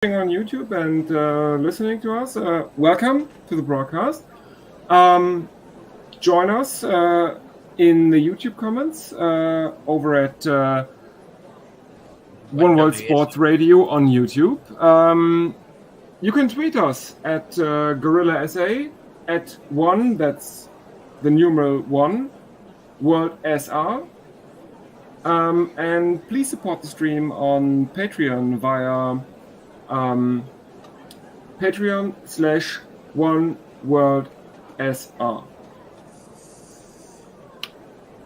on YouTube and listening to us, welcome to the broadcast. Join us in the YouTube comments over at One World Sports Radio on YouTube. You can tweet us at Gorilla SA at one, that's the numeral 1, World SR. And please support the stream on Patreon via Patreon/OneWorldSR.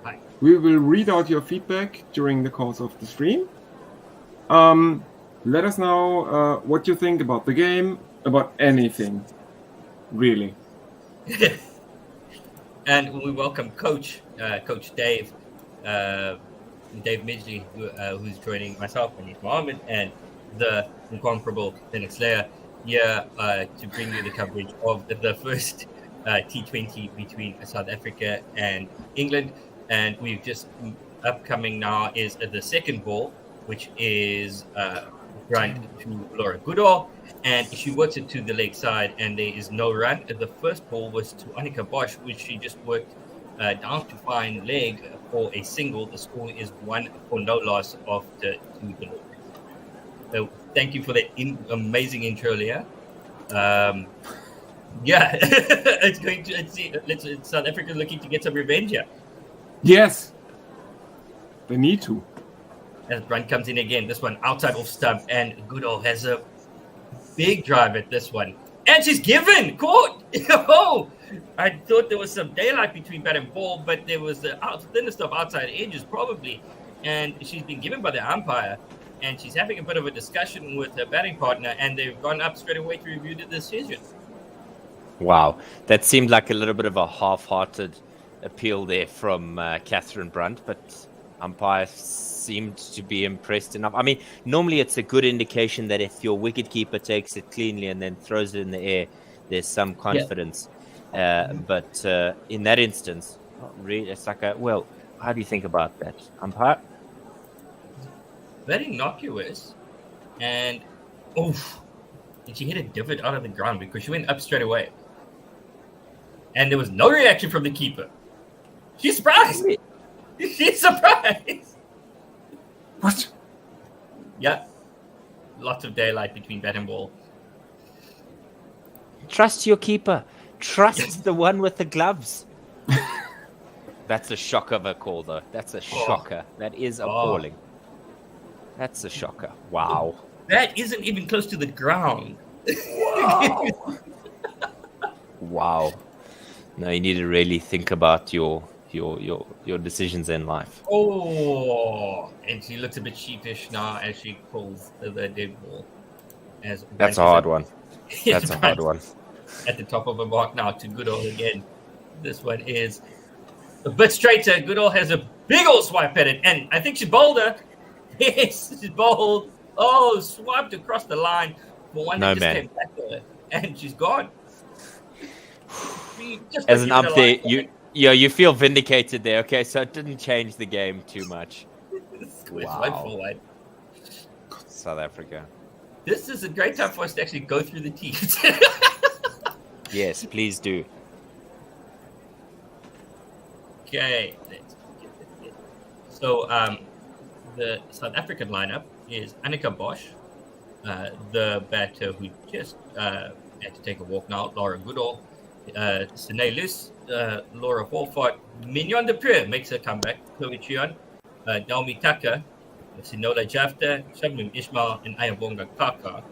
Hi. We will read out your feedback during the course of the stream. Let us know what you think about the game, about anything, really. And we welcome Coach Dave Midgley, who's joining myself, Anis Mohammed, and the incomparable Dennis Slayer here to bring you the coverage of the first T20 between South Africa and England. And we've just upcoming now is the second ball, which is run to Laura Goodall, and she works it to the leg side, and there is no run. The first ball was to Annika Bosch, which she just worked down to fine leg for a single. The score is 1 for no loss of the two below. So thank you for that amazing intro, Leah. Yeah, it's South Africa looking to get some revenge here. Yes, they need to. As Brunt comes in again, this one outside off stump, and Goodall has a big drive at this one. And she's given! Caught! Oh! I thought there was some daylight between bat and ball, but there was the thinnest of outside edges probably. And she's been given by the umpire, and she's having a bit of a discussion with her batting partner, and they've gone up straight away to review the decision. Wow. That seemed like a little bit of a half-hearted appeal there from Catherine Brunt, but umpire seemed to be impressed enough. I mean, normally it's a good indication that if your wicketkeeper takes it cleanly and then throws it in the air, there's some confidence. Yeah. But in that instance, really, it's like well, how do you think about that, umpire? Very innocuous, and she hit a divot out of the ground because she went up straight away. And there was no reaction from the keeper. She's surprised. She's surprised. What? Yeah. Lots of daylight between bat and ball. Trust your keeper. Trust the one with the gloves. That's a shocker of a call, though. That's a shocker. That is appalling. That's a shocker. Wow. That isn't even close to the ground. Wow. Wow. No, you need to really think about your decisions in life. Oh, and she looks a bit sheepish now as she pulls the dead ball. That's a hard one. That's a hard one. At the top of the mark now to Goodall again. This one is a bit straighter. Goodall has a big old swipe at it, and I think she's bolder. Yes, she's bold. Oh, swiped across the line for one that just came back to her, and she's gone. As an up there, you feel vindicated there. Okay, so it didn't change the game too much. Wow. South Africa. This is a great time for us to actually go through the teams. Yes, please do. Okay, let's get this. So, the South African lineup is Annika Bosch, the batter who just had to take a walk now, Laura Goodall, Sine Luce, Laura Wolford, Mignon de Preux makes a comeback, Chloe Chion, Naomi Tucker, Sinola Jafta, Shabnam Ismail, and Ayabonga Kaka. I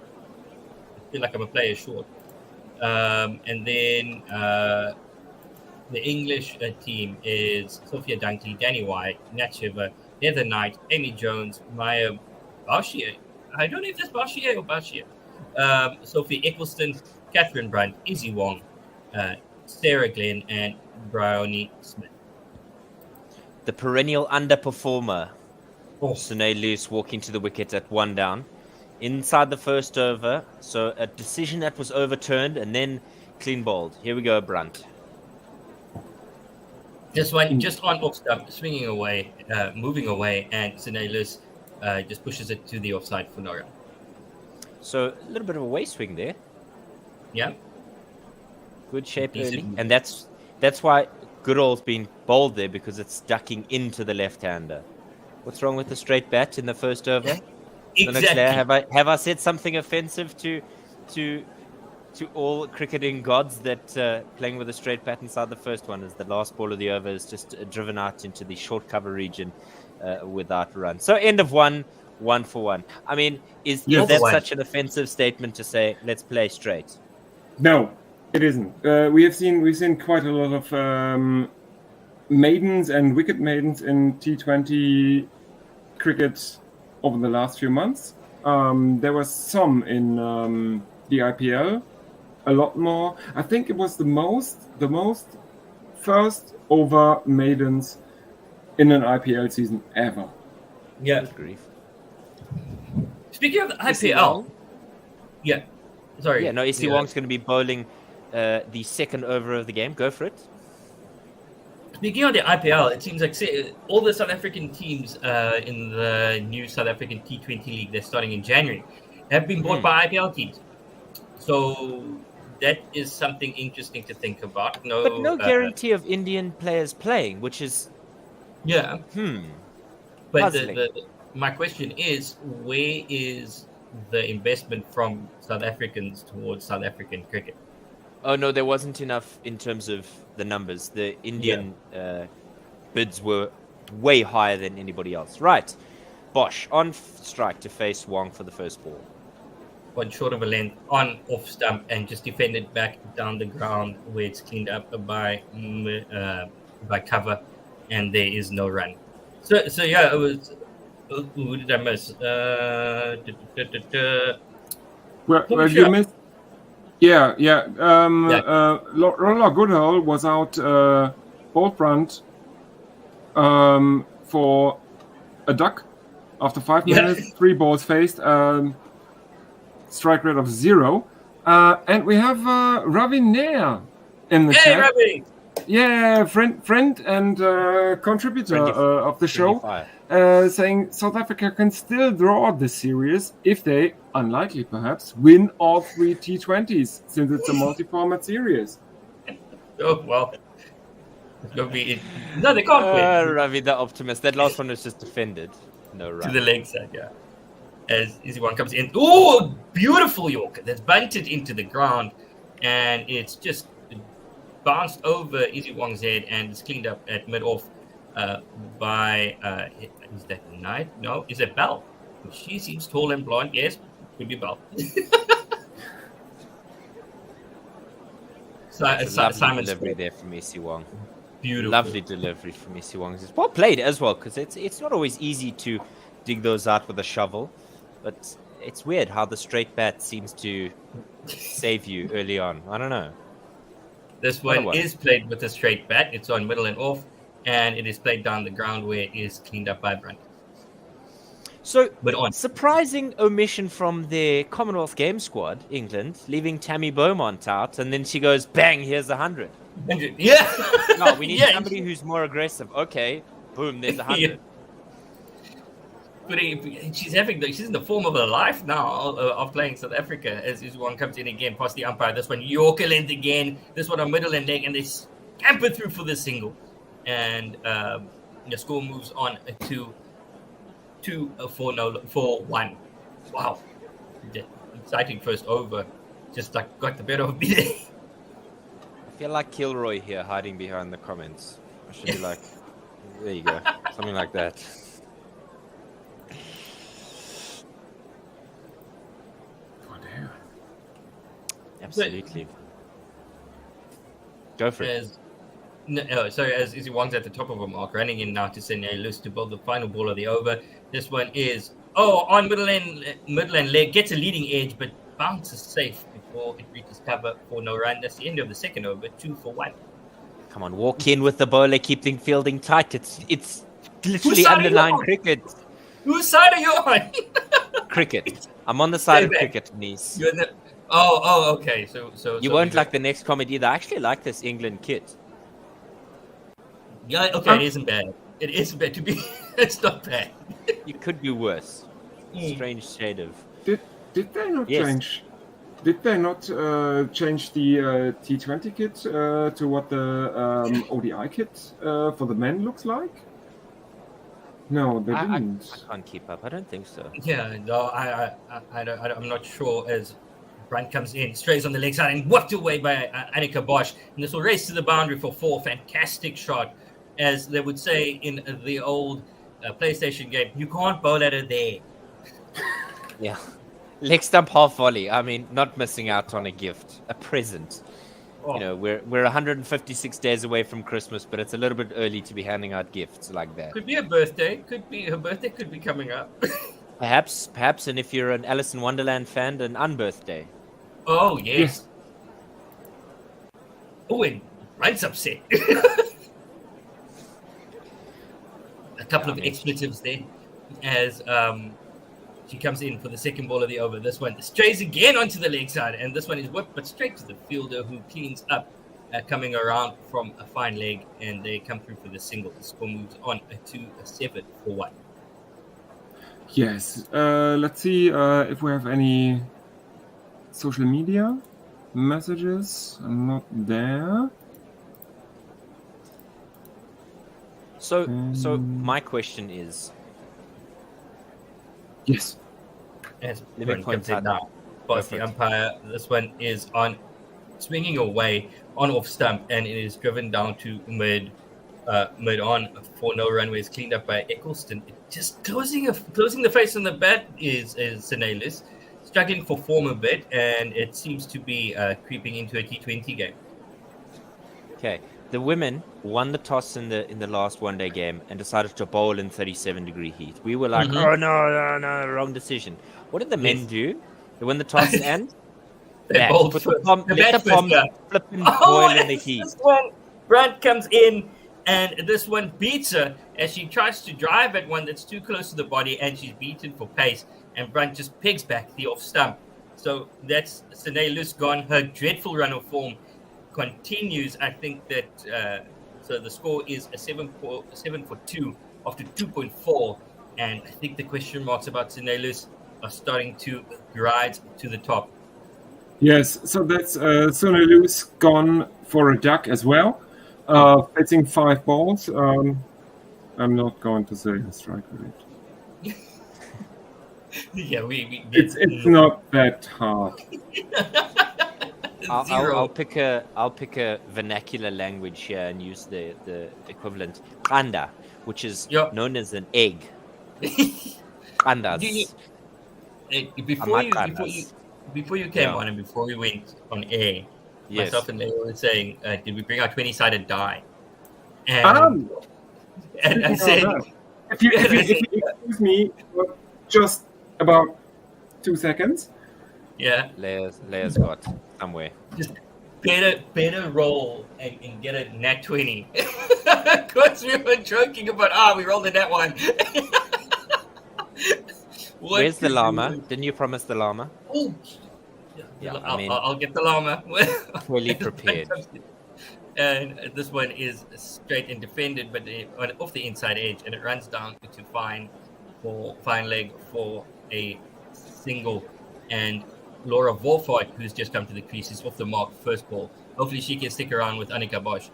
feel like I'm a player short. And then the English team is Sophia Dunkley, Danny White, Nat Shiver, Heather Knight, Amy Jones, Maya Barshier. I don't know if that's Barshier or Barshier. Sophie Eccleston, Catherine Brunt, Izzy Wong, Sarah Glenn, and Bryony Smith. The perennial underperformer, Sine Luce, walking to the wicket at 1 down. Inside the first over, so a decision that was overturned and then clean bowled. Here we go, Brunt. This one just on off stump, swinging away, moving away, and Sine Luce just pushes it to the offside for Nora. So a little bit of a way swing there. Yeah. Good shape Decent. early. And that's why Goodall's been bowled there, because it's ducking into the left-hander. What's wrong with the straight bat in the first over? Exactly. Have I said something offensive to all cricketing gods that playing with a straight bat inside the first one is the last ball of the over is just driven out into the short cover region without a run. So end of 1 for 1. I mean, is that such an offensive statement to say let's play straight? No, it isn't. We've seen quite a lot of maidens and wicket maidens in T20 cricket over the last few months. There was some in the IPL, a lot more. I think it was the most first over maidens in an IPL season ever. Yeah. Good grief. Speaking of the IPL, yeah. Sorry. Yeah, no, Issy Wong's going to be bowling the second over of the game. Go for it. Speaking of the IPL, it seems like all the South African teams in the new South African T20 League that's starting in January have been bought by IPL teams. So that is something interesting to think about. But no guarantee of Indian players playing, which is... Yeah. But my question is, where is the investment from South Africans towards South African cricket? Oh, no, there wasn't enough in terms of the numbers. The Indian bids were way higher than anybody else. Right. Bosch on strike to face Wong for the first ball. One short of a length on off stump and just defended back down the ground where it's cleaned up by cover, and there is no run. So yeah, it was. Who did I miss? Well, you missed. Yeah. Roller Goodall was out ball front for a duck after 5 minutes, 3 balls faced, strike rate of 0. And we have Ravi Nair in the chat. Ravi! Yeah, friend and contributor of the show, saying South Africa can still draw this series if they, unlikely perhaps, win all 3 T20s, since it's a multi-format series. Oh, well. It's going to be... No, they can't win. Ravi, the optimist. That last one was just defended. No run. To the leg side, yeah. As Issy Wong comes in. Oh, beautiful Yorker. That's bunted into the ground. And it's just bounced over Issy Wong's head and it's cleaned up at mid-off by... is that Knight? No, is it Bell? She seems tall and blonde. Yes, could be Bell. Simon delivery there from Issy Wong. Beautiful. Lovely delivery from Issy Wong. It's well played as well, because it's not always easy to dig those out with a shovel, but it's weird how the straight bat seems to save you early on. I don't know. This one is played with a straight bat. It's on middle and off, and it is played down the ground where it is cleaned up by Brunt. So, surprising omission from their Commonwealth Games squad, England, leaving Tammy Beaumont out, and then she goes, bang, here's 100. Yeah. No, we need somebody who's more aggressive. Okay, boom, there's 100. But she's in the form of her life now of playing South Africa. As one comes in again past the umpire, this one Yorker length again, this one on middle and leg, and they scamper through for the single, and the score moves on to 4-1. Wow, the exciting first over, just like got the better of me. I feel like Kilroy here, hiding behind the comments. I should be like, there you go, something like that. Absolutely. Go for it. As Issy Wong's at the top of a mark, running in now to send a loose to build the final ball of the over. This one is on middle and leg, gets a leading edge, but bounces safe before it reaches cover for no run. That's the end of the second over, 2 for 1. Come on, walk in with the bowler, keep the fielding tight. It's literally underlined cricket. Whose side are you on? Cricket. I'm on the side of cricket, niece. Okay. So you won't like the next comment either. I actually like this England kit. Yeah, okay, it isn't bad. It isn't bad to be. It's not bad. You could do worse. Strange shade of. Did they not Yes. change? Did they not change the T20 kit to what the ODI kit for the men looks like? No, they I didn't. can't keep up. I don't think so. Yeah, no, I'm not sure. As Brandt comes in, strays on the leg side and whacked away by Annika Bosch. And this will race to the boundary for 4. Fantastic shot. As they would say in the old PlayStation game, you can't bowl at her there. Yeah. Leg stump half volley. I mean, not missing out on a gift, a present. Oh. You know, we're 156 days away from Christmas, but it's a little bit early to be handing out gifts like that. Could be a birthday. Her birthday could be coming up. Perhaps, and if you're an Alice in Wonderland fan, an unbirthday. Oh, yes. Oh, and Brandt's upset. A couple of expletives there as she comes in for the second ball of the over. This one strays again onto the leg side, and this one is whipped, but straight to the fielder who cleans up, coming around from a fine leg, and they come through for the single. The score moves on to a 7 for 1. Yes. Let's see if we have any social media messages. I'm not there. So my question is, yes. As Let me Brent point comes in out now, past the umpire. This one is on swinging away on off stump, and it is driven down to mid on for no runway. Is cleaned up by Eccleston. Just closing the face on the bat is Senelis, struggling for form a bit, and it seems to be creeping into a T20 game. okay, the women won the toss in the last one-day game and decided to bowl in 37-degree heat. We were like, oh no, wrong decision. What did the men do? They won the toss and They bowled put first. the palm, The let the bat palm first, flipping boil in the heat. This one, Brandt comes in, and this one beats her as she tries to drive at one that's too close to the body, and she's beaten for pace. And Brandt just pegs back the off stump. So that's Senelis gone. Her dreadful run of form continues. I think that so the score is a 7 for 2 after 2.4, and I think the question marks about Senelis are starting to rise to the top. Yes, so that's Sonalus gone for a duck as well, hitting 5 balls. I'm not going to say the strike rate. Yeah, It's not that hard. I'll pick a vernacular language here and use the equivalent qanda, which is known as an egg. Qandas. Before you came on and before we went on air, myself and Leo were saying, did we bring our 20-sided die? And I said, if you excuse me for just about 2 seconds. Yeah. Leia's got somewhere. Just better roll and get a nat 20. Because we were joking about, we rolled a nat 1. Where's the llama? Didn't you promise the llama? Oh, yeah, I'll get the llama. Fully prepared. And this one is straight and defended, but off the inside edge, and it runs down to fine leg for a single. And Laura Wolfhard, who's just come to the crease, is off the mark first ball. Hopefully she can stick around with Annika Bosch.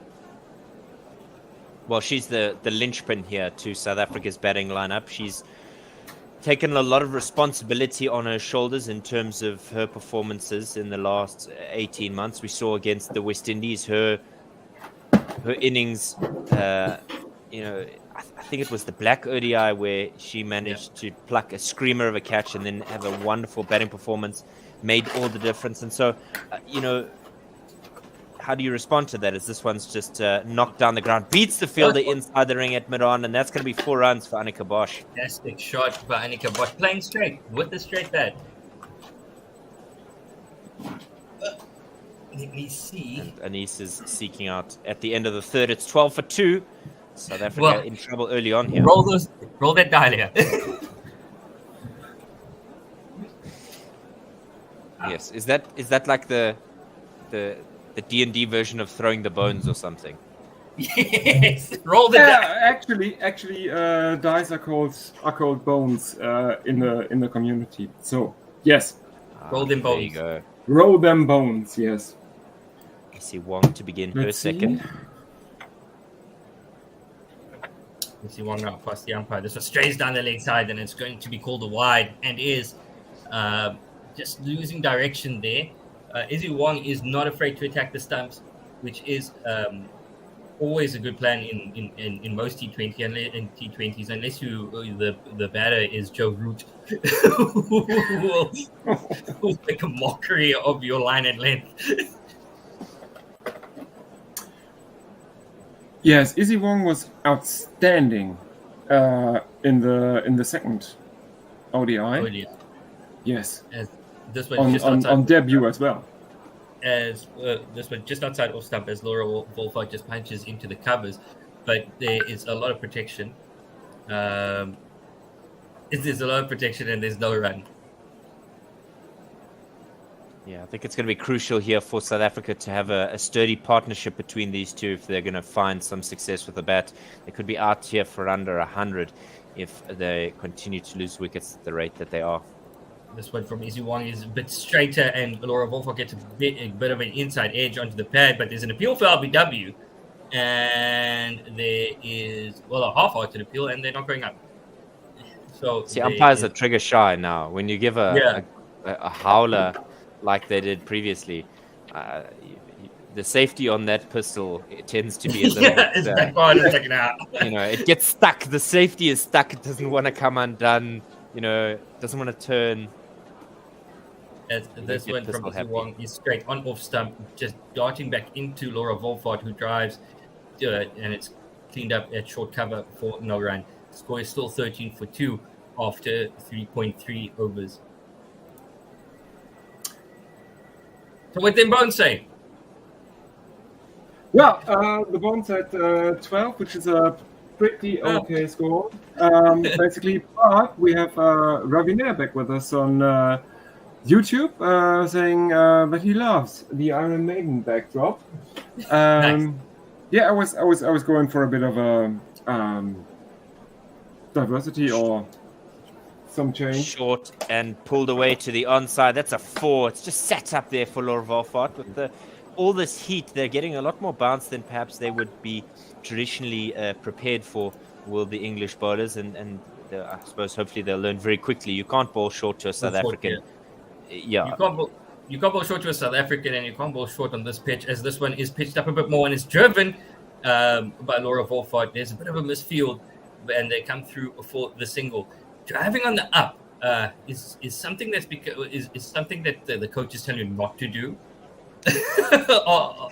Well, she's the linchpin here to South Africa's batting lineup. She's taken a lot of responsibility on her shoulders in terms of her performances in the last 18 months. We saw against the West Indies her innings, I think it was the Black ODI where she managed to pluck a screamer of a catch and then have a wonderful batting performance, made all the difference. And so, how do you respond to that? As this one's just knocked down the ground, beats the fielder inside the ring at mid-on, and that's going to be 4 runs for Annika Bosch. Fantastic shot by Annika Bosch, playing straight with the straight bat. Let me see. And Anis is seeking out at the end of the third. It's 12 for 2. South Africa in trouble early on here. Roll that dial here. Yes, is that like the D&D version of throwing the bones or something? Yes, roll the dice. Actually, dice are called bones in the community. So yes, Roll them There you bones. go. Roll them bones, yes. I see Wong to begin her Let's see. second. You see one now past the umpire. This one strays down the leg side, and it's going to be called a wide, and is just losing direction there. Izzy Wong is not afraid to attack the stumps, which is always a good plan in most T20 and in T20s, unless the batter is Joe Root, who will make a mockery of your line and length. Yes, Izzy Wong was outstanding in the second ODI. ODI. Yes, As this one just on debut as well. As this one just outside off stump, as Laura Wolfart just punches into the covers, but there is a lot of protection. There's a lot of protection, and there's no run. Yeah, I think it's going to be crucial here for South Africa to have a sturdy partnership between these two if they're going to find some success with the bat. They could be out here for under 100 if they continue to lose wickets at the rate that they are. This one from Izzy Wong is a bit straighter, and Laura Wolfart gets a bit of an inside edge onto the pad, but there's an appeal for LBW, and there is, a half-hearted appeal, and they're not going up. So see, umpires are trigger shy now. When you give a howler like they did previously, the safety on that pistol, it tends to be a little bit... it's back on and taken out. It gets stuck. The safety is stuck. It doesn't want to come undone. Doesn't want to turn. As this one from Izzy Wong is straight on off stump, just darting back into Laura Wolfart, who drives, and it's cleaned up at short cover for no run. Score is still 13 for 2 after 3.3 overs. So what did Bones say? Well, the Bones at 12, which is a pretty okay score. Basically, but we have Ravina back with us on YouTube saying that he loves the Iron Maiden backdrop. Nice. Yeah, I was going for a bit of a diversity or some change. Short and pulled away to the onside. That's a 4. It's just sat up there for Laura Wolfart with all this heat. They're getting a lot more bounce than perhaps they would be traditionally prepared for, will the English bowlers, and I suppose hopefully they'll learn very quickly. You can't bowl short to a South African. Yeah. You can't bowl short to a South African, and you can't bowl short on this pitch, as this one is pitched up a bit more and is driven by Laura Wolfart. There's a bit of a misfield, and they come through for the single. Driving on the up is something that's is something that the coaches tell you not to do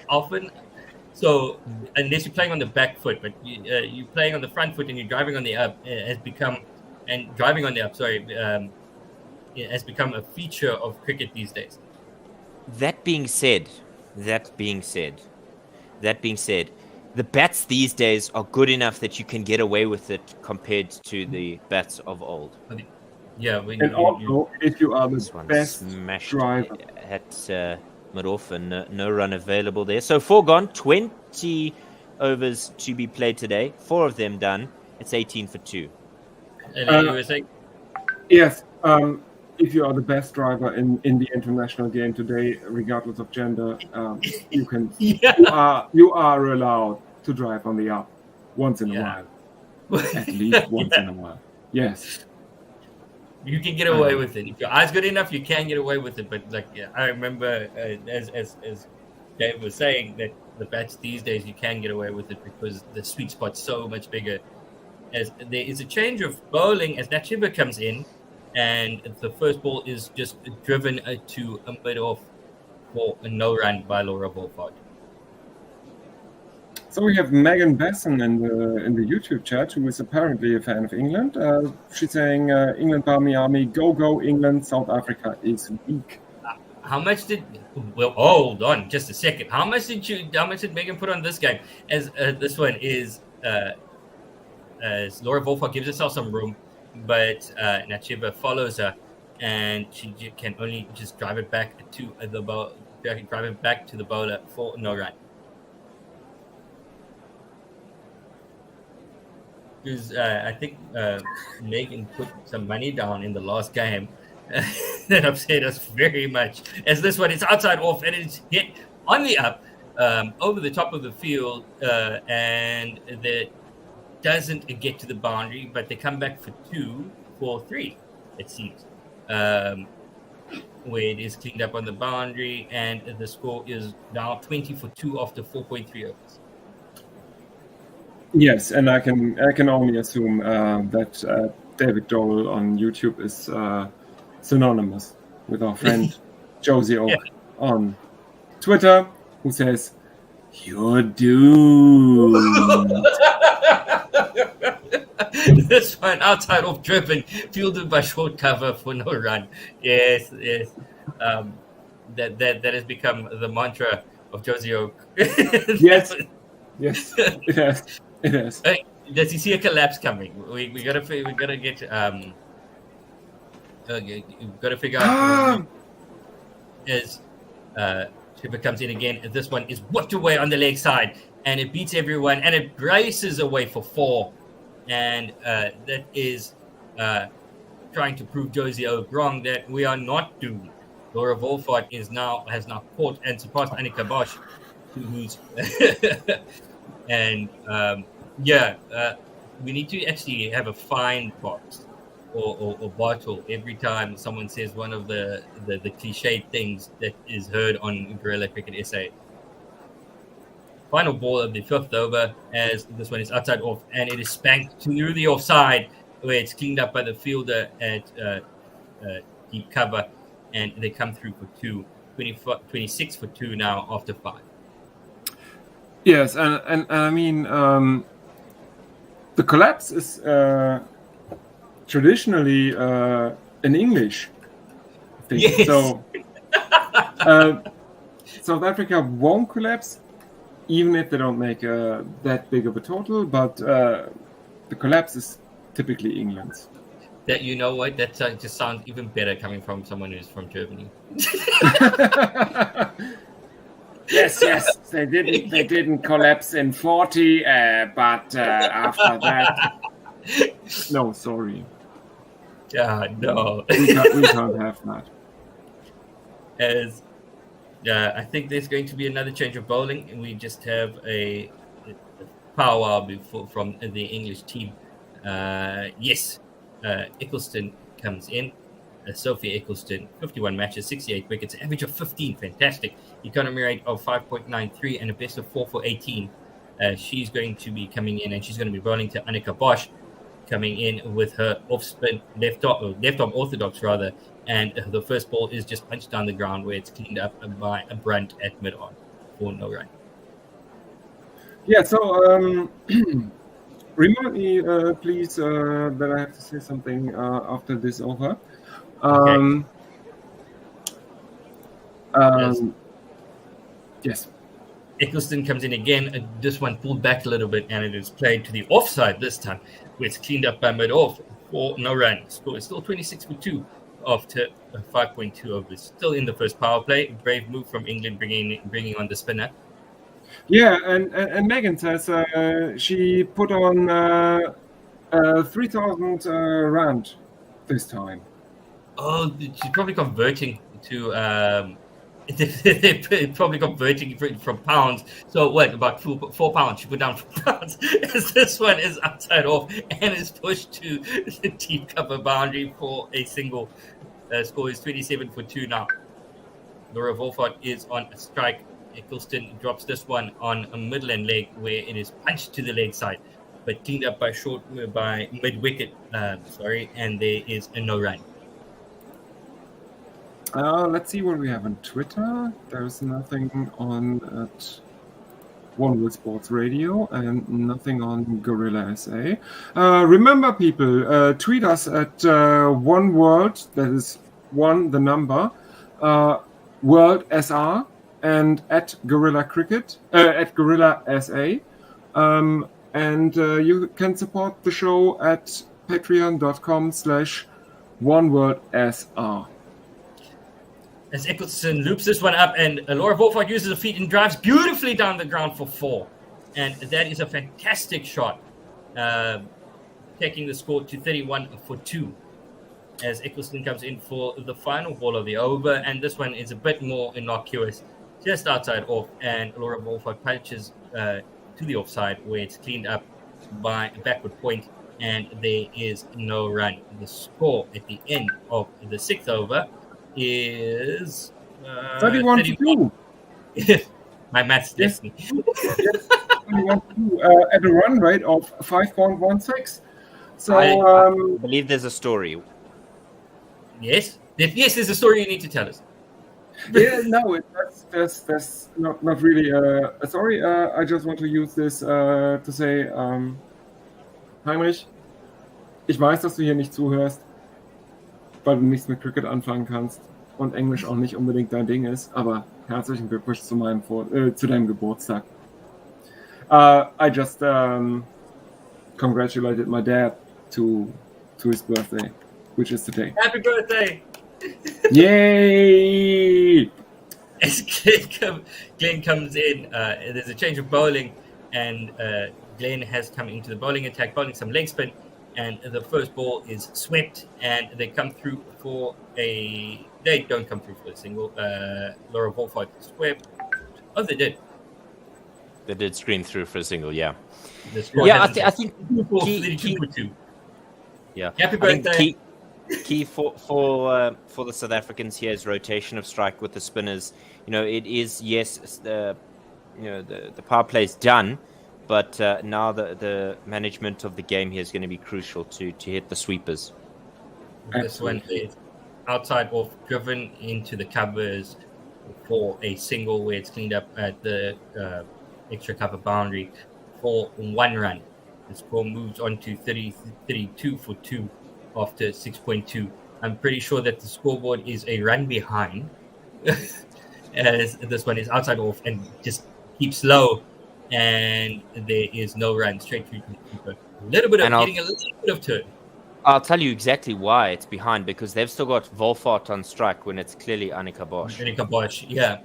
often. So unless you're playing on the back foot, but you're playing on the front foot and you're driving on the up, has become a feature of cricket these days. That being said, the bats these days are good enough that you can get away with it compared to the bats of old. Yeah, if you are the best smashed driver at mid-off and no run available there. So 4 gone, 20 overs to be played today. 4 of them done. It's 18 for 2. And you were saying? Yes. If you are the best driver in the international game today, regardless of gender, you can. You are allowed to drive on the up once in a while, at least once in a while. Yes, you can get away with it if your eye's good enough. You can get away with it, but I remember as Dave was saying that the bats these days you can get away with it because the sweet spot's so much bigger. As there is a change of bowling as Nachiba comes in. And the first ball is just driven to a mid-off for a no run by Laura Wolfart. So we have Megan Besson in the YouTube chat, who is apparently a fan of England. She's saying, "England, Army, go England! South Africa is weak." How much did? Well, hold on, just a second. How much did Megan put on this game? As this one is, as Laura Wolfart gives herself some room. But Nachiba follows her, and she can only just drive it back to the bowler for no run. Because I think Megan put some money down in the last game that upset us very much, as this one is outside off and it's hit on the up over the top of the field, and that doesn't get to the boundary, but they come back for 2 for 3, it seems, where it is cleaned up on the boundary, and the score is now 20 for 2 after 4.3 overs. Yes, and I can only assume that David Dole on YouTube is synonymous with our friend Josie Oak on Twitter, who says, "You're doomed." This one outside off driven, fielded by short cover for no run. Yes. That has become the mantra of Josie Oak. Yes, it is. Does he see a collapse coming? We gotta get we've got to figure out as Chipper comes in again. This one is whipped away on the leg side, and it beats everyone, and it braces away for 4, and that is trying to prove Josie Oak wrong that we are not doomed. Laura Wolfart has now caught and surpassed Annika Bosch, who's and we need to actually have a fine box or bottle every time someone says one of the cliched things that is heard on Guerrilla Cricket SA. Final ball of the 5th over, as this one is outside off, and it is spanked through the offside, where it's cleaned up by the fielder at deep cover, and they come through for 2, 26 for 2 now after 5. Yes, and I mean, the collapse is traditionally in English thing. Yes. So South Africa won't collapse, even if they don't make that big of a total, but the collapse is typically England's. That, you know what, that just sounds even better coming from someone who's from Germany. Yes, they didn't collapse in 40, but after that, no, sorry. No. we can't have that. As I think there's going to be another change of bowling, and we just have a powwow from the English team. Eccleston comes in. Sophie Eccleston, 51 matches, 68 wickets, average of 15, fantastic. Economy rate of 5.93 and a best of 4 for 18. She's going to be coming in, and she's going to be bowling to Annika Bosch, coming in with her off-spin, left arm orthodox rather, and the first ball is just punched down the ground, where it's cleaned up by a Brunt at mid-on for no run. Yeah, so remind me, please, that I have to say something after this over. Yes. Eccleston comes in again. This one pulled back a little bit, and it is played to the offside this time, where it's cleaned up by mid-off for no run. Score is still 26 for 2 after 5.2 overs. Still in the first power play. Brave move from England, bringing on the spinner. Yeah, and Megan says she put on 3,000 rand this time. Oh, she's probably converting to they're probably converting from pounds. So what, about 4 pounds? She put down 4 pounds. As this one is outside off and is pushed to the deep cover boundary for a single. Score is 27 for 2 now. Laura Wolfart is on a strike. Eccleston drops this one on a midland leg, where it is punched to the leg side, but cleaned up by mid wicket. And there is a no run. Let's see what we have on Twitter. There's nothing on at One World Sports Radio and nothing on Guerrilla SA. Remember, people, tweet us at One World, that is one, the number, World SR, and at Guerrilla Cricket, at Guerrilla SA. And you can support the show at patreon.com/OneWorldSR. As Eccleston loops this one up, and Laura Wolfart uses her feet and drives beautifully down the ground for 4. And that is a fantastic shot, taking the score to 31 for 2. as Eccleston comes in for the final ball of the over, and this one is a bit more innocuous, just outside off, and Laura Wolford punches to the offside where it's cleaned up by a backward point, and there is no run. The score at the end of the 6th over is 31 to 2. My maths Yes. lesson. Yes, 31 to 2, at a run rate of 5.16. So, I believe there's a story. Yes, there's a story you need to tell us. yeah, no, that's not really a story. I just want to use this to say, Heinrich, ich weiß, dass du hier nicht zuhörst, weil du nichts mit Cricket anfangen kannst und Englisch auch nicht unbedingt dein Ding ist, aber herzlichen Glückwunsch zu deinem Geburtstag. I just congratulated my dad to his birthday, which is today. Happy birthday! Yay! As Glenn comes in, there's a change of bowling, and Glenn has come into the bowling attack, bowling some leg spin, and the first ball is swept, and they come through for a... They don't come through for a single. Laura Wolford swept. Oh, they did. They did screen through for a single, yeah. The score Yeah, hasn't I think changed. key- 32 for 2. Yeah. Happy I think birthday. key for the South Africans here is rotation of strike with the spinners. You know, it is the power play is done, but now the management of the game here is going to be crucial to hit the sweepers. This one is outside off, driven into the covers for a single where it's cleaned up at the extra cover boundary for 1 run. The score moves on to 32 for 2 after 6.2. I'm pretty sure that the scoreboard is a run behind, as this one is outside off and just keeps low, and there is no run straight through to the keeper. Getting a little bit of turn. I'll tell you exactly why it's behind, because they've still got Wolfart on strike when it's clearly Annika Bosch. Annika Bosch, yeah.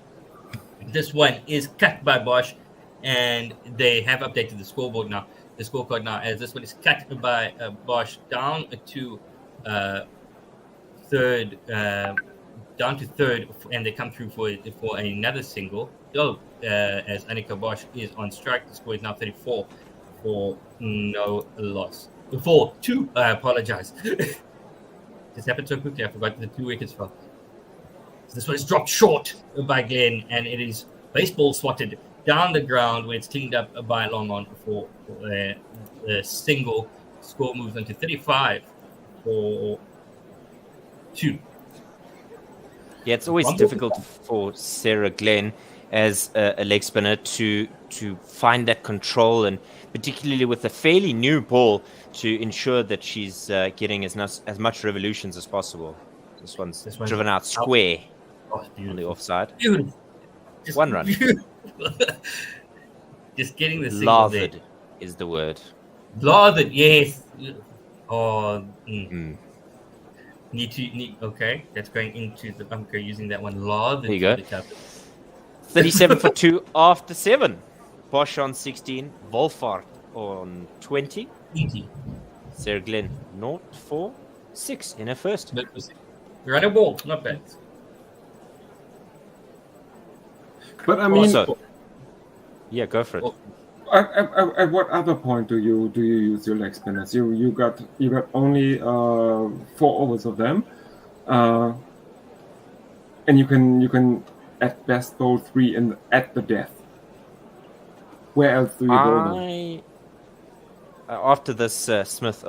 This one is cut by Bosch, and they have updated the scoreboard now. The scorecard now, as this one is cut by Bosch down to third, and they come through for another single. As Annika Bosch is on strike, the score is now 34 for no loss. For 2, I apologize. This happened so quickly, I forgot the 2 wickets fell. So this one is dropped short by Glenn, and it is baseball swatted down the ground where it's cleaned up by long on for a single. Score moves on to 35 for 2. Yeah, it's always difficult for Sarah Glenn as a leg spinner to find that control, and particularly with a fairly new ball, to ensure that she's getting as much revolutions as possible. This one's driven out square on the offside. Beautiful. Just 1 run. Beautiful. Just getting the single Lathered there. is the word. Lathered, yes. Oh, okay. That's going into the bunker using that one. Lathered. There you go. 37 for 2 after 7. Bosch on 16. Wolfart on 20. Sarah Glenn 0 for 6 in her first. Run a ball, not bad. But I mean, Also, yeah, go for it. at what other point do you use your leg spinners? You got only 4 overs of them, and you can at best bowl 3 at the death. Where else do you go then? After this Smith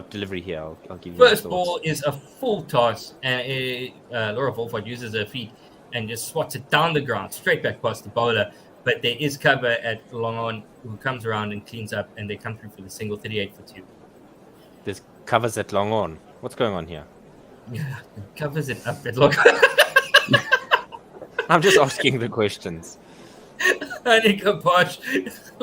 delivery here, I'll give you First my ball thoughts. is a full toss, and Laura Wolford uses her feet and just swats it down the ground, straight back past the bowler. But there is cover at long on, who comes around and cleans up, and they come through for the single, 38 for 2. There's covers at long on. What's going on here? Yeah, covers it up at long. I'm just asking the questions. Annika Bosch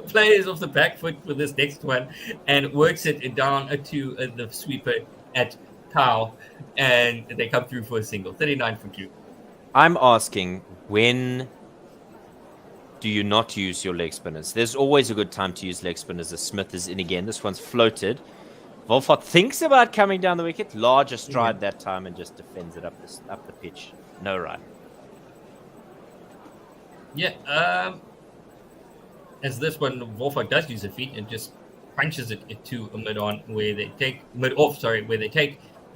plays off the back foot for this next one and works it down to the sweeper at Cow, and they come through for a single, 39 for 2. I'm asking, when do you not use your leg spinners? There's always a good time to use leg spinners as Smith is in again. This one's floated Wolford thinks about coming down the wicket. Larger stride that time and just defends it up the pitch. No run. Yeah. As this one, Wolford does use a feet and just punches it to a mid-on where they take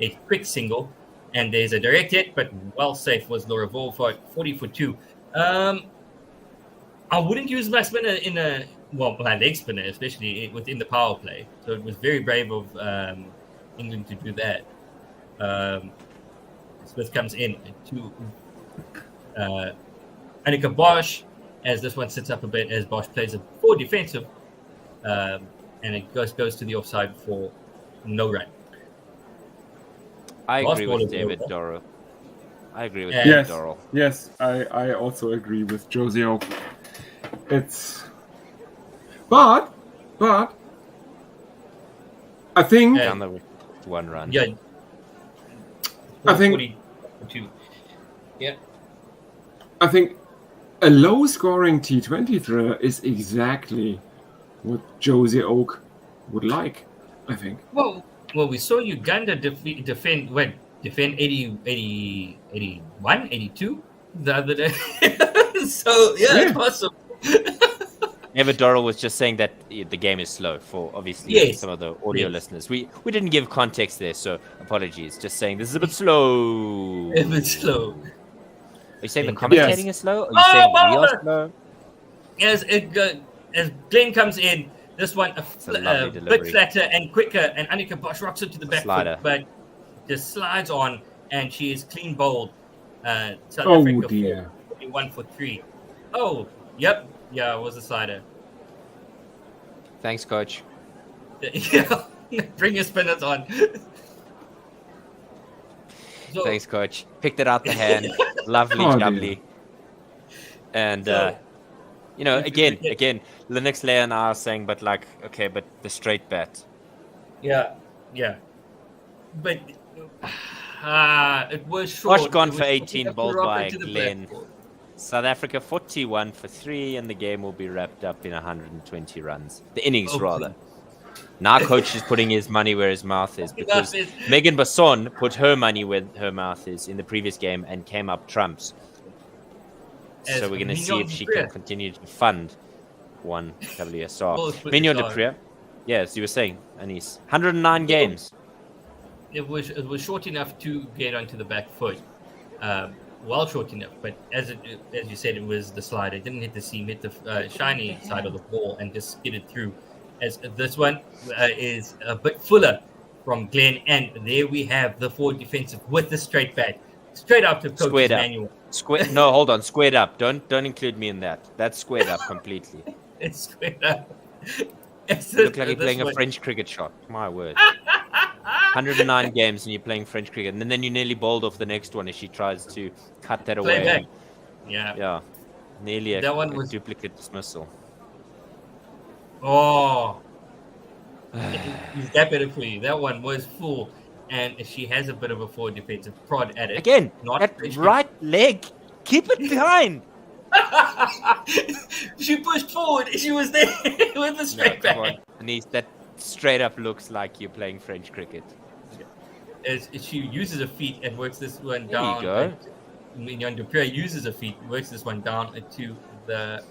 a quick single, and there's a direct hit, but well safe was Laura Wolford, 40 for 2. I wouldn't use my spinner my leg spinner, especially within the power play. So it was very brave of England to do that. Smith comes in to Annika Bosch, as this one sits up a bit as Bosch plays a forward defensive, and it goes to the offside for no run. I agree with David Dorrell. Yes, I also agree with Josie Oak. It's... But I think... Down the one run. Yeah. I think... 42. Yeah. I think a low-scoring T20 thriller is exactly what Josie Oak would like, I think. Well, we saw Uganda defend 80, 81, 82 the other day. So, yeah, it's possible. David Dorrell was just saying that the game is slow for obviously some of the audio listeners. We didn't give context there, so apologies. Just saying this is a bit slow. A bit slow. Are you saying the commentating is slow? Or are you saying we are slow? As Glenn comes in, this one a bit flatter and quicker, and Annika Bosch rocks it to the back foot, but just slides on, and she is clean bowled. South Africa dear. 41 for 3. Oh, yep. Yeah, it was a slider. Thanks, coach. Yeah, bring your spinners on. So, thanks, coach. Picked it out the hand. Lovely, jubbly. And, again, Linux Layer and I are saying, but the straight bat. Yeah. But it was short. Bosch gone for 18, bowled by Glenn. South Africa 41 for 3, and the game will be wrapped up in 120 runs. The innings, rather. Now coach is putting his money where his mouth is, because Megan Basson put her money where her mouth is in the previous game and came up trumps. So we're going to see if she can continue to fund one WSR. Mignon de Preux, yes, you were saying, Anis, 109 games. It was short enough to get onto the back foot. Well short enough, but as you said, it was the slider. It didn't hit the seam, hit the shiny side of the ball and just skidded through. As this one is a bit fuller from Glenn, and there we have the forward defensive with the straight bat, straight up to coach's manual. No, hold on, squared up. Don't include me in that. That's squared up completely. It's squared up. You look like you're playing a French cricket shot. My word. 109 games and you're playing French cricket, and then you nearly bowled off the next one as she tries to cut that away. Back. Yeah. Nearly a duplicate dismissal. Oh, is that better for you? That one was full, and she has a bit of a forward defensive prod at it. Again, that right leg, keep it behind. She pushed forward. She was there with the straight back. Denise, that straight up looks like you're playing French cricket. As she uses her feet and works this one down. There you go. Mignon de Preux uses her feet, works this one down to the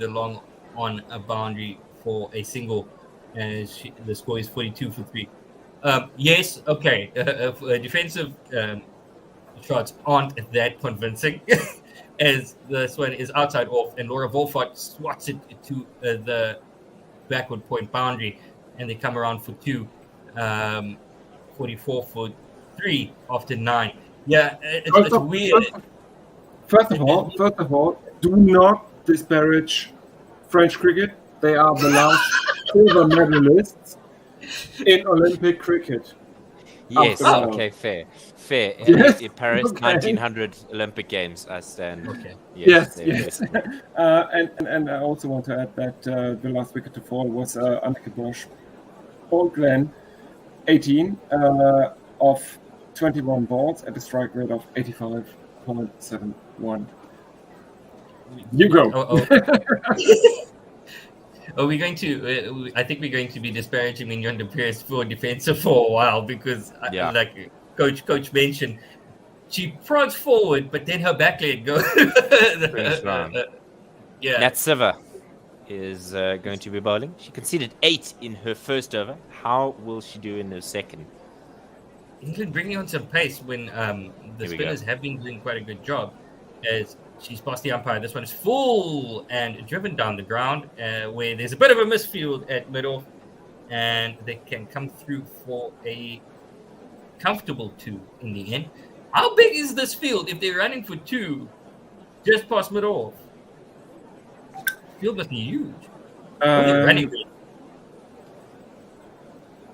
long on a boundary for a single, and the score is 42 for 3. Yes, okay. Defensive shots aren't that convincing, as this one is outside off, and Laura Wolford swats it to the backward point boundary, and they come around for 2. 44 for 3 after 9. Yeah, it's weird. First of all, do not disparage French cricket. They are the last silver medalists in Olympic cricket. Yes, okay, fair. Yes, in Paris 1900 Olympic Games, I stand. Okay. Yes. And I also want to add that the last wicket to fall was Annika Bosch. Paul Glenn, 18 of 21 balls at a strike rate of 85.71. You go. Are we going to? I think we're going to be disparaging Mignon de Prez for defensive for a while because, like Coach mentioned, she prods forward, but then her back leg goes. Nat Siver is going to be bowling. She conceded 8 in her first over. How will she do in her second? England bringing on some pace when the spinners have been doing quite a good job. As she's past the umpire, this one is full and driven down the ground, where there's a bit of a misfield at mid-off, and they can come through for a comfortable 2 in the end. How big is this field if they're running for 2 just past mid-off? Field must be huge.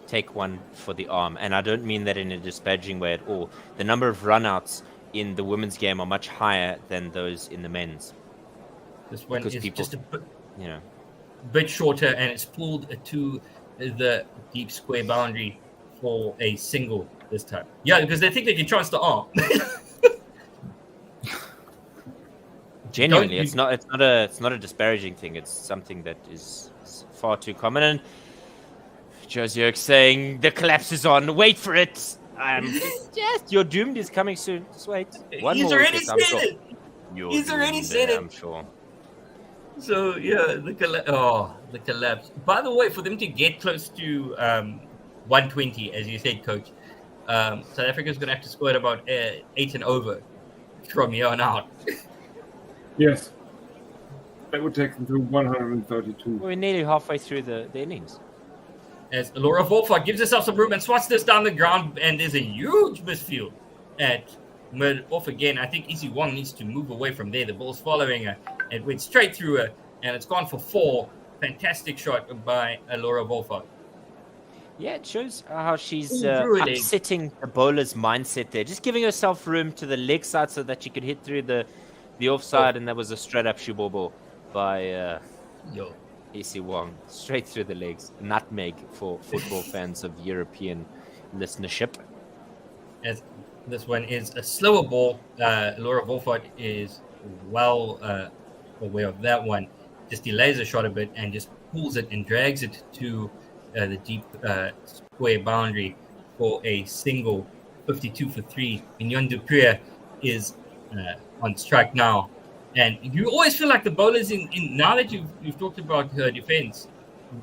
Take one for the arm, and I don't mean that in a disparaging way at all. The number of runouts in the women's game are much higher than those in the men's. This one is just a bit shorter, and it's pulled to the deep square boundary for a single this time. Yeah, because they think they can chance the arm. Genuinely, it's not a disparaging thing. It's something that is far too common. And Josie saying the collapse is on. Wait for it. Yes, your doomed is coming soon. Just wait. He's already said it. He's already said it. I'm sure. So yeah, the collapse. By the way, for them to get close to 120, as you said, Coach, South Africa's going to have to score at about 8 and over from here on out. Yes. That would take them to 132. We're nearly halfway through the innings. As Laura Wolford gives herself some room and swats this down the ground, and there's a huge misfield at mid-off again. I think Issy Wong needs to move away from there. The ball's following her. It went straight through her, and it's gone for 4. Fantastic shot by Laura Wolford. Yeah, it shows how she's upsetting the bowler's mindset there. Just giving herself room to the leg side so that she could hit through the offside, and that was a straight-up shoe ball by Issy Wong. Straight through the legs. Nutmeg for football fans of European listenership. As this one is a slower ball, Laura Wolford is well aware of that one. Just delays a shot a bit and just pulls it and drags it to the deep square boundary for a single. 52 for 3. Mignon du Prez is on strike now, and you always feel like the bowlers in now that you've talked about her defense,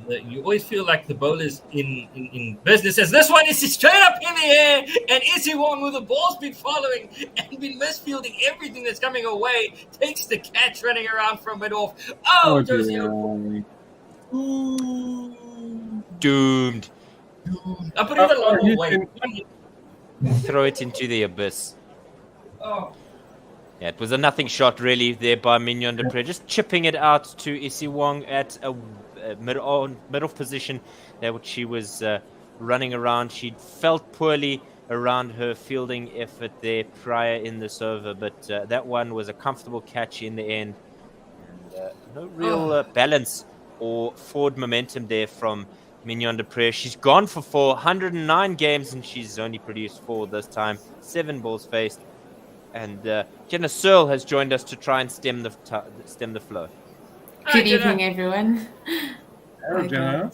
you always feel like the bowlers in business, as this one is straight up in the air, and Issy Wong, with the ball's been following and been misfielding everything that's coming away, takes the catch running around from it off. Josie. Doomed. I put it a long way. Throw it into the abyss. Yeah, it was a nothing shot really there by Mignon du Prez, just chipping it out to Issy Wong at a mid-off position there, which she was running around. She'd felt poorly around her fielding effort there prior in this over, but that one was a comfortable catch in the end. And, no real balance or forward momentum there from Mignon du Prez. She's gone for 409 games, and she's only produced 4 this time. 7 balls faced. And Jenna Searle has joined us to try and stem the flow. Good evening, everyone. Hello, Jenna.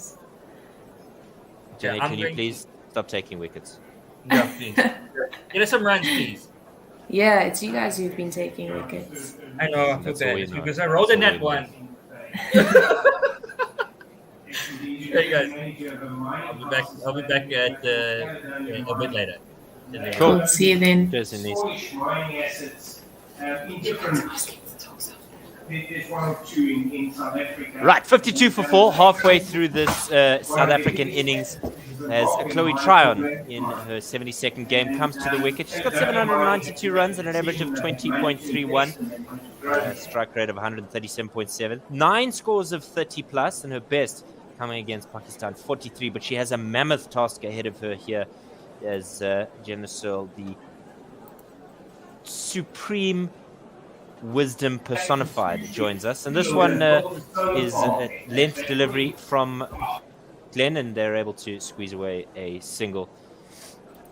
Jenny, can you please stop taking wickets? Yeah, please. Get us some runs, please. Yeah, it's you guys who've been taking wickets. I know, I feel bad because I rolled in that one. Hey guys, I'll be back at a bit later. Cool. See you then. Cheers, Denise. Right, 52 for 4, halfway through this South African innings, as Chloe Tryon in her 72nd game comes to the wicket. She's got 792 runs and an average of 20.31, strike rate of 137.7, 9 scores of 30 plus, and her best coming against Pakistan, 43. But she has a mammoth task ahead of her here, as Jenna Searle, the supreme wisdom personified, joins us. And this one is a length delivery from Glenn, and they're able to squeeze away a single.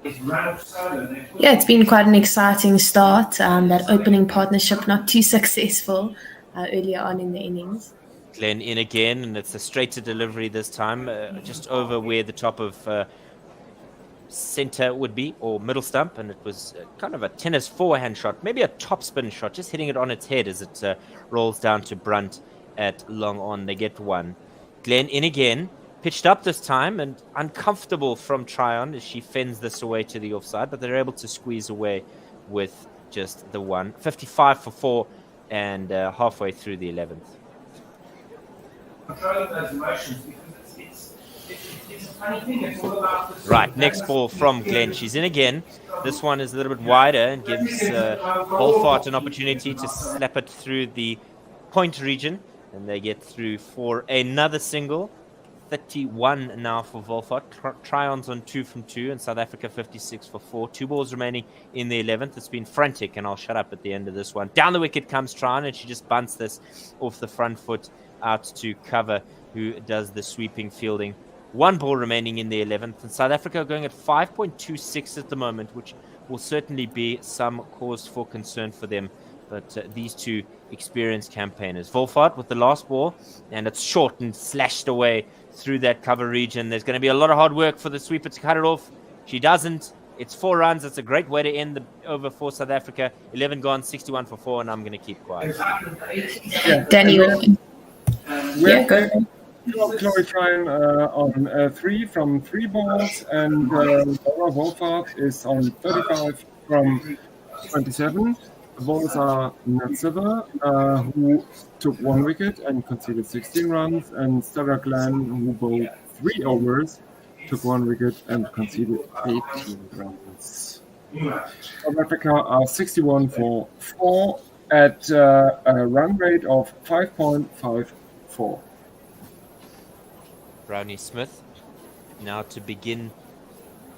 Yeah, it's been quite an exciting start. That opening partnership not too successful earlier on in the innings. Glenn in again, and it's a straighter delivery this time, just over where the top of center would be, or middle stump, and it was kind of a tennis forehand shot, maybe a top spin shot, just hitting it on its head as it rolls down to Brunt at long on. They get one. Glenn in again, pitched up this time, and uncomfortable from Tryon as she fends this away to the offside, but they're able to squeeze away with just the one. 55 for 4, and halfway through the 11th. Controlling those emotions, because it's a funny thing. It's all about right, next ball from Glenn. She's in again. This one is a little bit wider and gives Wolfart an opportunity to slap it through the point region, and they get through for another single. 31 now for Wolfart. Tryons on 2 from 2, and South Africa 56 for 4. 2 balls remaining in the 11th. It's been frantic, and I'll shut up at the end of this one. Down the wicket comes Tryon, and she just bunts this off the front foot out to cover, who does the sweeping fielding. 1 ball remaining in the 11th, and South Africa are going at 5.26 at the moment, which will certainly be some cause for concern for them. But these two experienced campaigners. Wolfart with the last ball, and it's short and slashed away through that cover region. There's going to be a lot of hard work for the sweeper to cut it off. She doesn't. It's 4 runs. It's a great way to end the over for South Africa. 11 gone, 61 for 4, and I'm going to keep quiet. Danny, yeah, go. Chloe Tryon on 3 from 3 balls, and Laura Wolfart is on 35 from 27. The balls are Nat Silver, who took 1 wicket and conceded 16 runs, and Stella Glenn, who bowled 3 overs, took 1 wicket and conceded 18 runs. South Africa are 61 for 4 at a run rate of 5.54. Brownie Smith now to begin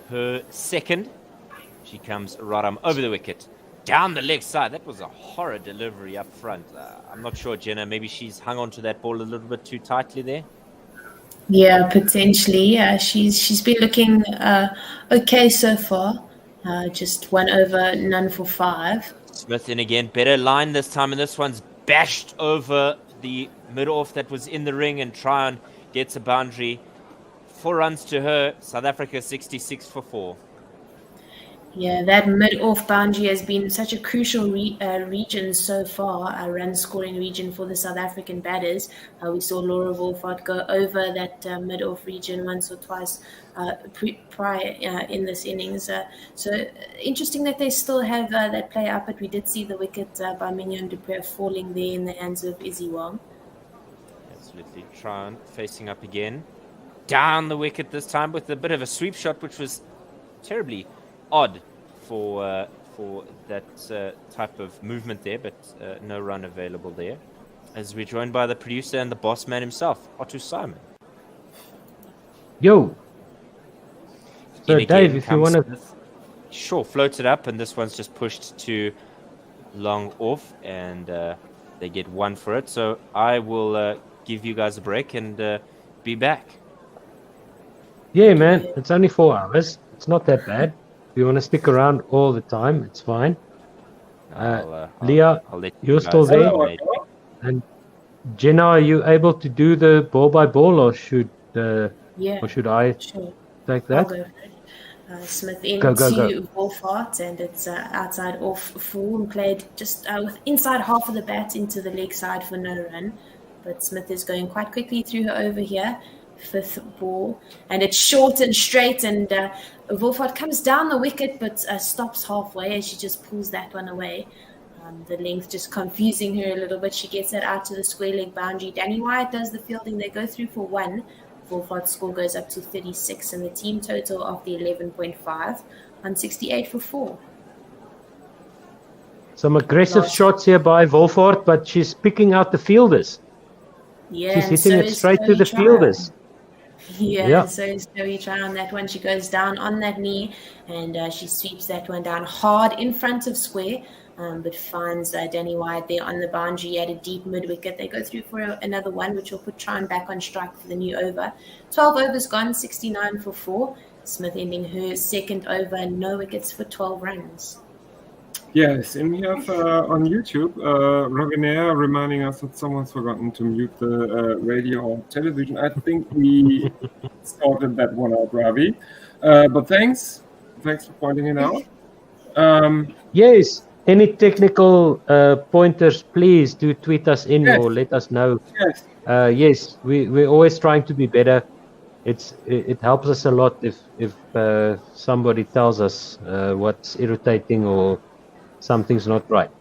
her second. She comes right arm over the wicket. Down the leg side. That was a horror delivery up front. I'm not sure, Jenna. Maybe she's hung on to that ball a little bit too tightly there. Yeah, potentially. She's been looking okay so far. Just 1 over, none for 5. Smith in again. Better line this time, and this one's bashed over the mid-off that was in the ring, and Tryon gets a boundary. 4 runs to her. South Africa 66 for 4. Yeah, that mid-off boundary has been such a crucial region so far, a run-scoring region for the South African batters. We saw Laura Wolfart go over that mid-off region once or twice prior in this innings. So interesting that they still have that play up, but we did see the wicket by Mignon du Preez falling there in the hands of Izzy Wong. Absolutely. Tryon facing up again. Down the wicket this time with a bit of a sweep shot, which was terribly odd for that type of movement there, but no run available there. As we're joined by the producer and the boss man himself, Otto Simon. Yo. So Dave, if you want to... Sure, float it up, and this one's just pushed to long off, and they get 1 for it. So I will give you guys a break and be back. Yeah, man. It's only 4 hours. It's not that bad. If you want to stick around all the time, it's fine. Leah, you're still there. And Jenna, are you able to do the ball by ball, or should I take that? I'll go for it. Smith into Wolfart, and it's outside off full, and played just with inside half of the bat into the leg side for no run. But Smith is going quite quickly through her over here. 5th ball, and it's short and straight, and Wolfart comes down the wicket but stops halfway as she just pulls that one away. The length just confusing her a little bit. She gets that out to the square leg boundary. Danny Wyatt does the fielding. They go through for 1. Wolfart's score goes up to 36, and the team total of the 11.5 on 68 for 4. Some aggressive shots here by Wolfart, but she's picking out the fielders. Yeah, she's hitting it straight to the fielders. Yeah, so Zoe try on that one. She goes down on that knee, and she sweeps that one down hard in front of square, but finds Danny Wyatt there on the boundary at a deep mid-wicket. They go through for another one, which will put Tryon back on strike for the new over. 12 overs gone, 69 for 4. Smith ending her second over, no wickets for 12 runs. Yes, and we have on YouTube Rogenair reminding us that someone's forgotten to mute the radio or television. I think we sorted that one out, Ravi. But thanks for pointing it out. Yes, any technical pointers, please do tweet us in or let us know. Yes. Yes, we're always trying to be better. It helps us a lot if somebody tells us what's irritating or something's not right.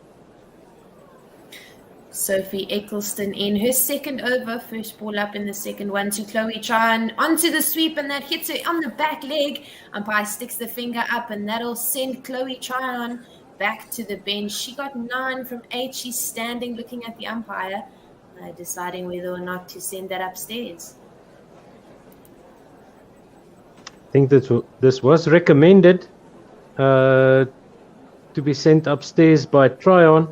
Sophie Eccleston in her second over, first ball up in the second one to Chloe Tryon onto the sweep, and that hits her on the back leg. Umpire sticks the finger up, and that'll send Chloe Tryon back to the bench. She got 9 from 8. She's standing looking at the umpire, deciding whether or not to send that upstairs. I think this was recommended to be sent upstairs by Tryon.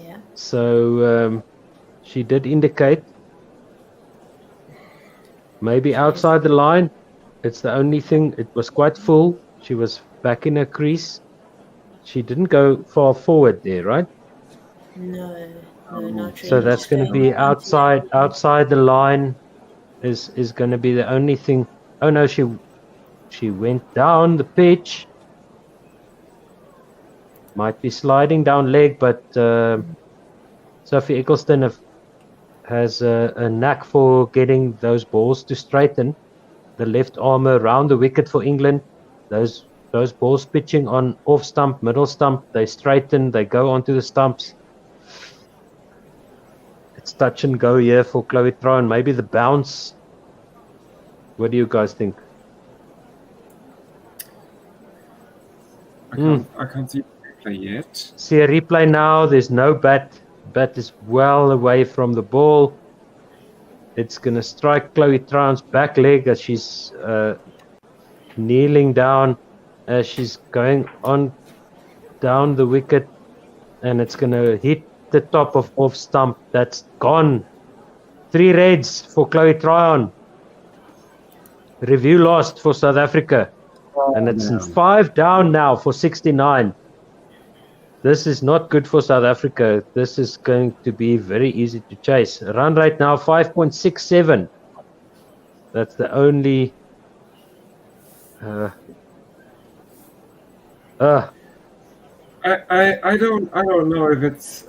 Yeah. So she did indicate maybe outside the line. It's the only thing. It was quite full. She was back in her crease. She didn't go far forward there, right? No, not really. So that's going to be outside the line. Is going to be the only thing. Oh no, she went down the pitch. Might be sliding down leg, but Sophie Eccleston has a knack for getting those balls to straighten. The left arm around the wicket for England. Those balls pitching on off stump, middle stump, they straighten, they go onto the stumps. It's touch and go here for Chloe Tryon. Maybe the bounce. What do you guys think? I can't see the replay yet. See a replay now. There's no bat. Bat is well away from the ball. It's going to strike Chloe Tryon's back leg as she's kneeling down, as she's going on down the wicket, and it's going to hit the top of off stump. That's gone. 3 reds for Chloe Tryon. Review lost for South Africa. And it's 5 down now for 69. This is not good for South Africa. This is going to be very easy to chase. Run rate now 5.67. That's the only. I don't know if it's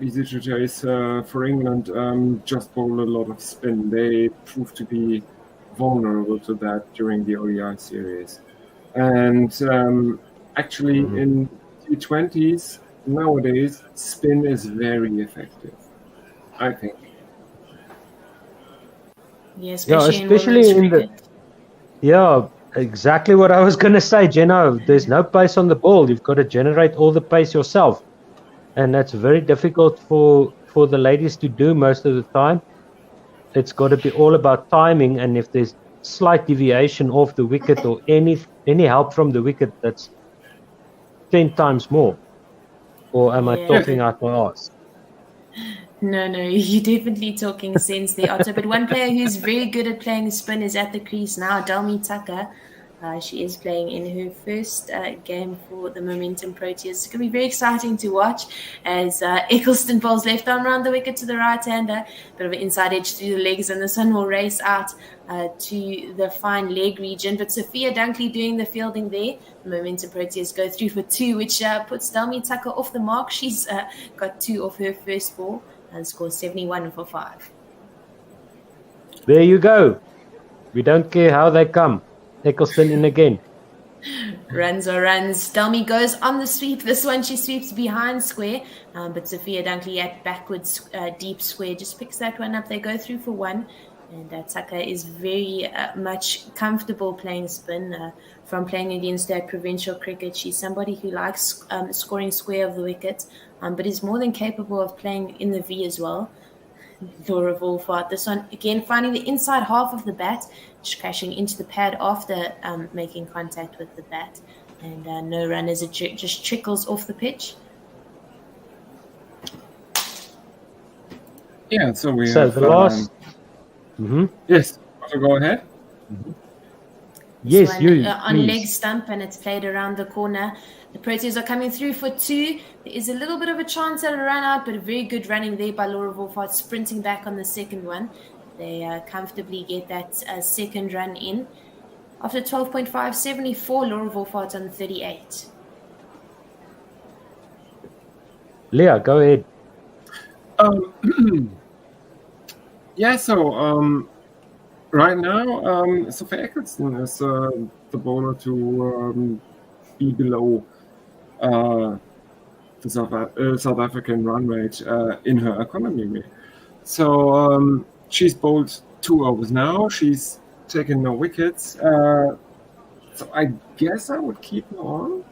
easy to chase for England. Just bowl a lot of spin. They proved to be vulnerable to that during the ODI series, and actually in T20s nowadays spin is very effective, I think. Yeah, especially in the exactly what I was going to say, Jenna. There's no pace on the ball. You've got to generate all the pace yourself, and that's very difficult for the ladies to do most of the time. It's got to be all about timing, and if there's slight deviation off the wicket or any help from the wicket, that's 10 times more. Or am I talking out my ass? No, you're definitely talking sense there, Otto. But one player who's very good at playing spin is at the crease now, Delmi Tucker. She is playing in her first game for the Momentum Proteas. It's going to be very exciting to watch as Eccleston bowls left arm around the wicket to the right-hander. Bit of an inside edge through the legs, and the sun will race out to the fine leg region. But Sophia Dunkley doing the fielding there. The Momentum Proteas go 3 for 2, which puts Delmi Tucker off the mark. She's got 2 off her first ball and scores 71 for 5. There you go. We don't care how they come. Eccleston in again. Runs or runs. Delmi goes on the sweep. This one she sweeps behind square, but Sophia Dunkley at backwards deep square just picks that one up. They go 3 for 1, and Tucker is very much comfortable playing spin. From playing against her at provincial cricket, she's somebody who likes scoring square of the wicket, but is more than capable of playing in the V as well. Laura Wolfart. This one again finding the inside half of the bat, just crashing into the pad after making contact with the bat, and no run as it just trickles off the pitch. Yeah, so we have the last. Yes, so go ahead. Yes, you. On leg stump, and it's played around the corner. The Proteas are coming through for 2. There is a little bit of a chance at a run out, but a very good running there by Laura Wolfhard, sprinting back on the second one. They comfortably get that second run in. After 12.5, 74, Laura Wolfhard on 38. Leah, go ahead. Yeah, so right now, Sophie Eccleston is the bowler to be below the South African run rate in her economy. So she's bowled 2 overs now. She's taken no wickets. So I guess I would keep her on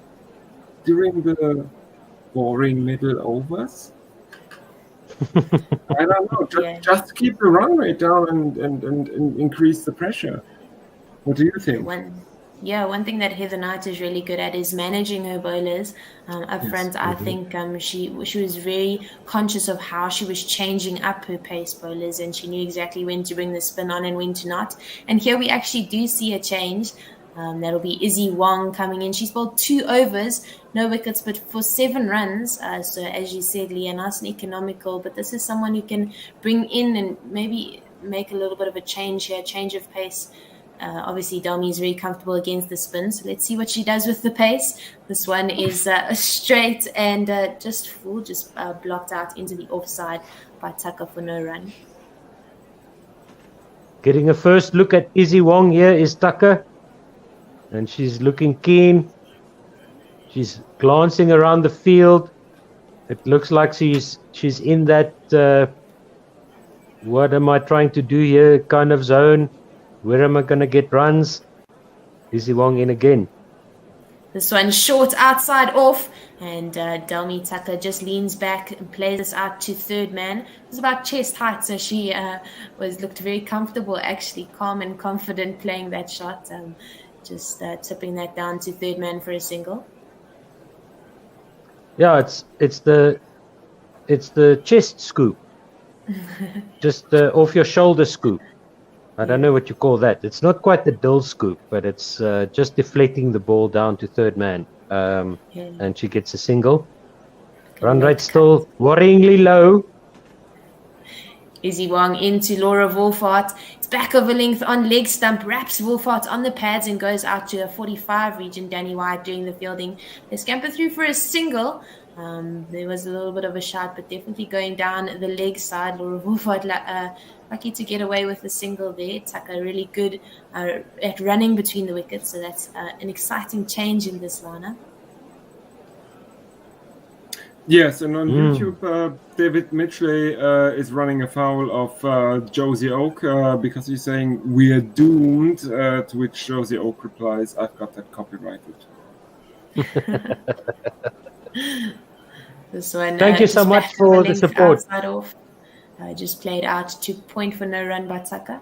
during the boring middle overs. I don't know, just to keep the run rate down and increase the pressure. What do you think? One thing that Heather Knight is really good at is managing her bowlers up front. I think she was very conscious of how she was changing up her pace bowlers, and she knew exactly when to bring the spin on and when to not. And here we actually do see a change. That'll be Izzy Wong coming in. She's bowled 2 overs, no wickets, but for 7 runs. So as you said, Leah, nice and economical. But this is someone who can bring in and maybe make a little bit of a change here, change of pace. Obviously, Delmi is very comfortable against the spin. So let's see what she does with the pace. This one is straight and just blocked out into the offside by Tucker for no run. Getting a first look at Izzy Wong here is Tucker. And she's looking keen. She's glancing around the field. It looks like she's in that what am I trying to do here kind of zone. Where am I going to get runs? Izzy Wong in again. This one short outside off, and Delmi Tucker just leans back and plays this out to third man. It was about chest height, so she looked very comfortable, actually, calm and confident playing that shot. Just tipping that down to third man for a single. Yeah, it's the chest scoop, just off your shoulder scoop. I don't know what you call that. It's not quite the dill scoop, but it's just deflating the ball down to third man, and she gets a single. Run rate still worryingly low. Izzy Wong into Laura Wolfhard. It's back over length on leg stump, wraps Wolfhard on the pads and goes out to a 45 region. Danny White doing the fielding. They scamper through for a single. There was a little bit of a shot, but definitely going down the leg side. Laura Wolfhard lucky to get away with the single there. Tucker really good at running between the wickets, so that's an exciting change in this lineup. Yes, and on YouTube, David Mitchley is running afoul of Josie Oak because he's saying we're doomed, to which Josie Oak replies, I've got that copyrighted. This one, thank you so much for the support. Off. Just played out to point for no run by Tucker.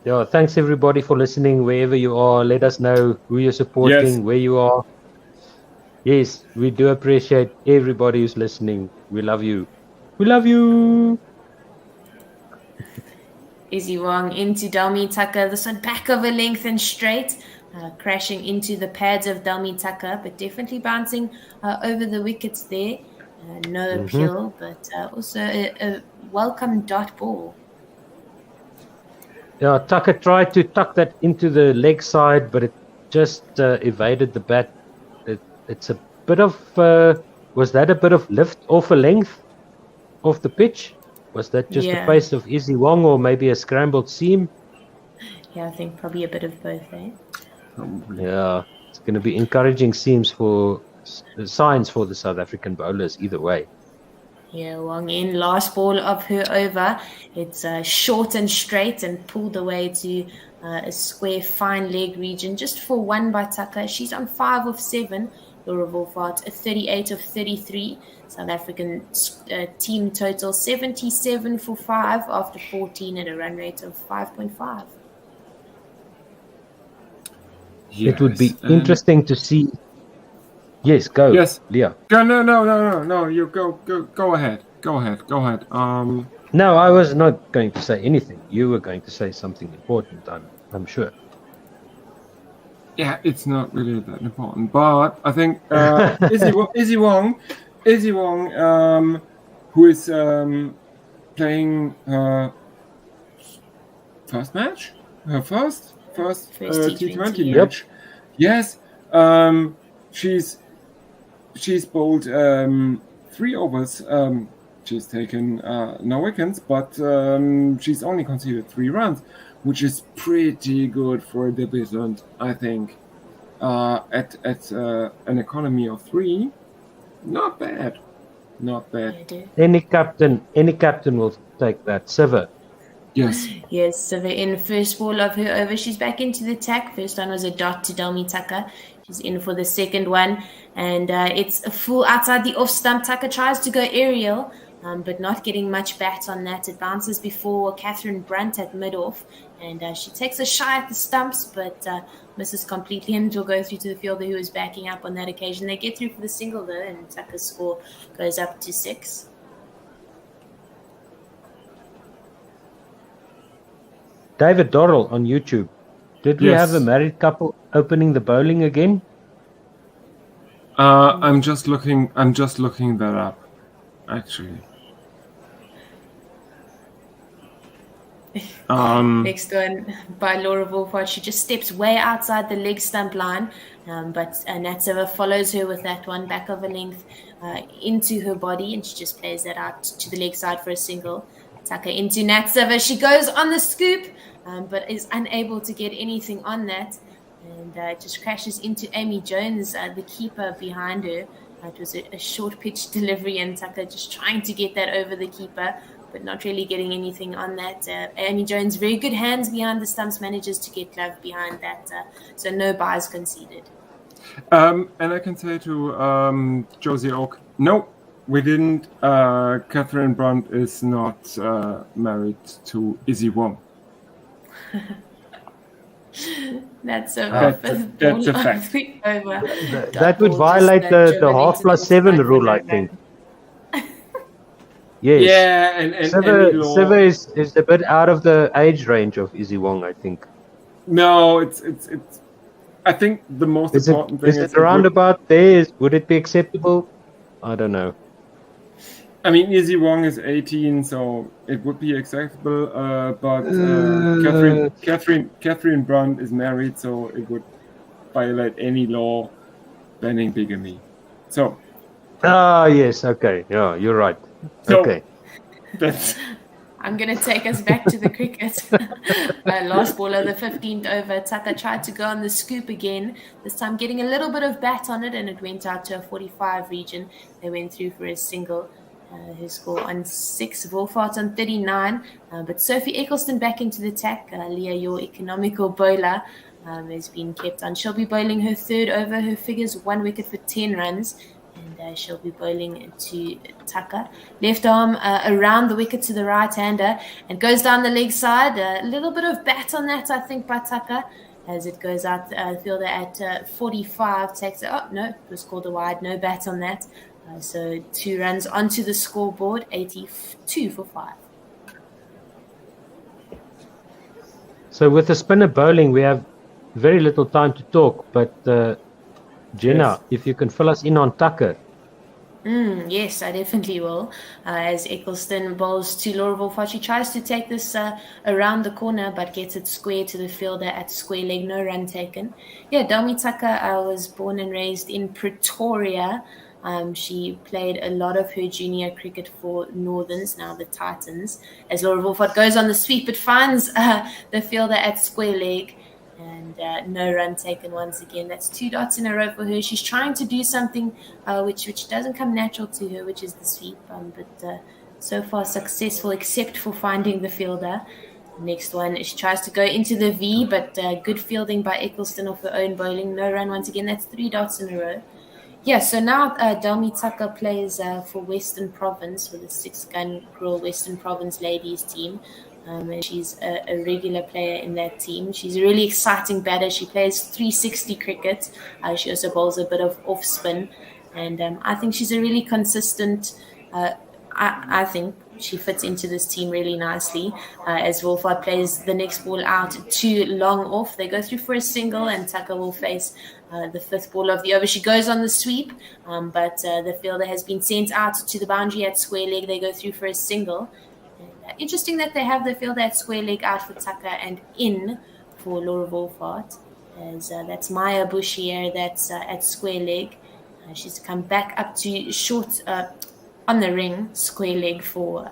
Yeah, thanks everybody for listening wherever you are. Let us know who you're supporting, where you are. Yes, we do appreciate everybody who's listening. We love you. We love you. Izzy Wong into Delmi Tucker. This one back over length and straight. Crashing into the pads of Delmi Tucker, but definitely bouncing over the wickets there. No appeal, but also a welcome dot ball. Yeah, Tucker tried to tuck that into the leg side, but it just evaded the bat. It's a bit of, was that a bit of lift off a length of the pitch? Was that just the pace of Izzy Wong or maybe a scrambled seam? Yeah, I think probably a bit of both, eh? Yeah, it's going to be encouraging signs for the South African bowlers either way. Yeah, Wong in, last ball of her over. It's short and straight and pulled away to a square fine leg region just for 1 by Tucker. She's on 5 of 7. Laura Wolfhard, a 38 of 33. South African team total 77 for 5 after 14 at a run rate of 5.5. Yes, it would be interesting to see. Yes, go. Yes, Leah. No. You go ahead. Go ahead. No, I was not going to say anything. You were going to say something important. I'm sure. Yeah, it's not really that important, but I think Izzy Wong, who is playing her first match, her first T20 match. Yes, she's bowled 3 overs. She's taken no wickets, but she's only conceded 3 runs, which is pretty good for a debutant, I think. At an economy of 3, not bad. Any captain will take that. Siva. Yes, Siva in first ball of her over. She's back into the attack. First one was a dot to Delmi Tucker. She's in for the second one, and it's a full outside the off stump. Tucker tries to go aerial, but not getting much bat on that. It bounces before Catherine Brunt at mid-off, and she takes a shy at the stumps, but misses completely, and will go through to the fielder who is backing up on that occasion. They get through for the single, though, and Tucker's score goes up to 6. David Dorrell on YouTube. Did we have a married couple opening the bowling again? I'm just looking that up, actually. Next one by Laura Wolfhard. She just steps way outside the leg stump line, but Natseva follows her with that one back of a length into her body, and she just plays that out to the leg side for a single. Tucker into Natseva. She goes on the scoop, but is unable to get anything on that, and just crashes into Amy Jones, the keeper behind her. It was a short pitch delivery, and Tucker just trying to get that over the keeper, but not really getting anything on that. Amy Jones, very good hands behind the stumps, manages to get glove behind that, so no buys conceded. And I can say to Josie Oak, no, we didn't. Catherine Brunt is not married to Izzy Wong. That's a fact. That would violate the half plus 7 rule, I think. Yes. Yeah, and Siva is a bit out of the age range of Izzy Wong, I think. No, it's. I think the most important thing is it around about there. Would it be acceptable? I don't know. I mean, Izzy Wong is 18, so it would be acceptable. But Catherine Brunt is married, so it would violate any law banning bigamy. So. Yes. Okay. Yeah, you're right. So, okay. I'm going to take us back to the cricket. Last ball of the 15th over. Tucker tried to go on the scoop again, this time getting a little bit of bat on it, and it went out to a 45 region. They went through for a single. Her score on 6, Wolfhard on 39. But Sophie Eccleston back into the attack. Leah, your economical bowler, has been kept on. She'll be bowling her third over. Her figures 1 wicket for 10 runs. And she'll be bowling to Tucker. Left arm around the wicket to the right-hander and goes down the leg side. A little bit of bat on that, I think, by Tucker as it goes out fielder at 45. Takes it. Oh, no, it was called a wide. No bat on that. So 2 runs onto the scoreboard, 82 for 5. So with the spinner bowling, we have very little time to talk, but Jenna, if you can fill us in on Tucker. Yes, I definitely will. As Eccleston bowls to Laura Wolfhard, she tries to take this around the corner, but gets it square to the fielder at square leg, no run taken. Yeah, Delmi Tucker was born and raised in Pretoria. She played a lot of her junior cricket for Northerns, now the Titans. As Laura Wolfhard goes on the sweep, it finds the fielder at square leg. And no run taken once again. That's 2 dots in a row for her. She's trying to do something which doesn't come natural to her, which is the sweep. But so far successful, except for finding the fielder. Next one, she tries to go into the V, but good fielding by Eccleston off her own bowling. No run once again. That's 3 dots in a row. Yeah, so now Delmi Tucker plays for Western Province, for the 6-gun Grill Western Province ladies team. And she's a regular player in that team. She's a really exciting batter. She plays 360 cricket. She also bowls a bit of off spin. And I think she's a really consistent, I think, she fits into this team really nicely. As Wolfhard plays the next ball out too long off, they go through for a single, and Tucker will face the fifth ball of the over. She goes on the sweep, but the fielder has been sent out to the boundary at square leg. They go through for a single. And, interesting that they have the fielder at square leg out for Tucker and in for Laura Wolfhard. As that's Maya Bouchier that's at square leg. She's come back up to short on the ring, square leg for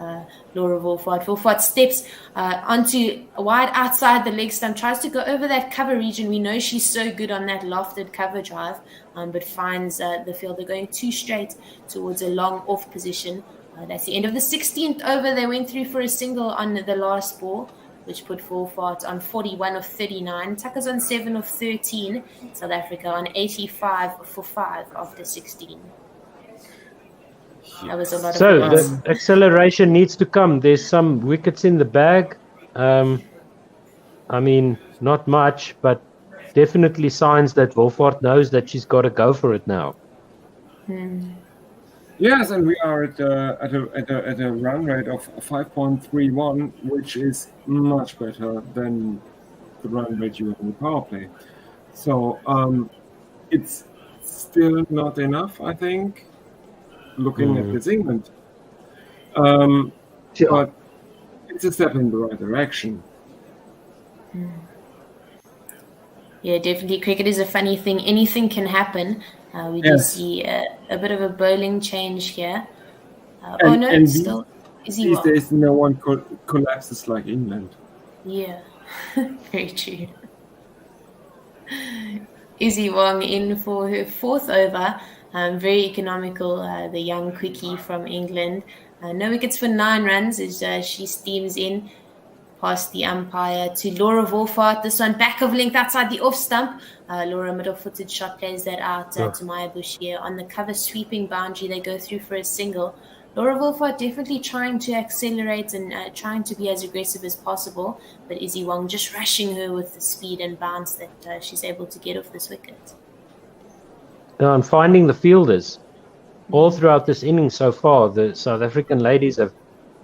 Laura Wolfhard. Wolfhard steps onto wide outside the leg stump, tries to go over that cover region. We know she's so good on that lofted cover drive, but finds the fielder going too straight towards a long off position. That's the end of the 16th over. They went through for a single on the last ball, which put Wolfhard on 41 of 39. Tucker's on 7 of 13. South Africa on 85 for 5 after 16. That was a lot so of the acceleration needs to come. There's some wickets in the bag. I mean, not much, but definitely signs that Wolfhard knows that she's got to go for it now. Yes, and we are at a run rate of 5.31, which is much better than the run rate you have in the power play. So it's still not enough, I think, looking at this England. But it's a step in the right direction. Yeah, definitely. Cricket is a funny thing. Anything can happen. We do see a bit of a bowling change here. Still these days no one collapses like England. Yeah, very true. Izzy Wong in for her fourth over. Very economical, the young quickie from England. No wickets for 9 runs as she steams in past the umpire to Laura Wolfhard. This one back of length outside the off stump. Laura middle-footed shot plays that out to Maya Bouchier on the cover sweeping boundary. They go through for a single. Laura Wolfhard definitely trying to accelerate and trying to be as aggressive as possible, but Izzy Wong just rushing her with the speed and bounce that she's able to get off this wicket. And finding the fielders all throughout this inning so far, the South African ladies have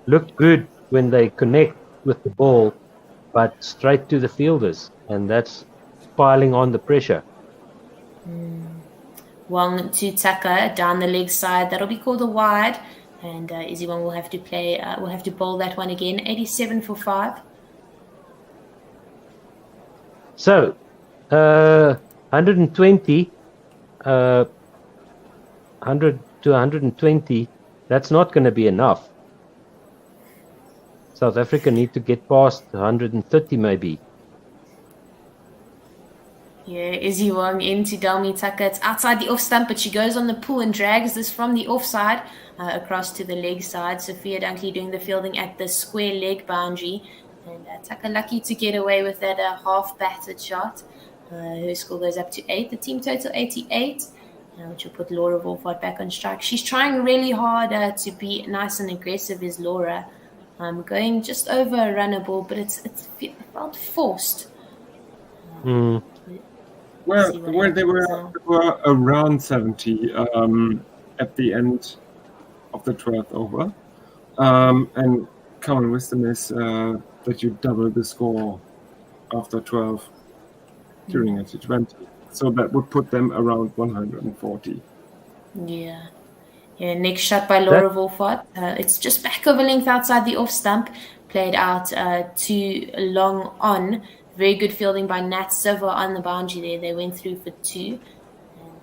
looked good when they connect with the ball, but straight to the fielders, and that's piling on the pressure. Wong to Tucker down the leg side. That'll be called a wide, and Izzy Wong will have to play. Will have to bowl that one again. 87 for 5. So, 120, 100 to 120. That's not going to be enough. South Africa need to get past 130 maybe. Yeah, Izzy Wong into Dalmi Tucker. It's outside the off stump, but she goes on the pull and drags this from the offside across to the leg side. Sophia Dunkley doing the fielding at the square leg boundary. And Tucker lucky to get away with that half-batted shot. Her score goes up to 8. The team total 88, which will put Laura Wolfhard back on strike. She's trying really hard to be nice and aggressive, is Laura. Going just over a runner ball, but it felt forced. Well, they were around 70 at the end of the 12th over. And common wisdom is that you double the score after 12 during a T20. So that would put them around 140. Yeah. Next shot by Laura Wolfhard. It's just back over length outside the off stump. Played out too long on. Very good fielding by Nat Silva on the boundary there. They went through for 2.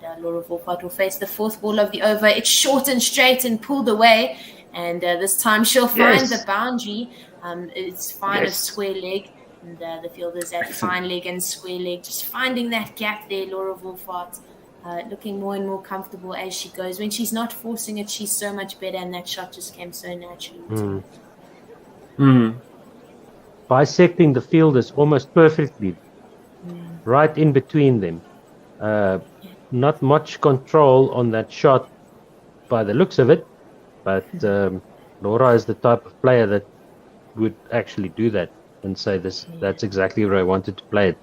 And Laura Wolfhard will face the fourth ball of the over. It's short and straight and pulled away. And this time she'll find the boundary. It's fine of square leg. And the fielders at fine leg and square leg. Just finding that gap there, Laura Wolfhard. Looking more and more comfortable as she goes. When she's not forcing it, she's so much better. And that shot just came so naturally. Bisecting the fielders almost perfectly, right in between them. Not much control on that shot by the looks of it, but Laura is the type of player that would actually do that and say that's exactly where I wanted to play it.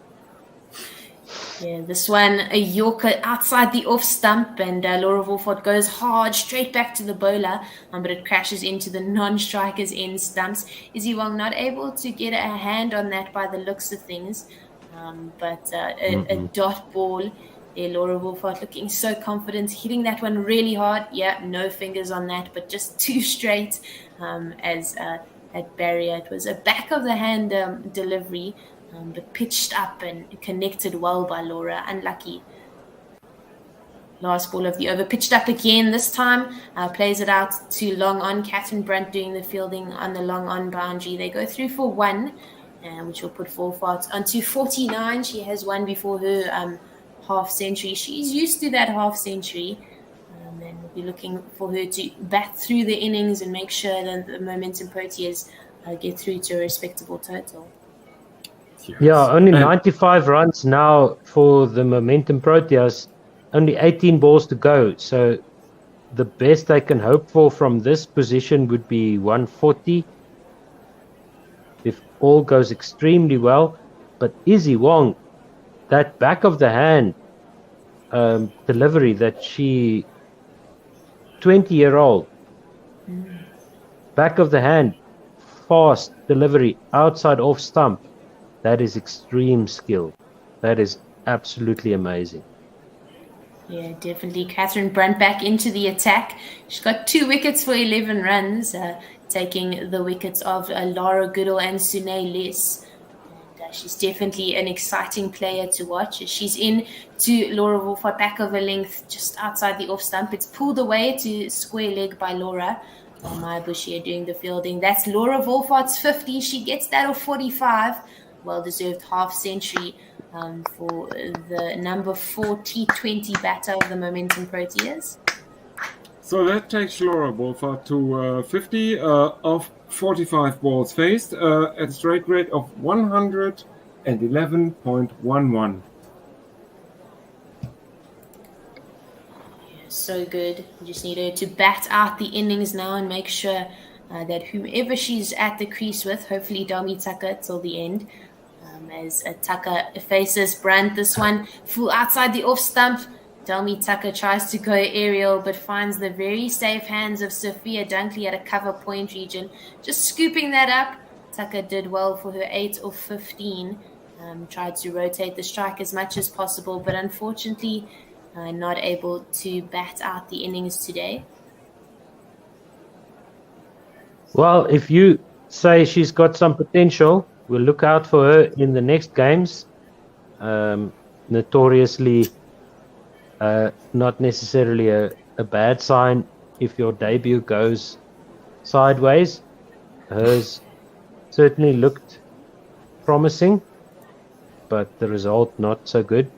Yeah, this one, a Yorker outside the off stump, and Laura Wolford goes hard straight back to the bowler, but it crashes into the non-striker's end stumps. Izzy Wong not able to get a hand on that by the looks of things, but a dot ball. There, Laura Wolford looking so confident, hitting that one really hard. Yeah, no fingers on that, but just too straight as at barrier. It was a back of the hand delivery, but pitched up and connected well by Laura. Unlucky. Last ball of the over. Pitched up again this time. Plays it out to long on. Catherine Brunt doing the fielding on the long on boundary. They go through for one, which will put Wolford onto 49. She has one before her half century. She's used to that half century. And we'll be looking for her to bat through the innings and make sure that the Momentum Proteas get through to a respectable total. Yes. Yeah, only 95 runs now for the Momentum Proteas. Only 18 balls to go. So the best they can hope for from this position would be 140 if all goes extremely well. But Izzy Wong, that back of the hand delivery that she, 20-year-old, back of the hand, fast delivery, outside off stump. That is extreme skill. That is absolutely amazing. Yeah, definitely. Catherine Brunt back into the attack. She's got 2 wickets for 11 runs, taking the wickets of Lara Goodall and Sune Less. And she's definitely an exciting player to watch. She's in to Laura Wolford, back of a length, just outside the off stump. It's pulled away to square leg by Laura. Maya Bushia doing the fielding. That's Laura Wolford's 50. She gets that off 45. Well-deserved half century for the number 4 T20 batter of the Momentum Proteas. So that takes Laura Wolford to 50 of 45 balls faced at a strike rate of 111.11. So good. You just need her to bat out the innings now and make sure that whomever she's at the crease with, hopefully Dami Tucker till the end, as Tucker faces Brunt. This one full outside the off stump. Dami Tucker tries to go aerial but finds the very safe hands of Sophia Dunkley at a cover point region. Just scooping that up. Tucker did well for her 8 of 15. Tried to rotate the strike as much as possible, but unfortunately not able to bat out the innings today. Well, if you say she's got some potential, we'll look out for her in the next games. Notoriously not necessarily a bad sign if your debut goes sideways. Hers certainly looked promising, but the result not so good.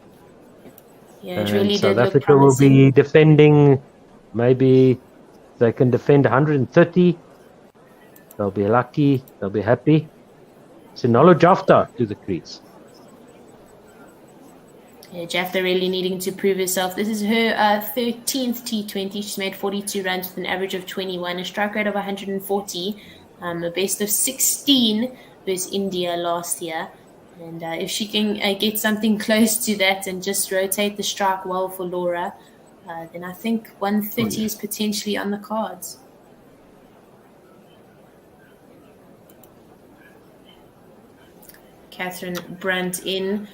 Yeah, it really South did look Africa will promising. be defending, maybe they can defend 130. They'll be lucky, they'll be happy. Sinalo Jafta to the crease. Yeah, Jafta really needing to prove herself. This is her 13th T20. She's made 42 runs with an average of 21, a strike rate of 140, a best of 16 versus India last year. And if she can get something close to that and just rotate the strike well for Laura, then I think 130 is potentially on the cards. Catherine Brunt in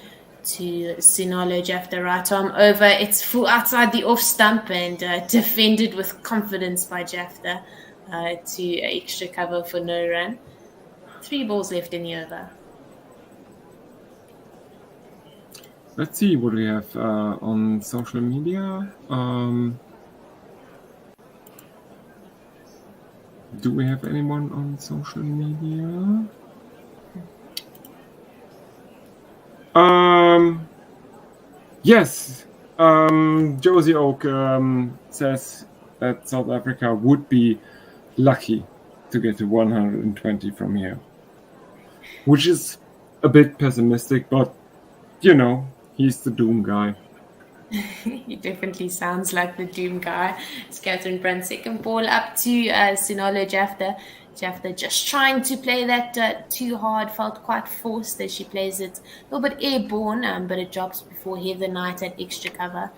to Sinalo Jafta, right arm over. It's full outside the off stump and defended with confidence by Jafta to extra cover for no run. 3 balls left in the over. Let's see what we have on social media. Do we have anyone on social media? Yes. Josie Oak says that South Africa would be lucky to get to 120 from here, which is a bit pessimistic, but you know, he's the doom guy. He definitely sounds like the doom guy. It's Catherine Brunt's second ball up to Sinalo Jafta. Jafta just trying to play that too hard, felt quite forced as she plays it a little bit airborne, but it drops before Heather Knight at extra cover.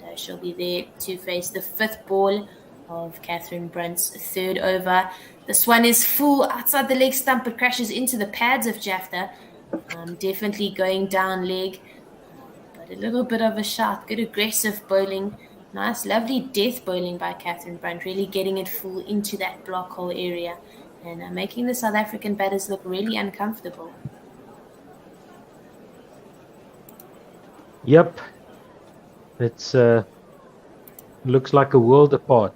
And she'll be there to face the fifth ball of Catherine Brunt's third over. This one is full outside the leg stump, but crashes into the pads of Jafta. Definitely going down leg, but a little bit of a shot. Good aggressive bowling. Nice, lovely death bowling by Catherine Brunt, really getting it full into that block hole area and making the South African batters look really uncomfortable. Yep. It's looks like a world apart.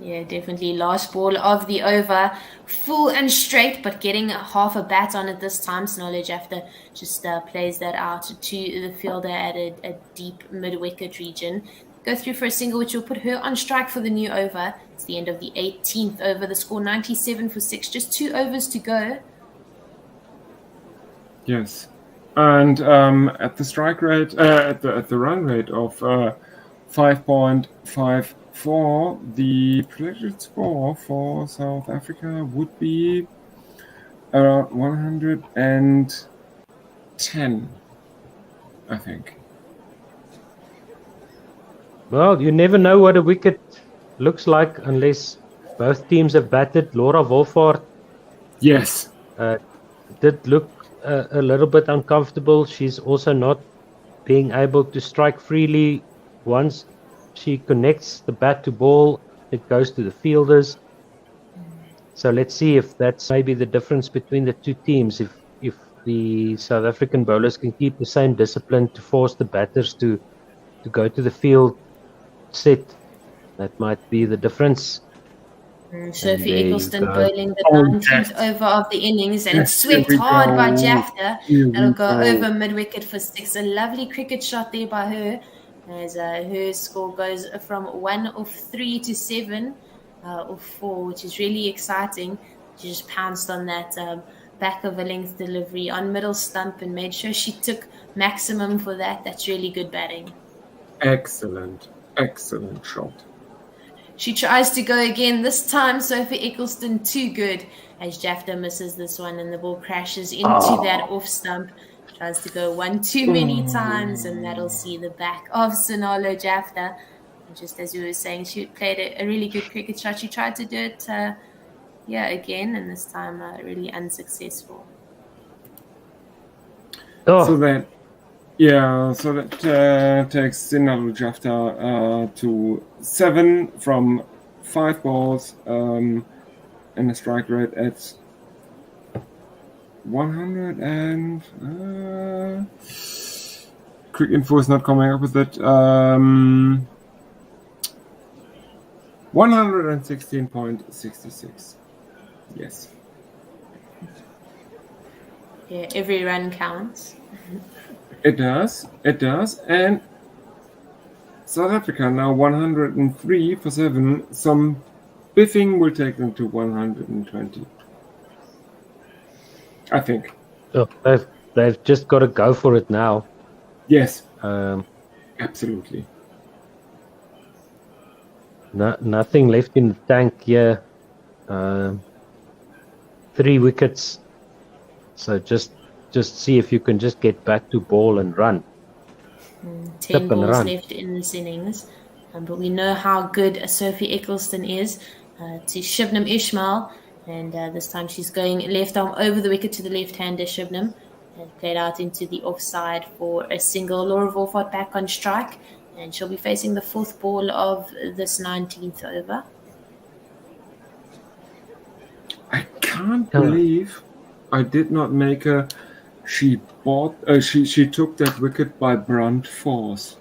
Yeah, definitely. Last ball of the over, full and straight, but getting half a bat on it this time. Sonolo Jafta just plays that out to the fielder at a deep mid-wicket region. Go through for a single, which will put her on strike for the new over. It's the end of the 18th over. The score 97 for 6. Just 2 overs to go. Yes, and at the strike rate, at the run rate of 5.54. The predicted score for South Africa would be around 110, I think. Well, you never know what a wicket looks like unless both teams have batted. Laura Wolfhard Yes. did look a little bit uncomfortable. She's also not being able to strike freely. Once she connects the bat to ball, it goes to the fielders. So let's see if that's maybe the difference between the two teams. If the South African bowlers can keep the same discipline to force the batters to go to the field set, that might be the difference. Sophie Eccleston bowling the 19th over of the innings, and it's swept hard by Jafta. That'll go over mid-wicket for 6. A lovely cricket shot there by her, as her score goes from 1 off 3 to 7 off 4, which is really exciting. She just pounced on that back of a length delivery on middle stump and made sure she took maximum for that. That's really good batting. Excellent shot. She tries to go again. This time, Sophie Eccleston too good, as Jafta misses this one and the ball crashes into that off stump. Tries to go one too many times, and that'll see the back of Sonolo Jafta. And just as we were saying, she played a really good cricket shot. She tried to do it, again, and this time really unsuccessful. So that takes Sonolo Jafta to 7 from 5 balls and a strike rate at 100 and quick info is not coming up with it. 116.66. Yes. Yeah, every run counts. It does. And South Africa now 103 for 7. Some biffing will take them to 120. I think. So they've just got to go for it now. Yes. Absolutely. Nothing left in the tank here. 3 wickets. So just see if you can just get back to ball and run. 10 balls left in this innings. But we know how good Sophie Eccleston is to Shubnam Ismail. And this time she's going left arm over the wicket to the left-hander Shubnam. And played out into the offside for a single. Laura Wolfhard back on strike. And she'll be facing the 4th ball of this 19th over. I can't believe I did not make a... She took that wicket by Brunt force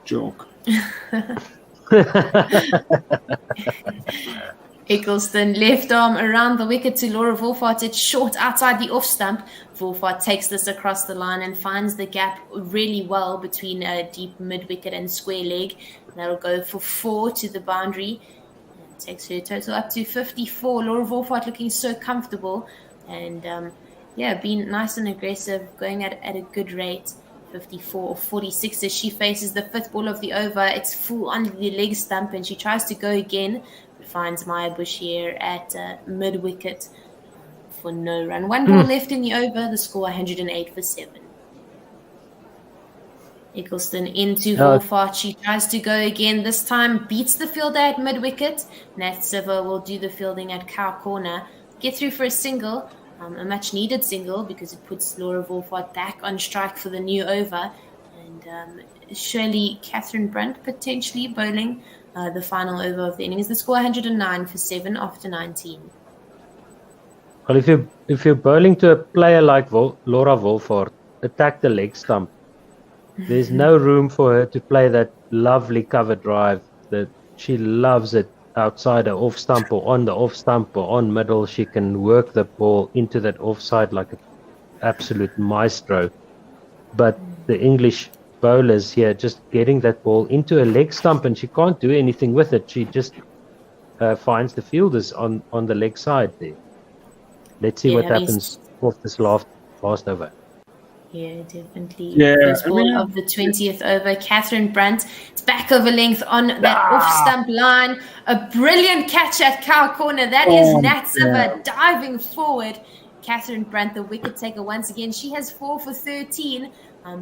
joke. Eccleston left arm around the wicket to Laura Wolfhard. It's short outside the off stump. Wolfhard takes this across the line and finds the gap really well between a deep mid wicket and square leg. That'll go for 4 to the boundary. It takes her total up to 54. Laura Wolfhard looking so comfortable and being nice and aggressive, going at a good rate. 54 or 46 as she faces the 5th ball of the over. It's full under the leg stump and she tries to go again. finds Maya Bush here at mid-wicket for no run. One ball left in the over, the score 108 for 7. Eccleston into Wolfart. She tries to go again. This time beats the fielder at mid-wicket. Nat Siva will do the fielding at cow corner. Get through for a single, a much-needed single, because it puts Laura Wolfart back on strike for the new over. And surely Catherine Brunt potentially bowling the final over of the innings. The score 109 for 7 after 19. Well, if you're bowling to a player like Laura Wolfart, attack the leg stump. There's no room for her to play that lovely cover drive that she loves it outside the off stump or on the off stump or on middle. She can work the ball into that offside like an absolute maestro. But the English bowlers here just getting that ball into a leg stump, and she can't do anything with it. She just finds the fielders on the leg side there. Let's see what happens off this last over. Yeah, definitely. First ball of the 20th over. Catherine Brunt. It's back over length on that off-stump line. A brilliant catch at cow corner. That is Nat Siva diving forward. Catherine Brunt, the wicket taker once again. She has 4 for 13,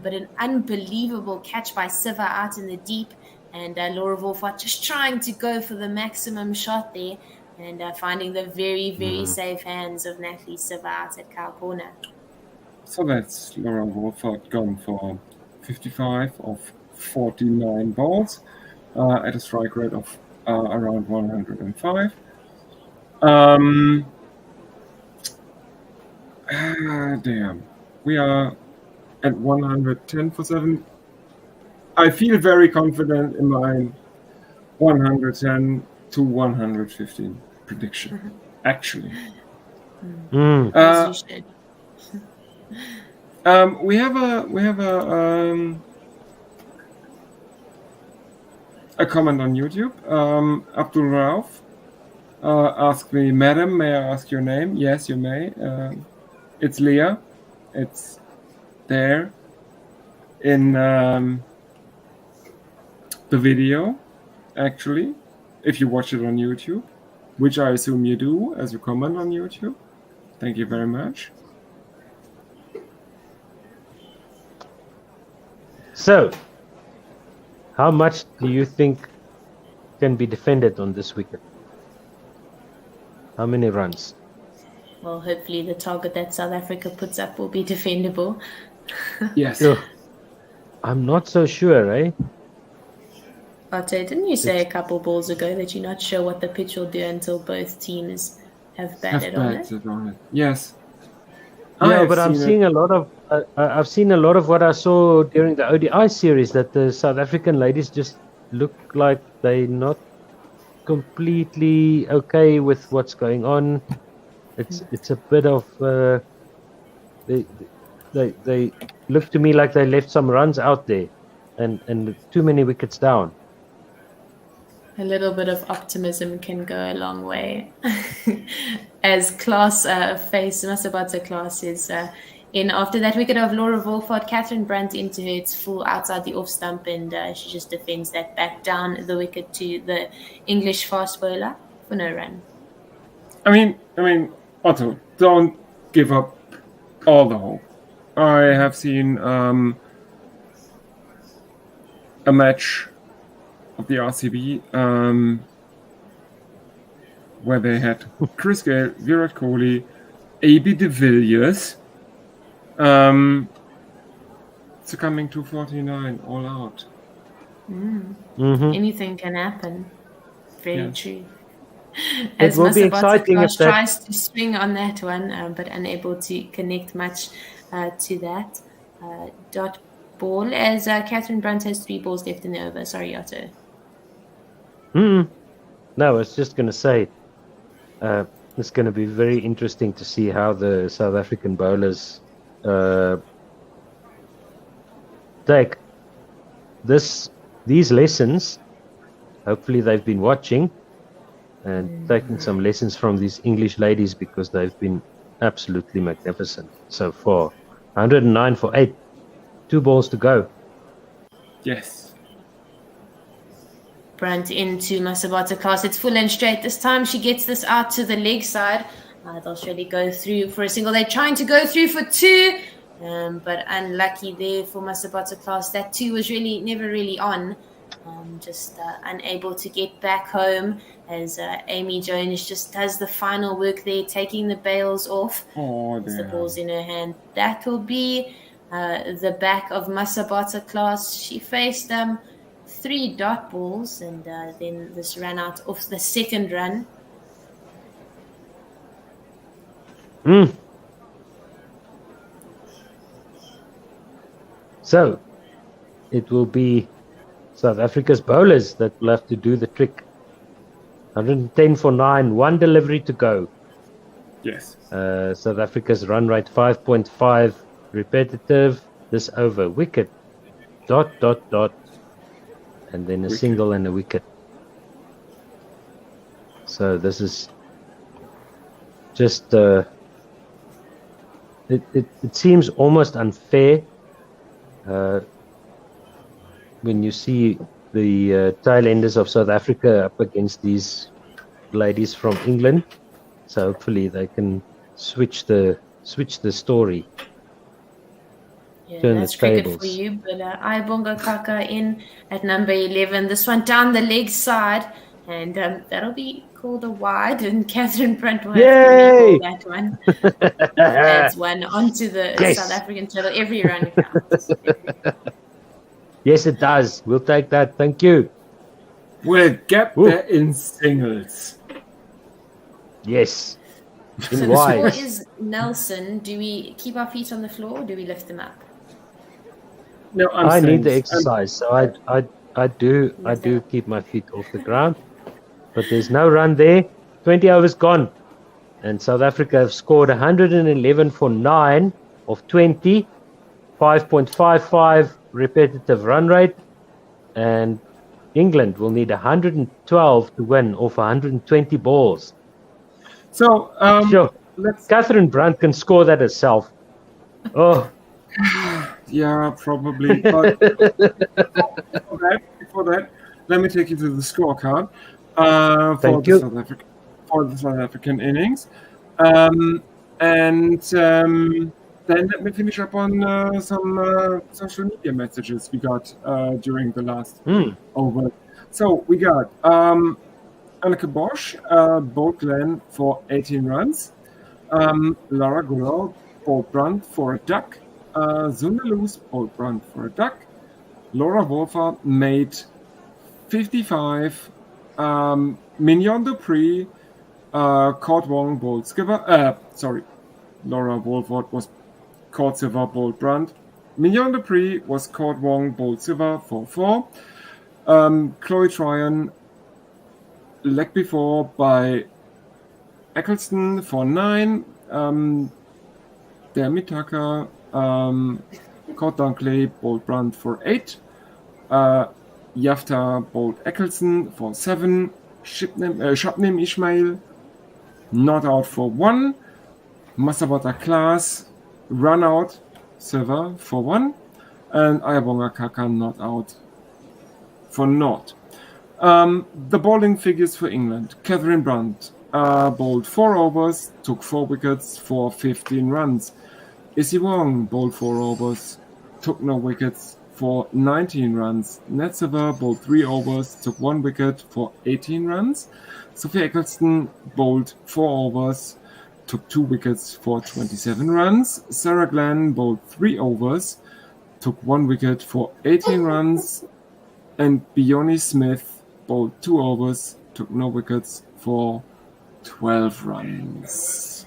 but an unbelievable catch by Siva out in the deep. And Laura Wolfart just trying to go for the maximum shot there and finding the very, very safe hands of Natalie Siva out at cow corner. So that's Laura Wolfart gone for 55 of 49 balls at a strike rate of around 105. Damn. We are at 110 for 7. I feel very confident in my 110 to 115 prediction, actually. As you should. We have a comment on YouTube. Abdul Rauf asked me, "Madam, may I ask your name?" Yes, you may. It's Leah. It's there in the video, actually, if you watch it on YouTube, which I assume you do as you comment on YouTube. Thank you very much. So, how much do you think can be defended on this wicket? How many runs? Well, hopefully the target that South Africa puts up will be defendable. Yes. I'm not so sure, eh? Otto, didn't you say a couple balls ago that you're not sure what the pitch will do until both teams have batted on it? Yes. Yeah, but I'm seeing a lot of. I've seen a lot of what I saw during the ODI series, that the South African ladies just look like they're not completely okay with what's going on. It's a bit of they look to me like they left some runs out there, and too many wickets down. A little bit of optimism can go a long way. As Klaas Masabata Klaas is in after that wicket of Laura Wolfart, Catherine Brunt into her, it's full outside the off stump, and she just defends that back down the wicket to the English fast bowler for no run. I mean, Otto, don't give up all the hope. I have seen a match of the RCB where they had Chris Gale, Virat Kohli, A.B. de Villiers succumbing to 49 all out. Anything can happen. Very true. It will be exciting if that tries to swing on that one, but unable to connect much to that. Dot ball as Catherine Brunt has 3 balls left in the over. Sorry, Otto. No, I was just going to say it's going to be very interesting to see how the South African bowlers take these lessons. Hopefully they've been watching and taking some lessons from these English ladies, because they've been absolutely magnificent so far. 109 for 8. 2 balls to go. Yes. Brandt into Masabata class. It's full and straight this time. She gets this out to the leg side. They'll surely go through for a single. They're trying to go through for two, but unlucky there for Masabata class. That two was never really on. Just unable to get back home as Amy Jones just does the final work there, taking the bails off. The ball's in her hand. That will be the back of Masabata class. She faced 3 dot balls, and then this ran out of the second run. So it will be South Africa's bowlers that will have to do the trick. 110 for 9, 1 delivery to go. Yes. South Africa's run rate 5.5, repetitive, this over, wicket, ... and then a single and a wicket. So this is just it seems almost unfair when you see the tail enders of South Africa up against these ladies from England. So hopefully they can switch the story. Yeah, that's cricket for you. But Ayabonga Kaka in at number 11. This one down the leg side, and that'll be called a wide. And Catherine Brandt will have to recall that one. Adds one onto the South African total. Every run counts. Yes, it does. We'll take that. Thank you. We'll get there in singles. Yes. So the score is Nelson. Do we keep our feet on the floor or do we lift them up? No, I need the exercise, so I do keep my feet off the ground. But there's no run there. 20 overs gone. And South Africa have scored 111 for 9 of 20. 5.55 repetitive run rate. And England will need 112 to win off 120 balls. So, sure. Catherine Brandt can score that herself. Oh. Yeah, probably. But before that, let me take you to the scorecard for the South African innings. Then let me finish up on some social media messages we got during the last over. So we got Anneke Bosch, bowled Glenn for 18 runs. Lara Gullo bowled Brandt for a duck. Zundelus bowled Brandt for a duck. Laura Wolfert made 55. Mignon Dupree, Court Wong bowled Skipper. Laura Wolfert was Court Silver bowled Brandt. Mignon Dupree was Court Wong bowled Silver for 4. Chloe Tryon leg before by Eccleston for 9. Demi Tucker, Court Dunkley bowled Brandt for 8. Yafta bowled Eccleston for 7. Shabnim Ismail not out for 1. Masabata Class run out Silver for 1. And Ayabonga Kaka not out for 0. The bowling figures for England. Catherine Brandt bowled 4 overs, took 4 wickets for 15 runs. Issy Wong bowled 4 overs, took no wickets for 19 runs. Nat Silver bowled 3 overs, took 1 wicket for 18 runs. Sophie Eccleston bowled 4 overs, took 2 wickets for 27 runs. Sarah Glenn bowled 3 overs, took 1 wicket for 18 runs. And Bioni Smith bowled 2 overs, took no wickets for 12 runs.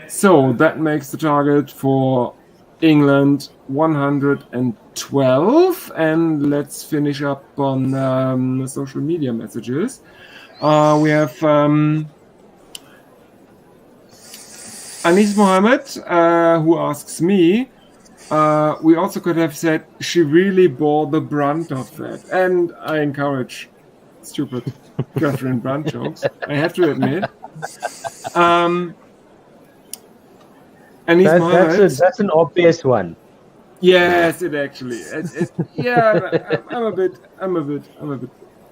So that makes the target for England 112. And let's finish up on the social media messages. We have Anis Mohammed, who asks me, we also could have said she really bore the brunt of that. And I encourage stupid Catherine Brandt jokes, I have to admit. That's an obvious one. Yes, it actually. Yeah, I'm a bit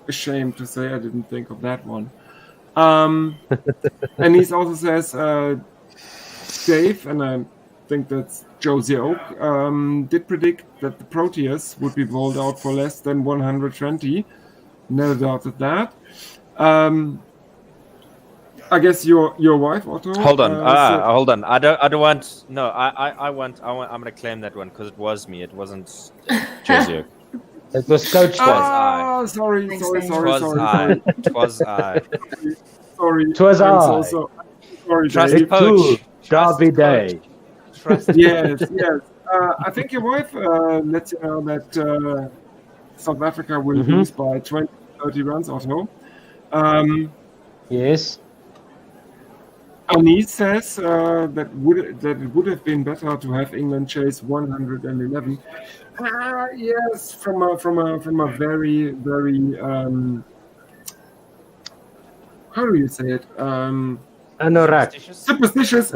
ashamed to say I didn't think of that one. And he also says, Dave, and I think that's Josie Oak, did predict that the Proteas would be bowled out for less than 120. No doubt of that. I guess your wife, Otto. Hold on, hold on. I don't want. No, I want. I'm gonna claim that one because it was me. It wasn't Josie Oak. It was Coach. Oh, sorry. It was I. Sorry. It was I. Sorry, Trust Dave. coach. Derby day. Yes. I think your wife lets you know that South Africa will lose by 20, 30 runs or so. Yes. Anise says that it would have been better to have England chase 111. Yes, from a very, very how do you say it? Superstitious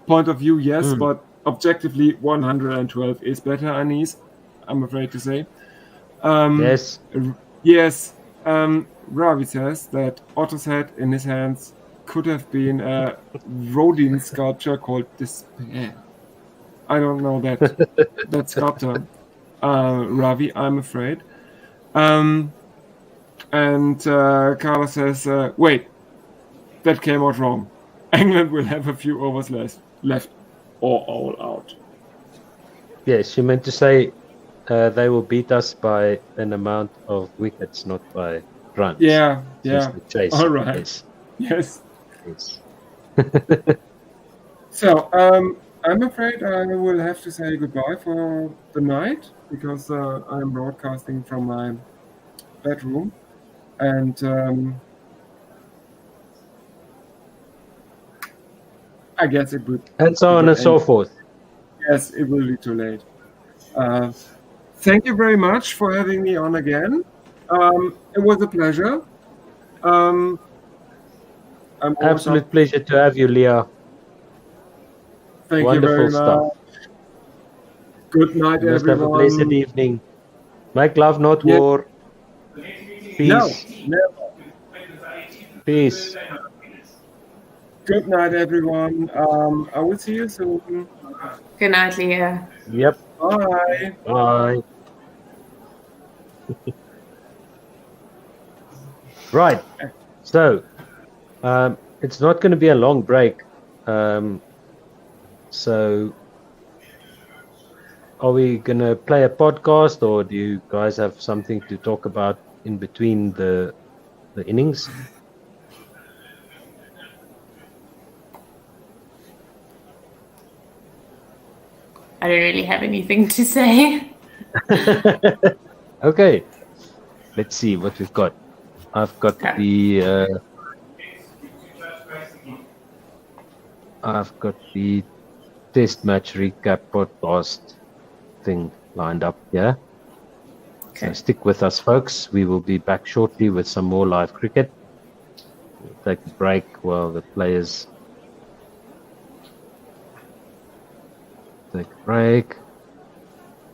point of view, yes, but objectively 112 is better, Anise, I'm afraid to say. Yes. Yes. Ravi says that Otto's head in his hands could have been a Rodin sculpture called Despair. I don't know that sculptor, Ravi, I'm afraid. And Carla says, wait, that came out wrong. England will have a few overs left or all out. Yes, she meant to say they will beat us by an amount of wickets, not by runs. Yeah. All right. Yes. Yes. So, I'm afraid I will have to say goodbye for the night because I'm broadcasting from my bedroom, and I guess it would. And so on and so forth. Yes, it will be too late. Thank you very much for having me on again. It was a pleasure. Absolute pleasure to have you, Leah. Thank Wonderful you very stuff. much. Good night, Must everyone. have a blessed evening. Make love, not war. Peace. No, never. Peace. Good night, everyone. I will see you soon. Good night, Leah. Yep. Bye. Bye. Right. So, it's not going to be a long break. So, are we going to play a podcast, or do you guys have something to talk about in between the innings? I don't really have anything to say. Okay. Let's see what we've got. I've got the test match recap podcast thing lined up here. Okay. So stick with us, folks. We will be back shortly with some more live cricket. We'll take a break while the players take a break.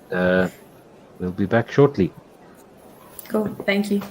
We'll be back shortly. Cool. Thank you.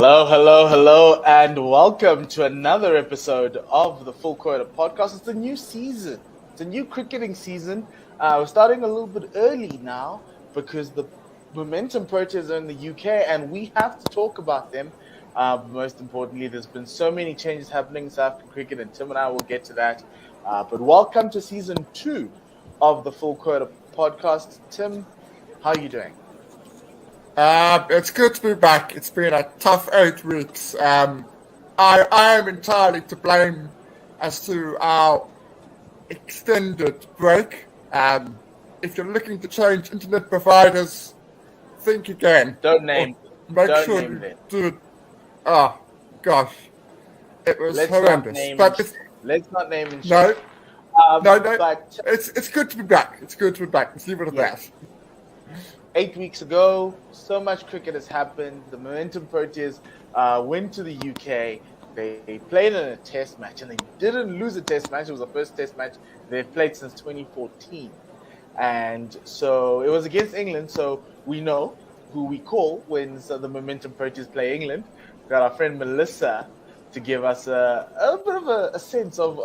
Hello, and welcome to another episode of the Full Quota Podcast. It's a new season. It's a new cricketing season. We're starting a little bit early now because the momentum Proteas are in the UK, and we have to talk about them. Most importantly, there's been so many changes happening in South African cricket, and Tim and I will get to that. But welcome to season 2 of the Full Quota Podcast. Tim, how are you doing? It's good to be back. It's been a tough 8 weeks. I am entirely to blame as to our extended break. If you're looking to change internet providers, think again. Don't name You do it. Oh, gosh. It was horrendous. Let's not name and No. No. But it's good to be back. It's good to be back. Let's leave it at that. 8 weeks ago, so much cricket has happened. The Momentum Proteas went to the UK. They played in a test match, and they didn't lose a test match. It was the first test match they've played since 2014. And so it was against England, so we know who we call when the Momentum Proteas play England. We've got our friend Melissa to give us a bit of a sense of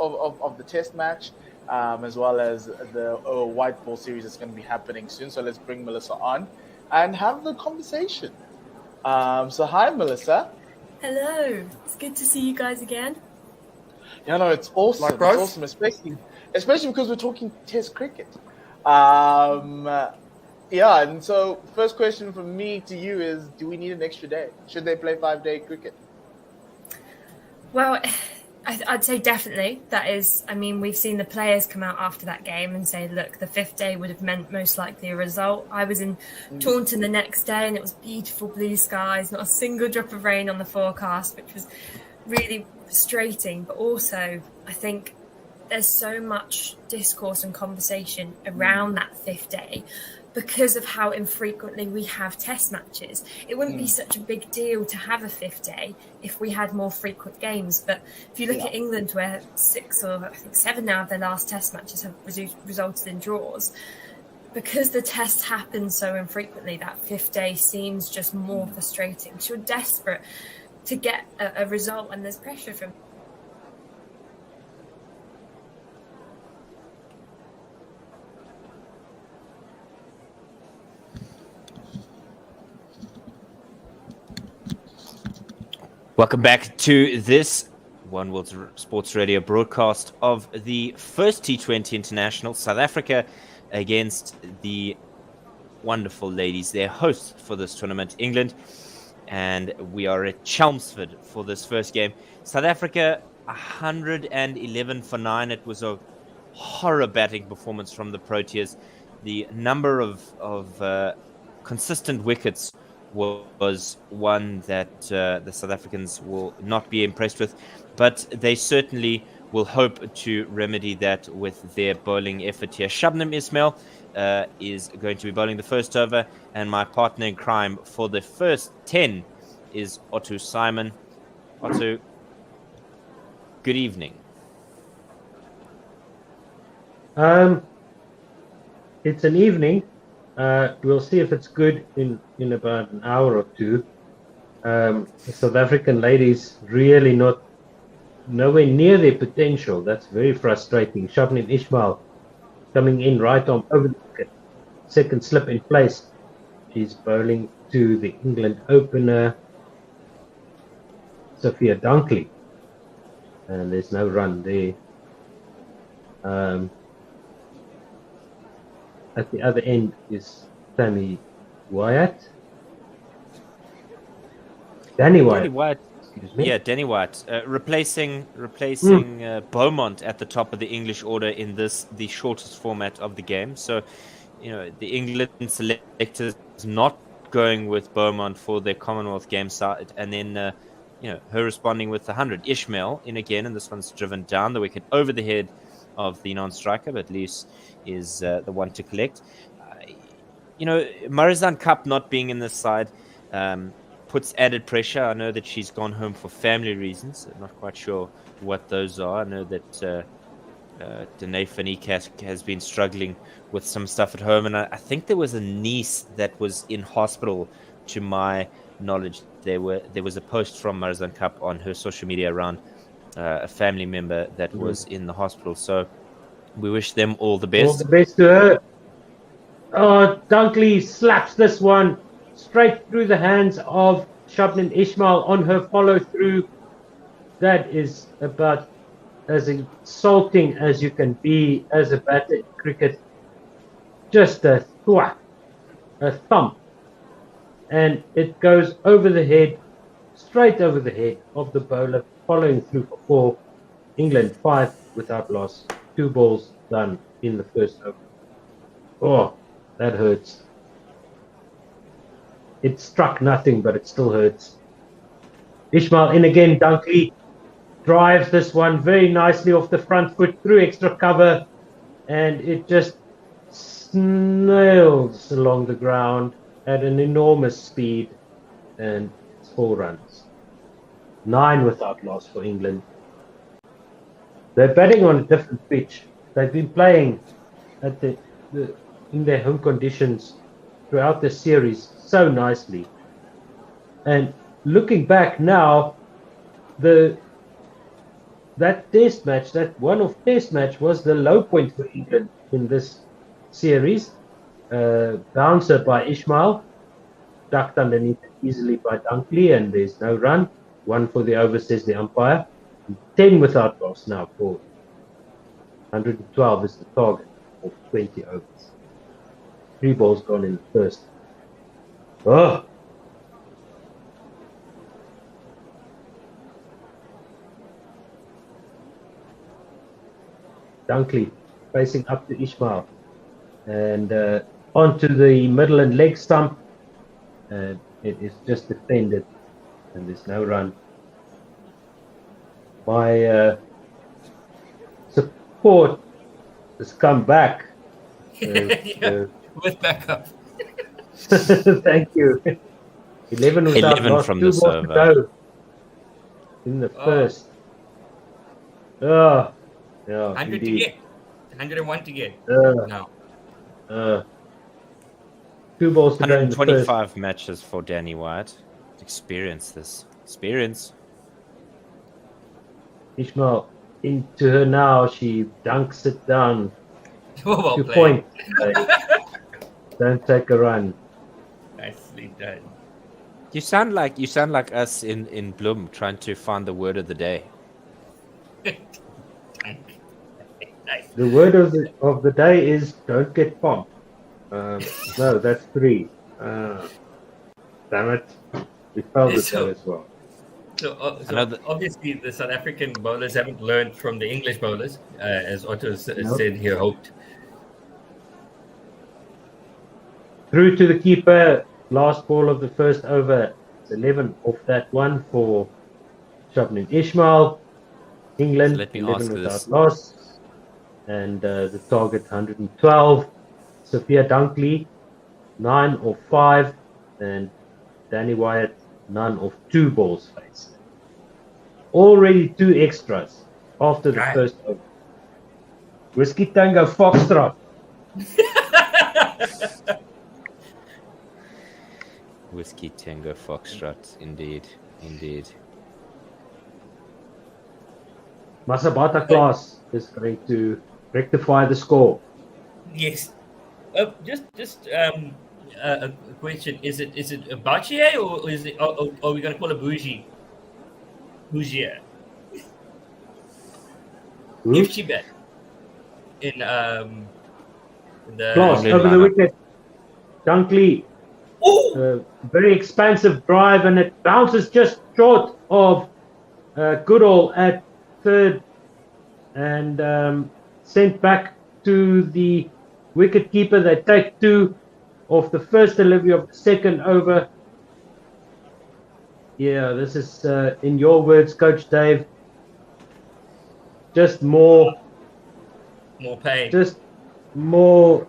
the test match, as well as the white ball series that's going to be happening soon. So let's bring Melissa on and have the conversation. So hi, Melissa. Hello. It's good to see you guys again. Yeah, no, it's awesome. Likewise. It's awesome, especially because we're talking Test cricket. Yeah, and so first question from me to you is: do we need an extra day? Should they play 5-day cricket? Well, I'd say definitely. That is, I mean, we've seen the players come out after that game and say, look, the 5th day would have meant most likely a result. I was in Taunton the next day, and it was beautiful blue skies, not a single drop of rain on the forecast, which was really frustrating. But also, I think there's so much discourse and conversation around that 5th day because of how infrequently we have test matches. It wouldn't be such a big deal to have a 5th day if we had more frequent games. But if you look at England, where 6 or I think 7 now of their last test matches have resulted in draws, because the tests happen so infrequently, that 5th day seems just more frustrating. So you're desperate to get a result, and there's pressure from Welcome back to this One World Sports Radio broadcast of the first T20 International, South Africa against the wonderful ladies, their hosts for this tournament, England. And we are at Chelmsford for this first game. South Africa, 111 for 9. It was a horror batting performance from the Proteas. The number of consistent wickets was one that the South Africans will not be impressed with, but they certainly will hope to remedy that with their bowling effort here. Shabnam Ismail is going to be bowling the first over, and my partner in crime for the first 10 is Otto Simon. Otto, good evening. It's an evening. We'll see if it's good in about an hour or two. The South African ladies really nowhere near their potential. That's very frustrating. Shabnam Ismail coming in right on over the wicket. Second slip in place. She's bowling to the England opener, Sophia Dunkley. And there's no run there. At the other end is Danny Wyatt. Danny Wyatt. Excuse me. Yeah, Danny Wyatt, replacing Beaumont at the top of the English order in the shortest format of the game. So, the England selectors not going with Beaumont for their Commonwealth game side, and then her responding with the 100. Ishmael in again, and this one's driven down the wicket over the head of the non-striker, but Lees is the one to collect. Marizan Cup not being in this side puts added pressure. I know that she's gone home for family reasons. I'm not quite sure what those are. I know that Danae Fanique has been struggling with some stuff at home, and I think there was a niece that was in hospital, to my knowledge, there was a post from Marizanne Cup on her social media around a family member that was in the hospital. So we wish them all the best. All the best to her. Oh, Dunkley slaps this one straight through the hands of Shabnin Ismail on her follow through. That is about as insulting as you can be as a batter in cricket. Just a thwack, a thump. And it goes over the head, straight over the head of the bowler, following through for 4. England 5 without loss. 2 balls done in the first over. Oh, that hurts. It struck nothing, but it still hurts. Ismail in again. Dunkley drives this one very nicely off the front foot through extra cover, and it just snails along the ground at an enormous speed, and it's 4 runs. 9 without loss for England. They're batting on a different pitch. They've been playing at in their home conditions throughout the series so nicely. And looking back now, that test match, that one-off test match, was the low point for England in this series. Bouncer by Ismail, ducked underneath easily by Dunkley, and there's no run. 1 for the over, says the umpire. 10 without loss now for 112 is the target of 20 overs. 3 balls gone in the first. Oh! Dunkley facing up to Ismail and onto the middle and leg stump. It is just defended and there's no run. My support has come back. With backup. Thank you. 11 without 11 loss, from 2 the balls server. to go in the first. Oh, yeah, 100 indeed. to get. 101 to get. No. 2 balls to go in the first. 125 matches for Danny White. Experience this. Experience. Ismail into her now. She dunks it down. Well 2 played. points. Don't take a run. Nicely done. You sound like us in Bloom trying to find the word of the day. Nice. The word of the day is don't get pumped. No, that's 3. Damn it. We failed it though as well. So obviously the South African bowlers haven't learned from the English bowlers, as Otto said here, hoped. Through to the keeper. Last ball of the first over. It's 11 off that one for Shabnin Ismail. England, Let me 11 ask without this. loss. And the target 112. Sophia Dunkley, 9 of 5. And Danny Wyatt, none of 2 balls faced. Already 2 extras after the first over. Whiskey Tango Foxtrot. Whiskey Tango Foxtrot, indeed. Masabata class is going to rectify the score. Yes. Just a question: Is it a Bachier or is it? Are we going to call it Bougie? Bougier. If she bet in the Class over the wicket. Dunkley. Very expansive drive, and it bounces just short of Goodall at third, and sent back to the wicket keeper. They take 2 off the first delivery of the second over. Yeah, this is in your words, Coach Dave. Just more pain. Just more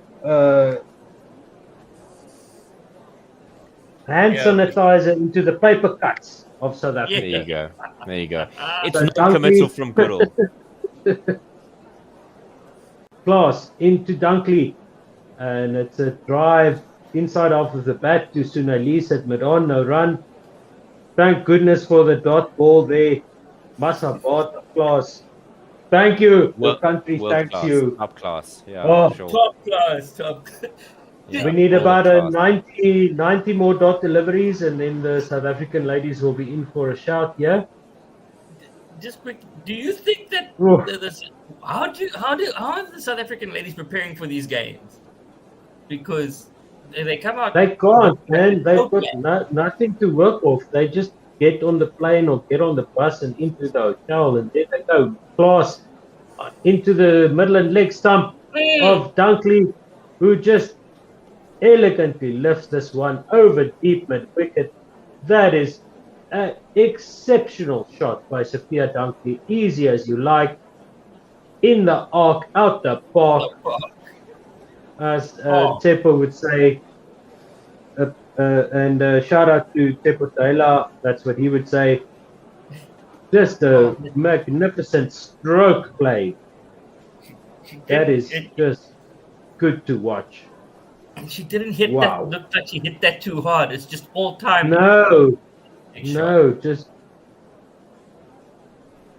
hand sanitizer into the paper cuts of South Africa. There you go. It's So non-committal Dunkley- from Goodall. Class into Dunkley, and it's a drive inside half of the bat to Sunailis at mid-on, no run. Thank goodness for the dot ball there. Masabata class. Thank you. The country thanks class, you. Top class. Yeah, Oh, sure. Top class. Yeah, we need all about the a class. 90 more dot deliveries, and then the South African ladies will be in for a shout. Yeah. Just quick, do you think that Oof. how are the South African ladies preparing for these games? Because they come out. They can't, man. They've so got nothing to work off. They just get on the plane or get on the bus and into the hotel, and there they go. Class into the middle and leg stump of Dunkley, who just elegantly lifts this one over deep mid wicket. That is an exceptional shot by Sophia Dunkley. Easy as you like. In the arc, out the park. As Tsepo would say, and shout out to Tsepo Taylor, that's what he would say. Just a magnificent stroke play. That is just good to watch. And she didn't hit that. Looked like she hit that too hard. It's just all time. No, just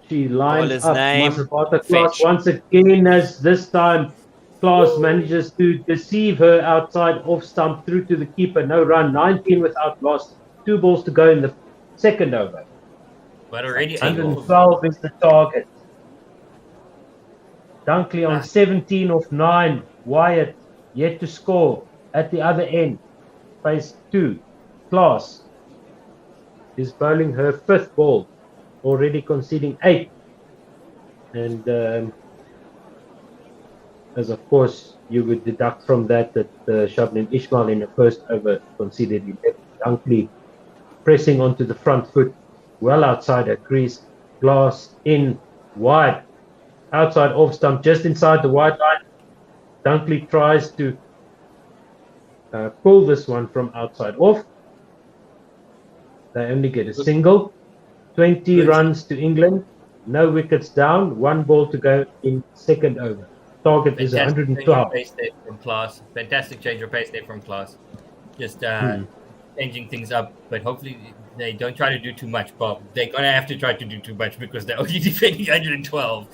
she lines up Masabata class once again, as this time Class manages to deceive her outside off stump through to the keeper. No run, 19 without loss. 2 balls to go in the second over. But already 112 is the target. Dunkley on 17 of 9. Wyatt yet to score at the other end. Phase 2. Class is bowling her 5th ball, already conceding 8. And as of course you would deduct from that Shabnim Ismail in the first over conceded 11. Dunkley pressing onto the front foot, well outside her crease. Glass in wide, outside off stump, just inside the wide line. Dunkley tries to pull this one from outside off. They only get a single. 20 runs to England, no wickets down, 1 ball to go in second over. Target is 112. Fantastic change of pace there from Class. Just changing things up, but hopefully they don't try to do too much, Bob. They're going to have to try to do too much because they're only defending 112.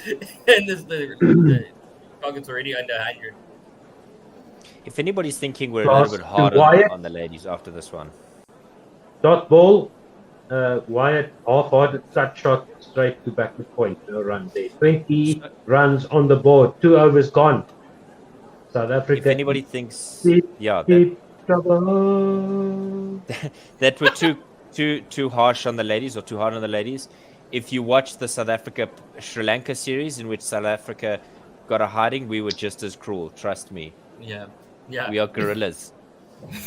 And the target's already under 100. If anybody's thinking we're a little bit harder on the ladies after this one. Dot ball, Wyatt, half-hearted cut shot straight to back the point. No run there. 20 runs on the board. 2 overs gone. South Africa. If anybody thinks, trouble. that we're too harsh on the ladies or too hard on the ladies. If you watch the South Africa Sri Lanka series in which South Africa got a hiding, we were just as cruel. Trust me. Yeah. We are gorillas.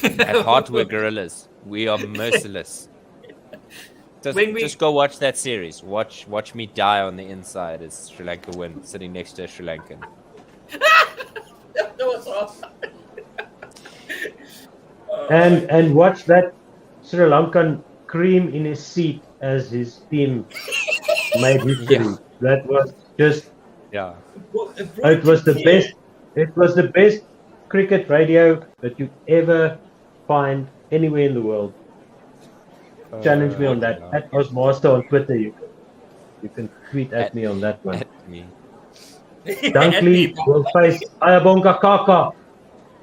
At heart, we're gorillas. We are merciless. Just go watch that series. Watch me die on the inside as Sri Lanka win, sitting next to a Sri Lankan. That was awesome. And watch that Sri Lankan cream in his seat as his team made history. Yeah. That was just it was the best. It was the best cricket radio that you ever find anywhere in the world. Challenge me on that. At Osmaster on Twitter, you can tweet at me on that one. Dunkley will face Ayabonga Kaka.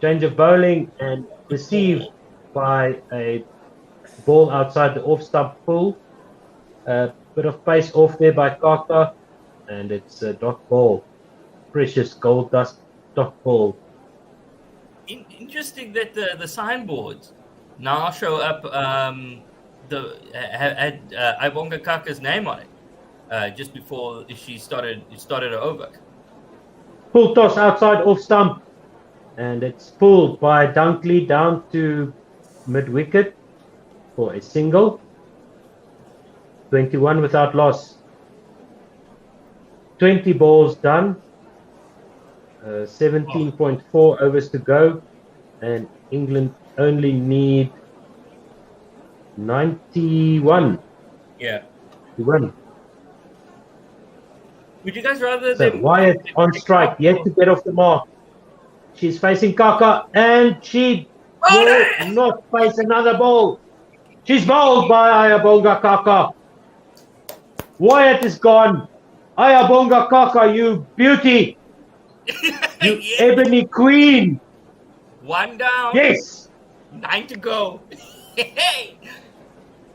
Change of bowling and received by a ball outside the off stump pull. Bit of pace off there by Kaka, and it's a dot ball. Precious gold dust dot ball. Interesting that the signboards now show up had Ibonga Kaka's name on it just before she started her over. Full toss outside off stump, and it's pulled by Dunkley down to mid wicket for a single. 21 without loss. 20 balls done. 17.4 overs to go, and England only need 91. Yeah. To win. Would you guys rather Wyatt on strike, yet to get off the mark. She's facing Kaka, and she will not face another ball. She's bowled by Ayabonga Kaka. Wyatt is gone. Ayabonga Kaka, you beauty. You ebony queen. 1 down. Yes. 9 to go. Hey.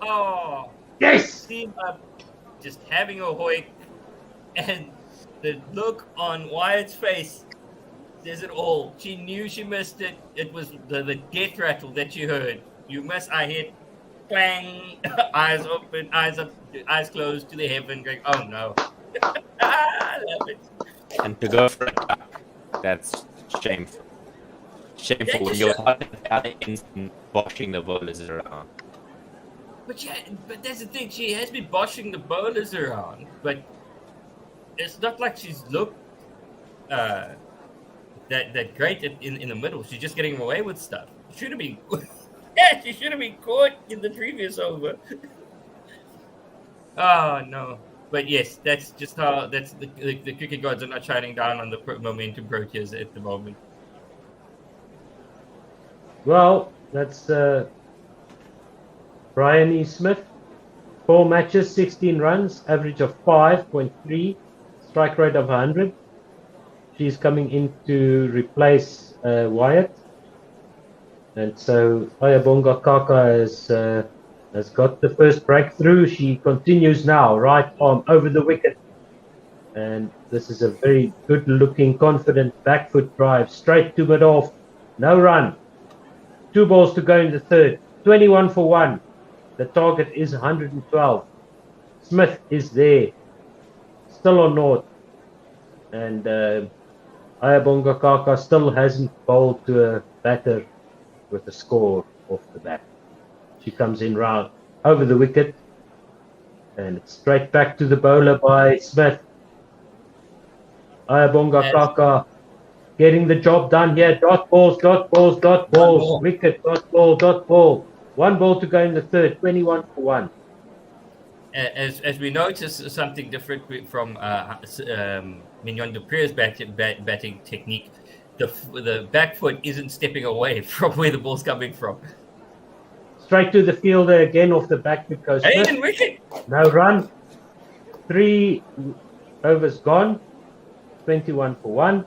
Oh. Yes. Team up, just having a hoik, and the look on Wyatt's face says it all. She knew she missed it. It was the death rattle that you heard. You missed. I hit. Clang. Eyes open. Eyes up. Eyes closed to the heaven. Going, oh no. I love it. And to go for it back, that's shameful. Shameful when you're on the other ends and boshing the bowlers around. But that's the thing. She has been boshing the bowlers around, but it's not like she's looked that great in the middle. She's just getting away with stuff. She should have been. She should have been caught in the previous over. Oh no. But yes, that's just how the cricket gods are not shining down on the momentum Proteas at the moment. Well, that's Brian E. Smith. 4 matches, 16 runs, average of 5.3, strike rate of 100. She's coming in to replace Wyatt. And so Ayabonga Kaka has got the first breakthrough. She continues now, right arm over the wicket. And this is a very good-looking, confident back foot drive, straight to mid-off. No run. 2 balls to go in the third. 21 for 1. The target is 112. Smith is there. Still on naught. And Ayabonga Kaka still hasn't bowled to a batter with a score off the bat. She comes in round over the wicket. And it's straight back to the bowler by Smith. Ayabonga Kaka getting the job done here. Dot balls, dot balls, dot balls. Wicket, dot ball, dot ball. 1 ball to go in the third. 21 for 1. As we notice something different from Mignon du Preez's batting technique, the back foot isn't stepping away from where the ball's coming from. Straight to the fielder again off the back foot goes Smith. Hey, wicket. No run. 3 overs gone. 21 for 1.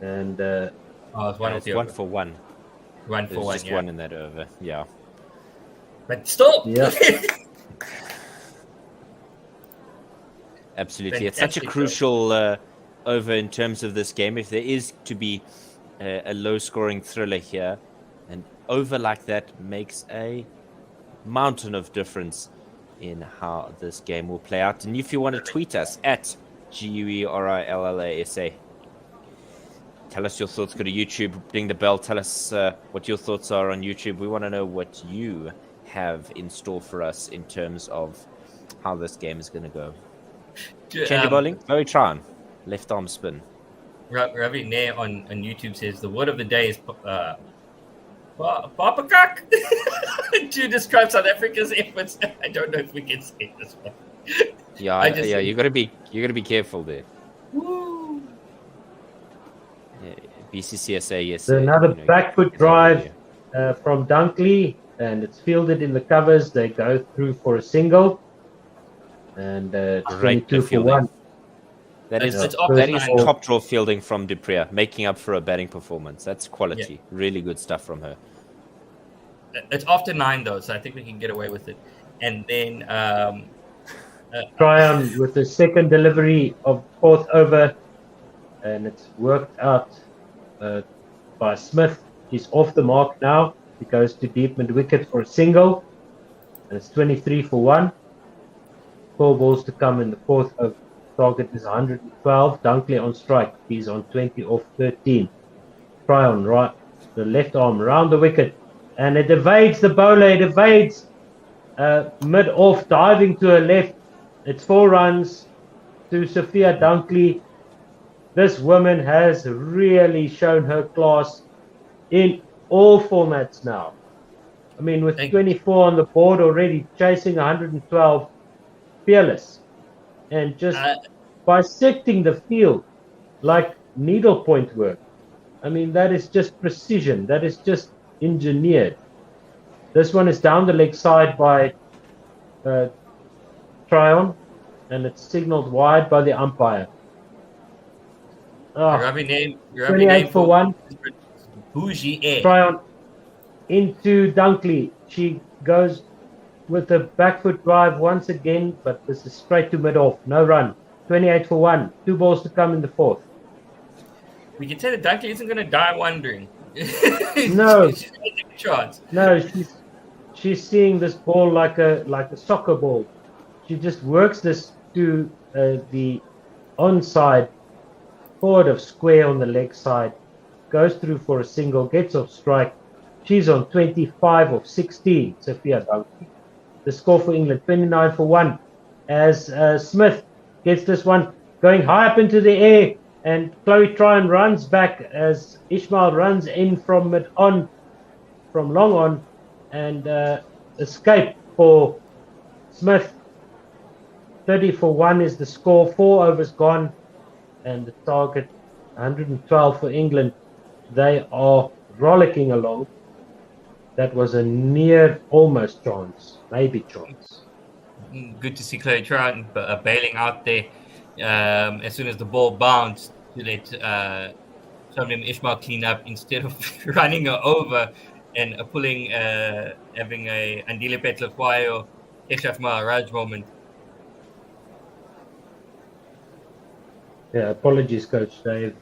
And it's one it's 1 for 1. 1 for 1. Just one in that over. Yeah. But stop. Yeah. Absolutely. It's such a crucial over in terms of this game. If there is to be a low-scoring thriller here, an over like that makes a mountain of difference in how this game will play out. And if you want to tweet us at GUERILLASA, tell us your thoughts. Go to YouTube, ding the bell. Tell us what your thoughts are on YouTube. We want to know what you have in store for us in terms of how this game is going to go. Change bowling. Very try left arm spin. Ravi Nair on YouTube says the word of the day is Papakak to describe South Africa's efforts. I don't know if we can say this one. Yeah, you gotta be careful there. Woo. Yeah, BCCSA, yes. So another back foot drive from Dunkley, and it's fielded in the covers. They go through for a single, and 22 for 1. That is top draw fielding from du Preez, making up for a batting performance. That's quality. Yeah. Really good stuff from her. It's after 9 though, so I think we can get away with it. And then Tryon with the second delivery of 4th over, and it's worked out by Smith. He's off the mark now. He goes to deep mid wicket for a single, and it's 23 for 1. 4 balls to come in the 4th over. Target is 112. Dunkley on strike. He's on 20 off 13. Tryon right, the left arm around the wicket, and it evades the bowler. It evades mid off, diving to her left. It's 4 runs to Sophia Dunkley. This woman has really shown her class in all formats now. I mean, with 24 on the board already, chasing 112, fearless. And just bisecting the field like needlepoint work. I mean, that is just precision. That is just engineered. This one is down the leg side by Tryon, and it's signaled wide by the umpire. Your rugby name 28 for 1. Bougie A. Tryon into Dunkley. She goes with a back foot drive once again, but this is straight to mid-off. No run. 28 for 1. 2 balls to come in the fourth. We can say that Dunkley isn't going to die wondering. No. She's going to take a chance. No, she's seeing this ball like a soccer ball. She just works this to the onside, forward of square on the leg side, goes through for a single, gets off strike. She's on 25 of 16, Sophia Dunkley. The score for England, 29 for 1, as Smith gets this one going high up into the air, and Chloe Tryon runs back as Ishmael runs in from mid-on, from long on, and escape for Smith. 30 for 1 is the score, 4 overs gone, and the target 112 for England. They are rollicking along. That was a near almost chance, maybe chance. Good to see Chloe Tryon bailing out there as soon as the ball bounced to let Shamim Ishmael clean up instead of running her over and pulling, having a Andile Petlakwayo, Keshaf Maharaj moment. Yeah, apologies, Coach Dave.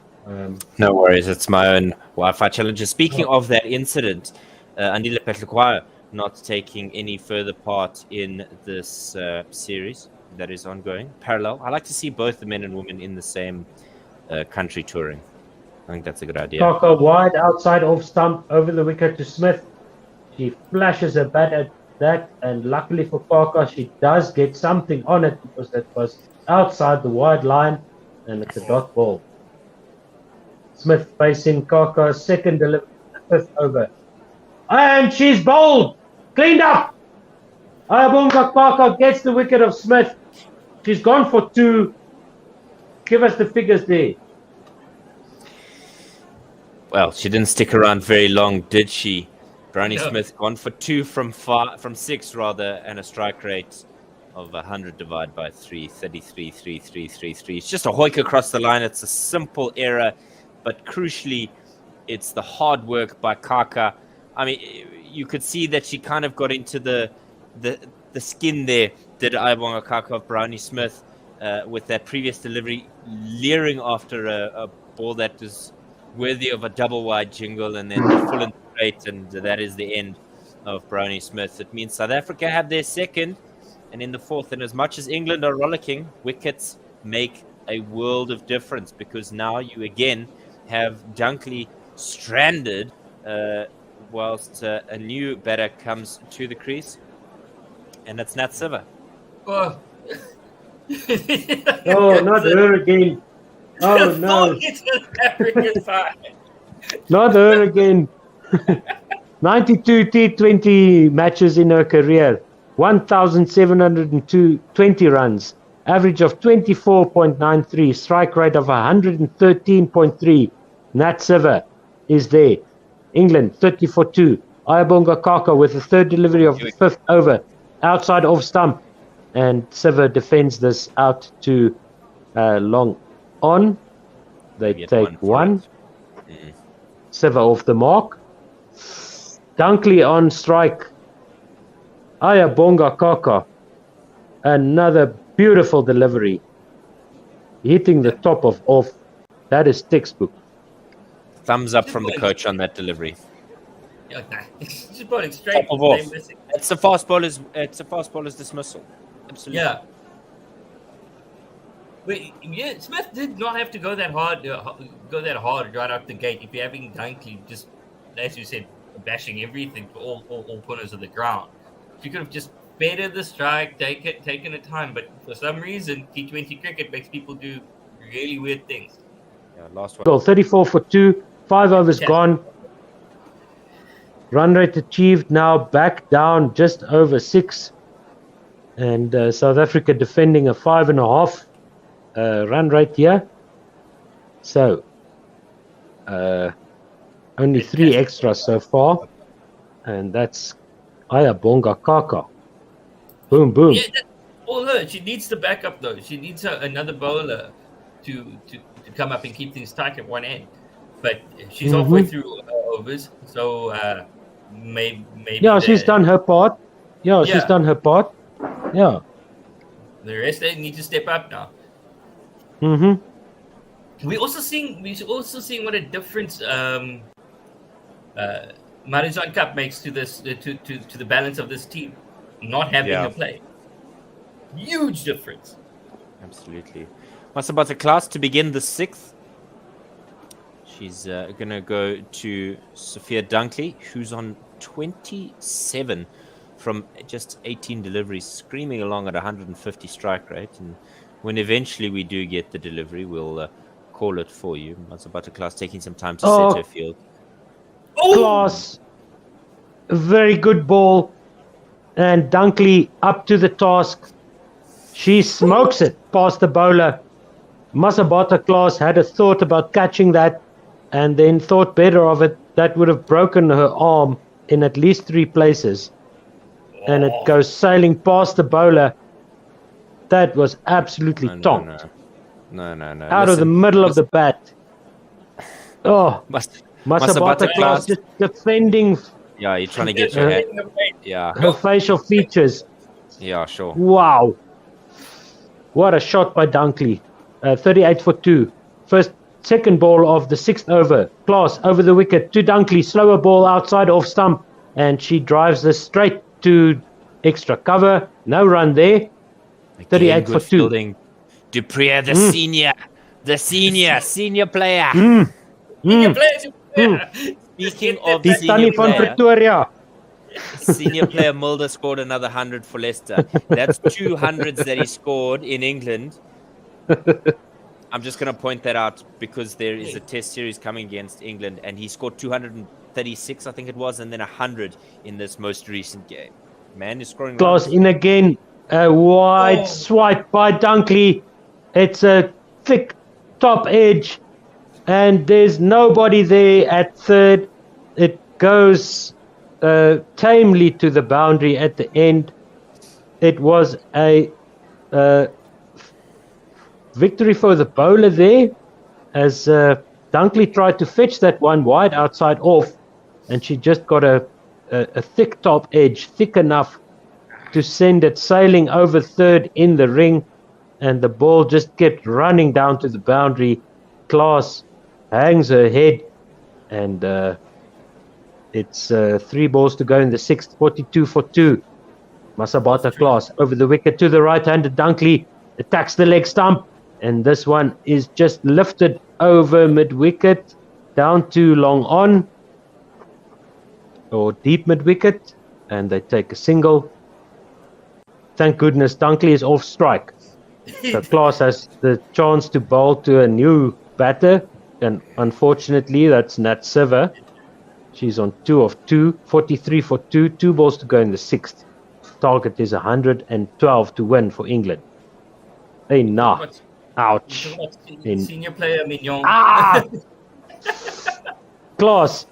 No worries, it's my own Wi-Fi challenges. Speaking of that incident, Andile Petlakwayo not taking any further part in this series that is ongoing. Parallel. I like to see both the men and women in the same country touring. I think that's a good idea. Parker wide outside off stump over the wicket to Smith. She flashes a bat at that, and luckily for Parker, she does get something on it because that was outside the wide line, and it's a dot ball. Smith facing Parker's second delivery, fifth over. And she's bowled! Cleaned up! Ayabonga Parker gets the wicket of Smith. She's gone for 2. Give us the figures there. Well, she didn't stick around very long, did she? Brownie Smith gone for 2 from 6 rather, and a strike rate of 100 divided by 3, 33, 3, 3, 3, 3. It's just a hoik across the line. It's a simple error, but crucially, it's the hard work by Kaka. I mean, you could see that she kind of got into the skin there, did Ayabonga Kaka of Brownie Smith with that previous delivery, leering after a ball that was worthy of a double wide jingle, and then the full and straight, and that is the end of Brownie Smith. It means South Africa have their second, and in the fourth, and as much as England are rollicking, wickets make a world of difference, because now you again have Dunkley stranded whilst a new batter comes to the crease, and it's Nat Siva. Oh, Oh, not her again. Oh, no. It's the African side. Not her again. 92 T20 matches in her career. 1,720 runs. Average of 24.93. Strike rate of 113.3. Nat Siva is there. England 30 for 2. Ayabonga Kaka with the third delivery of the fifth over. Outside off stump. And Siva defends this out to long on. They take 1. Siva off the mark. Dunkley on strike. Ayabonga Kaka. Another beautiful delivery. Hitting the top of off. That is textbook. Thumbs up from the coach on that delivery. She's bowling straight. Top of off. It's a fast bowler's dismissal. Absolutely. Yeah. But yeah, Smith did not have to go that hard right out the gate. If you're having Dunkley just, as you said, bashing everything to all corners of the ground, she could have just faded the strike, taken a time. But for some reason, T20 cricket makes people do really weird things. Yeah, last one. Well, 34 for 2, 5 overs gone. Run rate achieved now back down just over 6. And South Africa defending a 5.5 run rate here. So, only 3 extras so far. And that's Aya bonga kaka. Boom, boom. Yeah, that's all her. She needs the backup though. She needs another bowler to come up and keep things tight at one end. But she's halfway through overs, so maybe. Yeah, she's done her part. Yeah, she's done her part. Yeah. The rest they need to step up now. Mm-hmm. We're also seeing what a difference Marizon Cup makes to this to the balance of this team. Not having a play. Huge difference. Absolutely. Masabata class to begin the 6th. She's going to go to Sophia Dunkley, who's on 27 from just 18 deliveries, screaming along at 150 strike rate. And when eventually we do get the delivery, we'll call it for you. Masabata class taking some time to set her field. Class. Very good ball. And Dunkley up to the task. She smokes it past the bowler. Masabata class had a thought about catching that and then thought better of it. That would have broken her arm in at least 3 places. And it goes sailing past the bowler. That was absolutely tonked. No. Out of the middle of the bat. Oh, Masabata class just defending. Yeah, you're trying to get your head. Yeah. Her facial features. Yeah, sure. Wow. What a shot by Dunkley. 38 for 2. Second ball of the 6th over. Class over the wicket to Dunkley. Slower ball outside off stump. And she drives this straight to extra cover. No run there. 38 for 2. Fielding. Dupree, the senior player. Senior player. Speaking of Die Tannie van Pretoria. Senior player Mulder scored another 100 for Leicester. That's 200s that he scored in England. I'm just going to point that out because there is a test series coming against England and he scored 236, I think it was, and then 100 in this most recent game. Man is scoring. Class in again. A wide swipe by Dunkley. It's a thick top edge. And there's nobody there at third. It goes tamely to the boundary at the end. It was a victory for the bowler there, as Dunkley tried to fetch that one wide outside off, and she just got a thick top edge, thick enough to send it sailing over third in the ring, and the ball just kept running down to the boundary. Class hangs her head, and it's 3 balls to go in the 6th, 42 for 2. Masabata class over the wicket to the right-handed Dunkley, attacks the leg stump, and this one is just lifted over mid-wicket, down to long on, or deep mid-wicket, and they take a single. Thank goodness Dunkley is off strike. So Klaas has the chance to bowl to a new batter, and unfortunately that's Nat Siver. She's on 2 of 2, 43 for 2, 2 balls to go in the 6th. Target is 112 to win for England. Hey, nah. Ouch. Senior player Mignon. Klaas,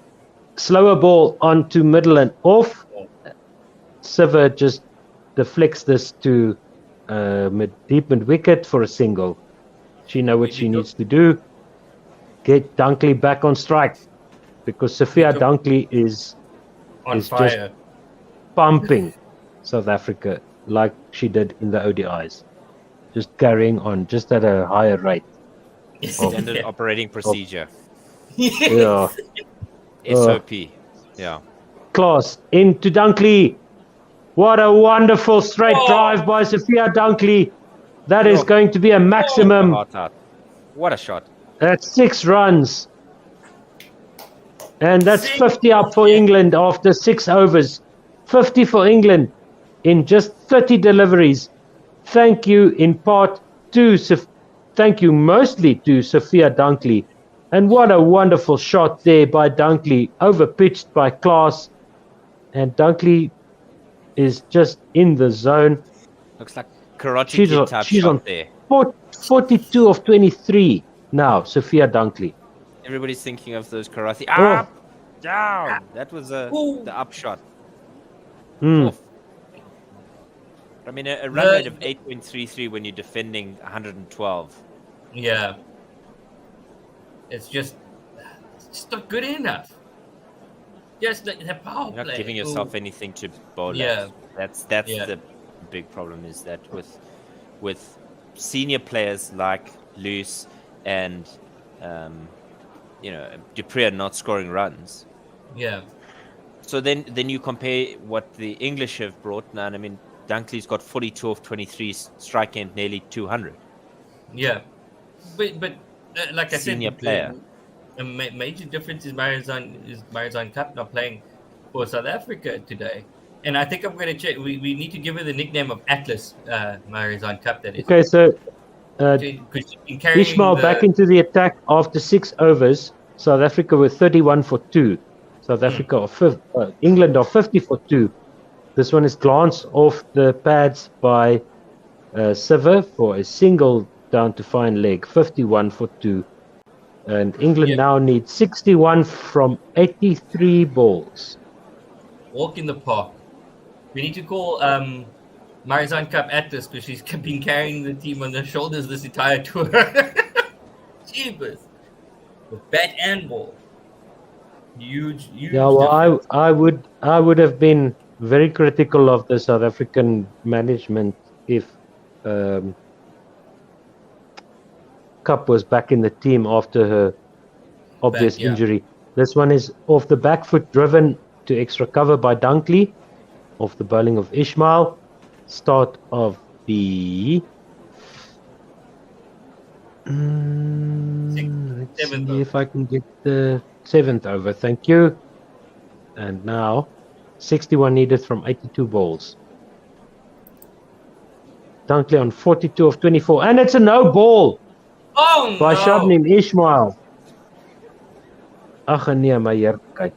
slower ball onto middle and off. Siver just deflects this to deep mid wicket for a single. She knows what she needs to do. Get Dunkley back on strike, because Sophia Dunkley is just pumping South Africa like she did in the ODIs. Just carrying on, just at a higher rate. Standard operating procedure. Yeah. SOP. Yeah. Klaas into Dunkley. What a wonderful straight drive by Sophia Dunkley. That is going to be a maximum. What a shot. That's 6 runs. And that's 50 up for England after 6 overs. 50 for England in just 30 deliveries. Thank you in part to, thank you mostly to Sophia Dunkley. And what a wonderful shot there by Dunkley, overpitched by Klaas. And Dunkley is just in the zone. Looks like Karate Kid type shot there. 42 of 23 now, Sophia Dunkley. Everybody's thinking of those karate. Up, down. That was the upshot. Hmm. I mean, a run rate of 8.33 when you're defending 112. Yeah. It's just not good enough. Just the power You're not play. giving yourself anything to bowl Yeah. at. That's the big problem, is that with senior players like Luce and Dupree not scoring runs. Yeah. So then you compare what the English have brought now. And I mean, Dunkley's got 42 of 23, striking nearly 200. Yeah, but like Senior I said, player. the major difference is Marizanne Cup not playing for South Africa today, and I think I'm going to check. We need to give her the nickname of Atlas, Marizanne Cup. That is. Okay, so Ishmael back into the attack after 6 overs. South Africa were 31 for 2. South Africa England are 50 for 2. This one is glanced off the pads by Siver for a single down to fine leg, 51 for 2. And England now needs 61 from 83 balls. Walk in the park. We need to call Marizanne Cup Atlas because she's been carrying the team on her shoulders this entire tour. Jeebus. With bat and ball. Huge. Yeah, well, I would have been very critical of the South African management if Cup was back in the team after her obvious injury. This one is off the back foot, driven to extra cover by Dunkley, off the bowling of Ishmael. Start of the let's see if I can get the 7th over. Thank you. And now 61 needed from 82 balls. Dunkley on 42 of 24, and it's a no ball by Shabnim Ishmael. Ach nee, my heer, kyk.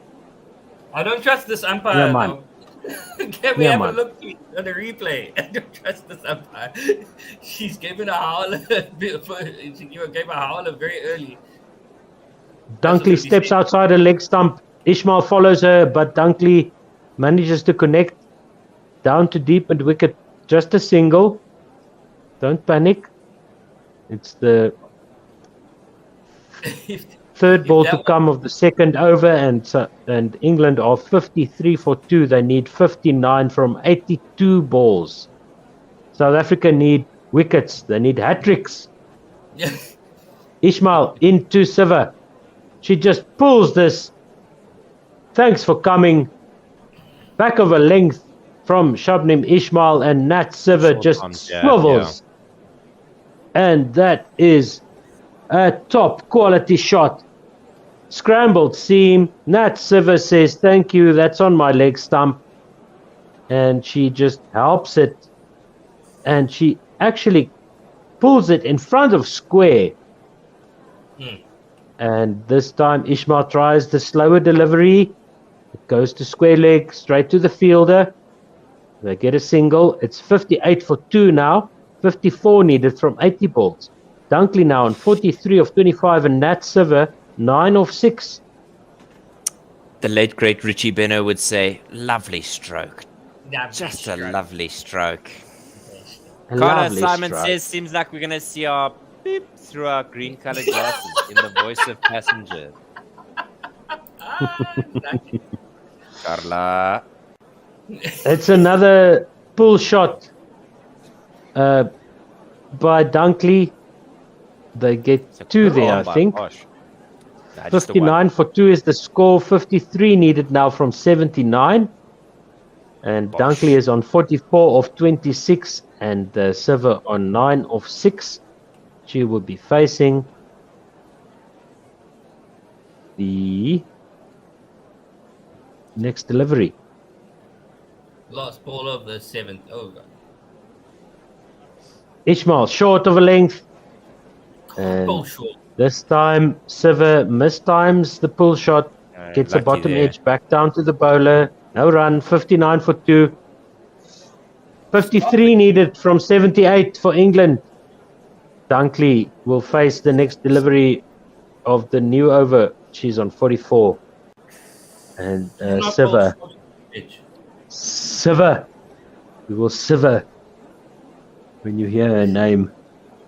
I don't trust this umpire. Yeah, man. Can we have a look at the replay? I don't trust this umpire. She's given a howler. She gave a howler very early. Dunkley steps outside her leg stump. Ishmael follows her, but Dunkley manages to connect down to deep and wicket. Just a single. Don't panic. It's the third ball to come of the second over, and England are 53 for 2. They need 59 from 82 balls. South Africa need wickets. They need hat-tricks. Ishmael into Siver. She just pulls this. Thanks for coming. Back of a length from Shabnim Ishmael, and Nat Siver just swivels. And that is a top quality shot. Scrambled seam. Nat Siver says, thank you, that's on my leg stump. And she just helps it. And she actually pulls it in front of square. And this time Ishmael tries the slower delivery. It goes to square leg, straight to the fielder. They get a single. It's 58 for 2 now. 54 needed from 80 balls. Dunkley now on 43 of 25, and Nat Siver 9 of 6. The late great Richie Benno would say, lovely stroke. Just a lovely stroke. A Connor lovely Simon stroke. says, seems like we're going to see our beep through our green colored glasses in the voice of passenger. Carla. It's another pull shot by Dunkley. They get 2 there, I think. 59 for 2 is the score. 53 needed now from 79. And Dunkley is on 44 of 26, and Siver on 9 of 6. She will be facing the next delivery. Last ball of the 7th over. Ishmael short of a length. And Ball short. this time Siver mistimes the pull shot, gets a bottom edge back down to the bowler. No run, 59 for 2. 53 needed from 78 for England. Dunkley will face the next delivery of the new over. She's on 44. And Siver Siver. You will siver when you hear her name.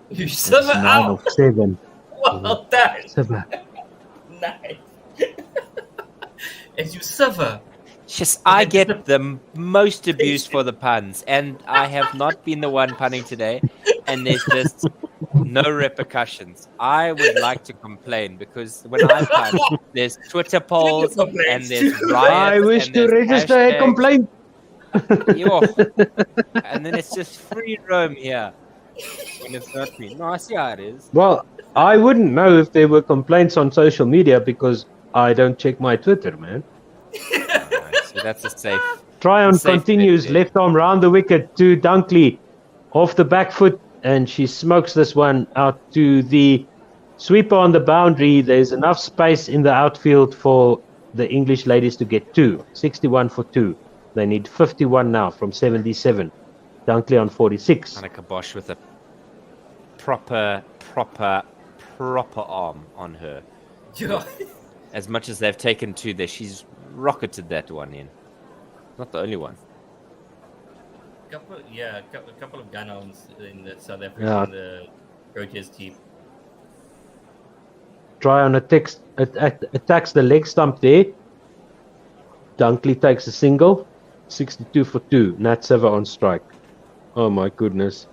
You It's suffer 9 out. of 7. Well done. Siver. Nice. As you suffer. Just, I get the most abuse for the puns, and I have not been the one punning today, and there's just no repercussions. I would like to complain because when I pun, there's Twitter polls and there's riots. I wish to register a complaint. And then it's just free roam here when it's not me. No, I see how it is. Well, I wouldn't know if there were complaints on social media because I don't check my Twitter, man. So that's a safe. Tryon safe continues, bet, left arm round the wicket to Dunkley, off the back foot, and she smokes this one out to the sweeper on the boundary. There's enough space in the outfield for the English ladies to get 2. 61 for 2. They need 51 now from 77. Dunkley on 46. Annika Bosch with a proper arm on her. Yeah. As much as they've taken 2 there, she's rocketed that one in. Not the only one. A couple of gun-ons in the South African the Proteas team. Tryon attacks the leg stump there. Dunkley takes a single. 62 for 2. Nat Siver on strike. Oh my goodness.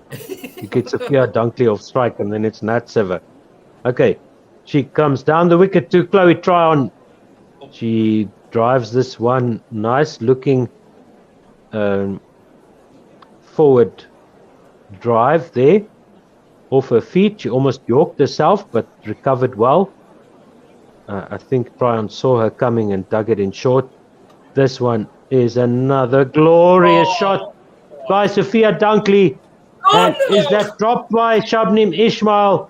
You get Sophia Dunkley off strike and then it's Nat Siver. Okay. She comes down the wicket to Chloe Tryon. She drives this one nice looking forward drive there. Off her feet. She almost yorked herself but recovered well. I think Tryon saw her coming and dug it in short. This one is another glorious shot by Sophia Dunkley. And is that dropped by Shabnim Ismail?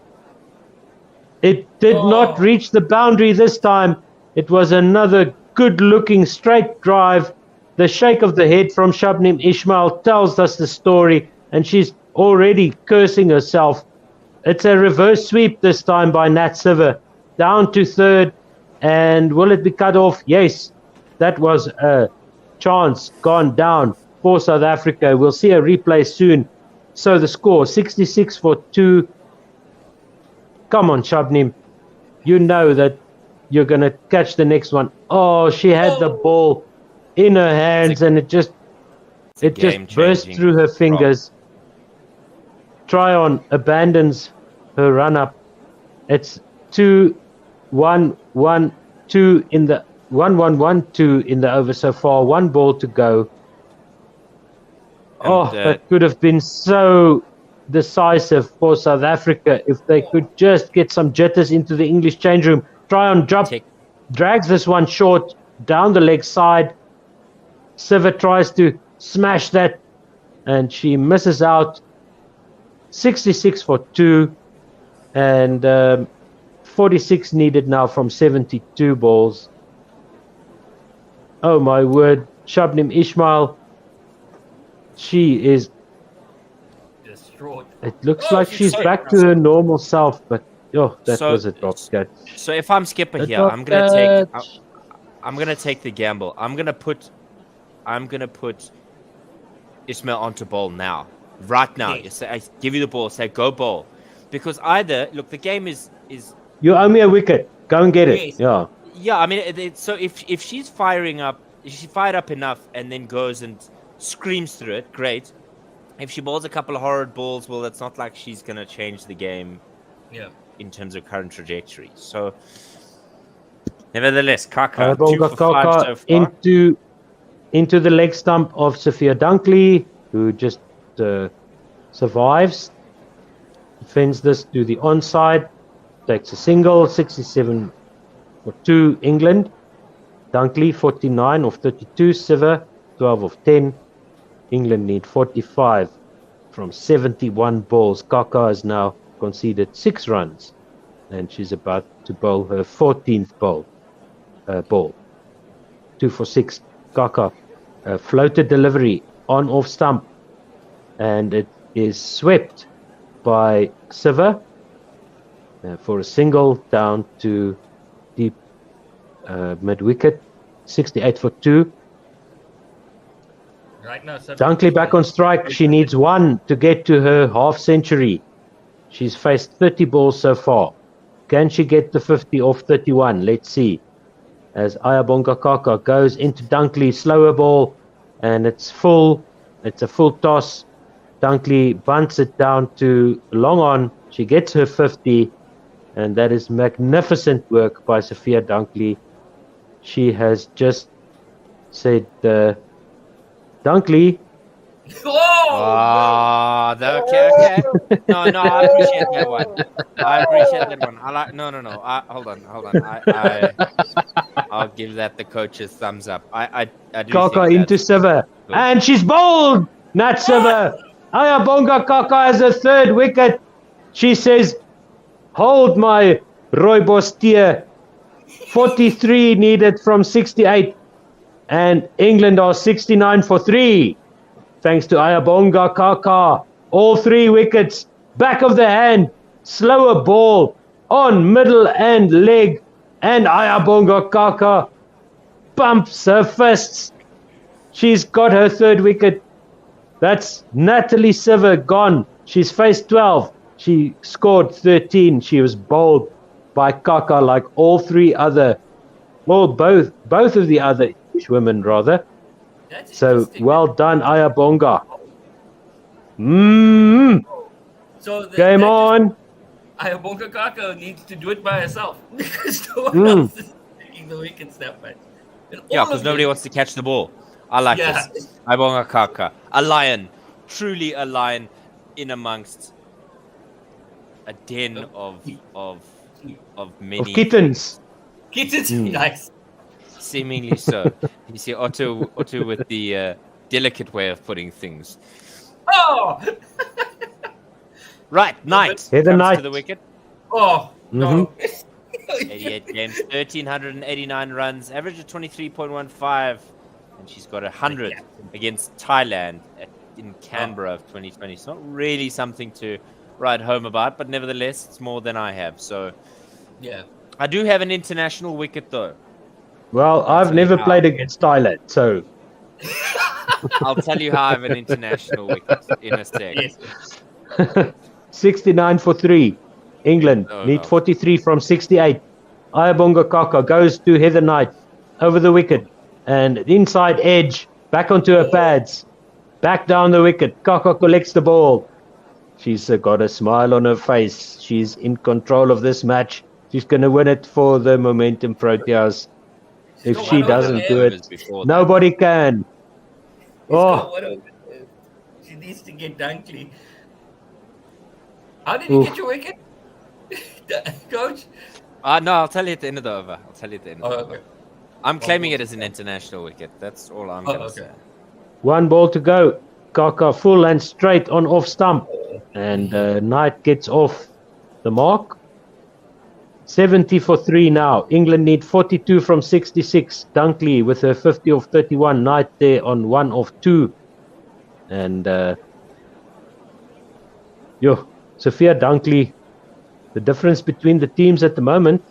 It did not reach the boundary this time. It was another good-looking straight drive. The shake of the head from Shabnim Ismail tells us the story, and she's already cursing herself. It's a reverse sweep this time by Nat Siver. Down to third, and will it be cut off? Yes. That was a chance gone down for South Africa. We'll see a replay soon. So the score, 66 for 2. Come on, Shabnim. You know that you're going to catch the next one. Oh, she had the ball in her hands and it just burst through her fingers. Tryon abandons her run-up. It's 2-1-1-2 in the 1-1-1-2 in the over so far. 1 ball to go. That could have been so decisive for South Africa if they could just get some jitters into the English change room. Tryon drags this one short down the leg side. Siver tries to smash that and she misses out. 66 for 2 and 46 needed now from 72 balls. Oh my word, Shabnim Ismail, she is distraught. It looks like she's back to her normal self, but that was a drop catch. So if I'm skipper here, I'm gonna take the gamble. I'm gonna put Ismail onto ball now. Right now. You say, I give you the ball, say go ball. Because either the game is you owe me a wicket. Go and get it. Yeah. Yeah, I mean, so if she's fired up enough and then goes and screams through it, great. If she bowls a couple of horrid balls, well, it's not like she's going to change the game in terms of current trajectory. So, nevertheless, Kaka, 2 for 5 so far. Into the leg stump of Sophia Dunkley, who just survives. Defends this to the onside. Takes a single, 67 for 2 England. Dunkley 49 of 32. Siver 12 of 10. England need 45 from 71 balls. Kaka has now conceded 6 runs and she's about to bowl her 14th ball. 2 for 6. Kaka floated delivery on off stump and it is swept by Siver for a single down to deep mid-wicket. 68 for 2. Right now, Dunkley back on strike. She needs 1 to get to her half century. She's faced 30 balls so far. Can she get the 50 off 31? Let's see. As Ayabonga Kaka goes into Dunkley, slower ball, and it's full. It's a full toss. Dunkley bunts it down to long on. She gets her 50, and that is magnificent work by Sophia Dunkley. She has just said, Dunkley. Oh, okay. No, I appreciate that one. Hold on. I'll give that the coach's thumbs up. I do Kaka think into Siva, and she's bowled. Nat Siva. Ayabonga Kaka has a 3rd wicket. She says, hold my rooibos tier. 43 needed from 68, and England are 69 for 3. Thanks to Ayabonga Kaka. All 3 wickets. Back of the hand. Slower ball on middle and leg. And Ayabonga Kaka pumps her fists. She's got her 3rd wicket. That's Natalie Siver gone. She's faced 12. She scored 13. She was bowled by Kaka like all 3 other, well, both of the other English women rather. So well done, Ayabonga. So Game on. Ayabonga Kaka needs to do it by herself because no one else is taking the wickets that much. Yeah, because nobody wants to catch the ball. I like this. Ayabonga Kaka, a lion, truly a lion in amongst a den of many kittens. Kittens, nice. Seemingly so. You see Otto with the delicate way of putting things. Oh! Right, Knight Heather comes Knight to the wicket. Oh, no. 88 games, 1,389 runs, average of 23.15, and she's got 100 against Thailand in Canberra of 2020. It's not really something to write home about, but nevertheless, it's more than I have. So, yeah, I do have an international wicket though. Well, I've never played against Thailand, so I'll tell you how I have an international wicket in a sec. Yes. 69 for 3. England need 43 from 68. Ayabonga Kaka goes to Heather Knight over the wicket and inside edge back onto her pads, back down the wicket. Kaka collects the ball. She's got a smile on her face. She's in control of this match. She's going to win it for the Momentum Proteas. If she doesn't do it, nobody can. She needs to get Dunkley. How did you get your wicket, Coach? No, I'll tell you at the end of the over. Okay. I'm claiming it as an international wicket. That's all I'm going to say. 1 ball to go. Kaka full and straight on off stump. And Knight gets off the mark. 70 for 3 now. England need 42 from 66. Dunkley with her 50 of 31. Knight there on 1 of 2. And Sophia Dunkley, the difference between the teams at the moment.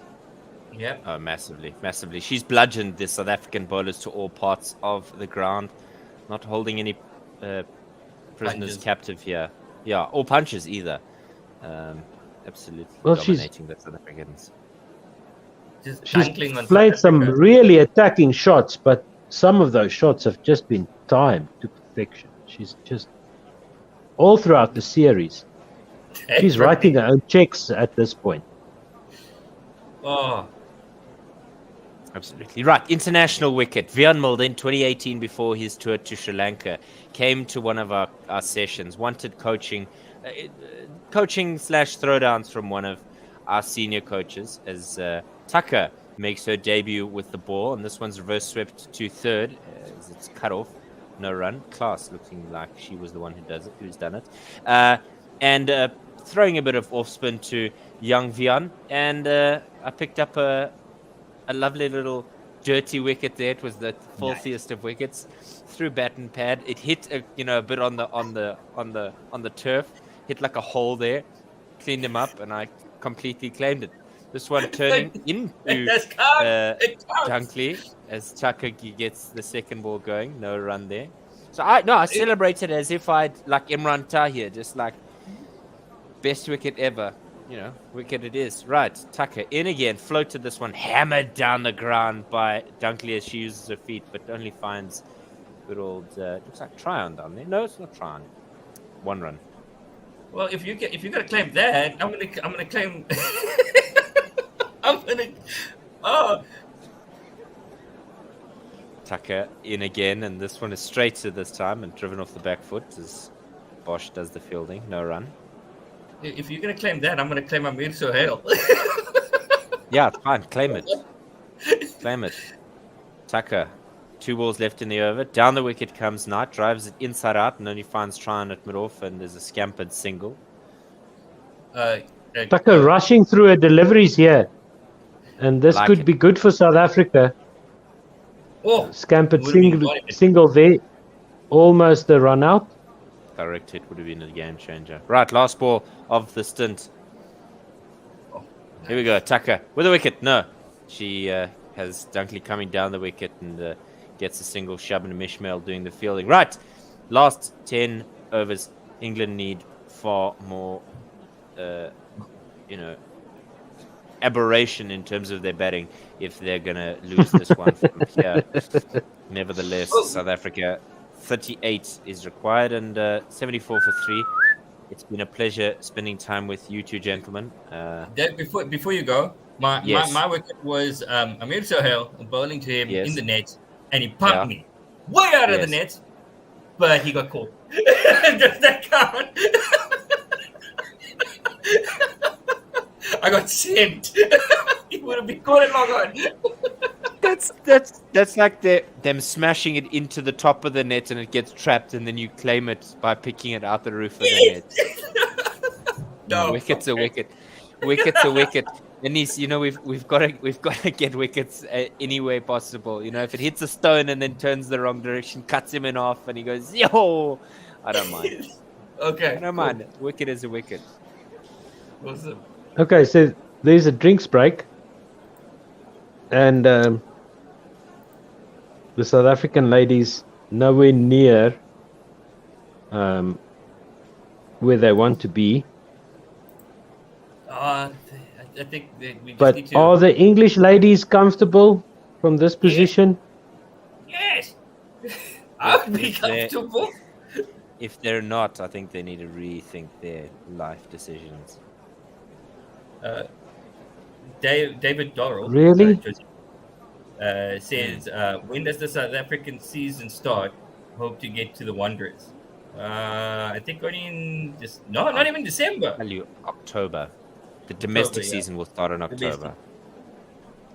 Yeah. Oh, massively. She's bludgeoned the South African bowlers to all parts of the ground. Not holding any prisoners captive here. Yeah, or punches either. Absolutely dominating the South Africans. She's played some really attacking shots, but some of those shots have just been timed to perfection. She's just all throughout the series. She's writing her own checks at this point. Oh, absolutely right. International wicket. Vian Mulder in 2018, before his tour to Sri Lanka, came to one of our sessions. Wanted coaching / throwdowns from one of our senior coaches as Tucker makes her debut with the ball, and this one's reverse swept to 3rd as it's cut off. No run. Class looking like she was the one who's done it. And throwing a bit of off spin to young Vian, and I picked up a lovely little dirty wicket there. It was the filthiest of wickets. Through bat and pad, it hit a bit on the turf. Hit like a hole there. Cleaned him up, and I completely claimed it. This one turning into Dunkley as Tucker gets the second ball going. No run there. So I celebrated as if I'd like Imran Tahir, just like best wicket ever. Wicket it is. Right, Tucker in again, floated this one, hammered down the ground by Dunkley as she uses her feet, but only finds good old looks like Tryon down there. No, it's not Tryon. 1 run. Well, if you're gonna claim that, I'm gonna claim. Tucker in again, and this one is straighter this time and driven off the back foot as Bosch does the fielding. No run. If you're gonna claim that, I'm gonna claim Amir Sohail. Yeah, fine. Claim it. Claim it. Tucker. 2 balls left in the over. Down the wicket comes Knight, drives it inside out, and only finds Tryon at mid-off, and there's a scampered single. Tucker rushing through her deliveries here. And this could be good for South Africa. Oh, scampered single there. Almost a run out. Correct, it would have been a game changer. Right, last ball of the stint. Here we go, Tucker with a wicket. No, she has Dunkley coming down the wicket and gets a single. Shabana Mishmael doing the fielding. Right, last 10 overs. England need far more, aberration in terms of their batting if they're going to lose this one from here. Nevertheless, South Africa 38 is required and 74 for 3. It's been a pleasure spending time with you two gentlemen. Before you go, my wicket was Amir Sohail bowling to him in the net, and he pumped me way out of the net, but he got caught. Does that count? I got sent. He would have been caught and long on. That's like them smashing it into the top of the net and it gets trapped, and then you claim it by picking it out the roof of the net. No, wicket's a wicket. Wicket's a wicket. And we've got to get wickets any way possible. If it hits a stone and then turns the wrong direction, cuts him in half, and he goes, yo, I don't mind. Okay, I don't mind. Wicket is a wicket. Awesome. Okay, so there's a drinks break, and the South African ladies nowhere near where they want to be. I think we just need to... are the English ladies comfortable from this position? Yes. I would be comfortable. If they're not, I think they need to rethink their life decisions. David Dorrell really says, when does the South African season start? Hope to get to the Wanderers. I think only in not even December. October. The domestic season will start in October.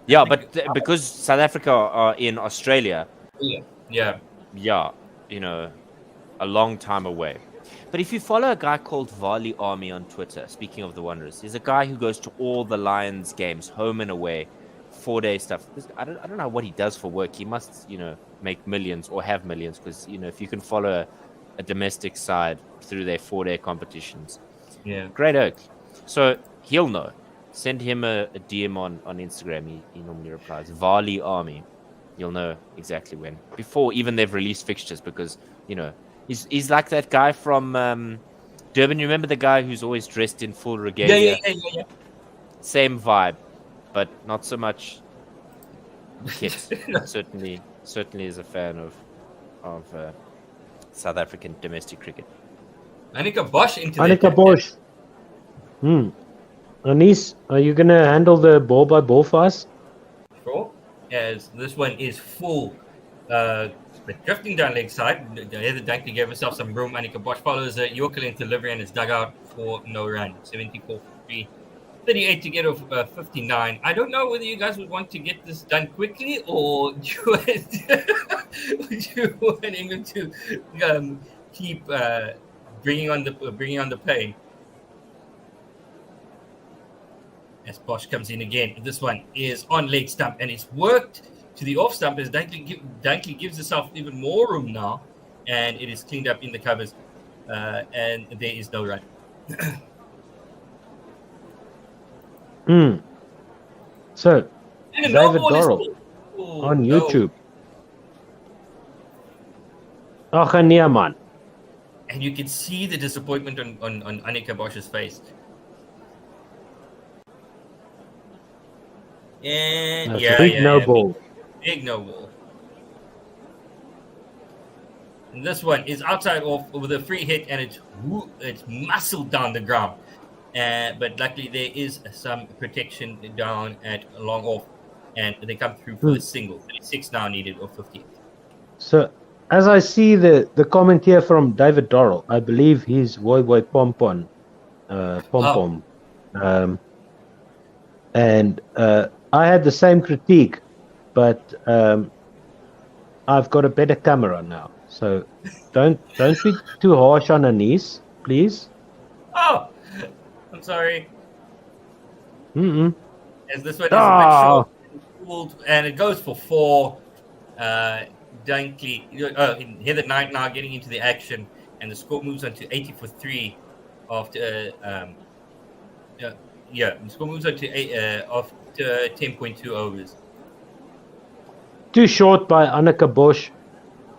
Yeah, but because South Africa are in Australia. Yeah. A long time away. But if you follow a guy called Vali Army on Twitter, speaking of the Wanderers, he's a guy who goes to all the Lions games, home and away, 4-day stuff. I don't know what he does for work. He must, make millions or have millions because, if you can follow a domestic side through their 4-day competitions. Yeah. Great Oak. So he'll know. Send him a DM on Instagram. He normally replies. Vali Army. You'll know exactly when. Before even they've released fixtures because, he's like that guy from Durban. You remember the guy who's always dressed in full regalia? Yeah. Same vibe, but not so much kit. certainly is a fan of South African domestic cricket. Annika Bosch into Annika Bosch. Anis, are you going to handle the ball by ball for us? Sure. As this one is full. But drifting down leg side, Heather Dunkley gave herself some room. Annika Bosch follows a Yorker length delivery and is dug out for no run. 74 for 3. 38 to get off 59. I don't know whether you guys would want to get this done quickly or would you want England to keep bringing on the pain. As Bosch comes in again. This one is on leg stump and it's worked to the off stump as Dunkley gives herself even more room now, and it is cleaned up in the covers, and there is no run. So, David Dorrell on YouTube. Ach, nee, man. And you can see the disappointment on Annika Bosch's face. And Big no ball. Big no ball. And this one is outside off with a free hit, and it's muscled down the ground. But luckily there is some protection down at long off, and they come through for the single. 36 now needed, or 50. So, as I see the comment here from David Dorrell, I believe he's Woy Pompon. And I had the same critique, but I've got a better camera now. So don't be too harsh on Anise, please. Oh, I'm sorry. As this one is a bit short, and it goes for 4. Dunkley, Heather Knight now getting into the action, and the score moves on to 80 for 3 after the score moves on to after 10.2 overs. Too short by Annika Bosch,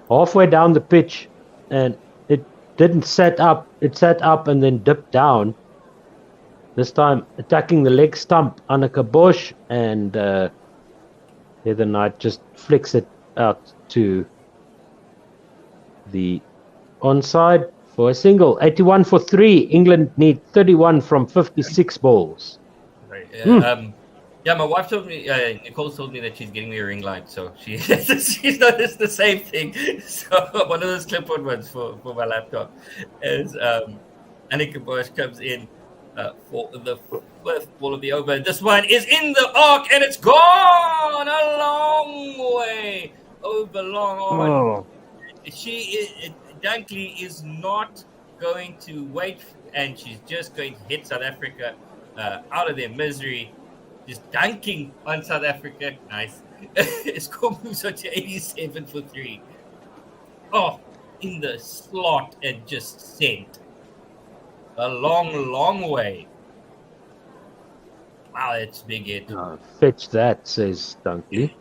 halfway down the pitch, and it didn't set up. It set up and then dipped down. This time attacking the leg stump, Annika Bosch, and Heather Knight just flicks it out to the onside for a single. 81 for 3. England need 31 from 56 balls. Right. My wife told me, Nicole told me that she's getting me a ring light, so she's noticed the same thing. So one of those clip-on ones for my laptop. As Annika Bosch comes in for the first ball of the over. This one is in the arc, and it's gone a long way over long on. Oh. Dunkley is not going to wait, and she's just going to hit South Africa out of their misery. Just dunking on South Africa. Nice. Score moves on to 87 for 3. Oh, in the slot and just sent. A long, long way. Wow, it's big hit. Fetch that, says Dunkley.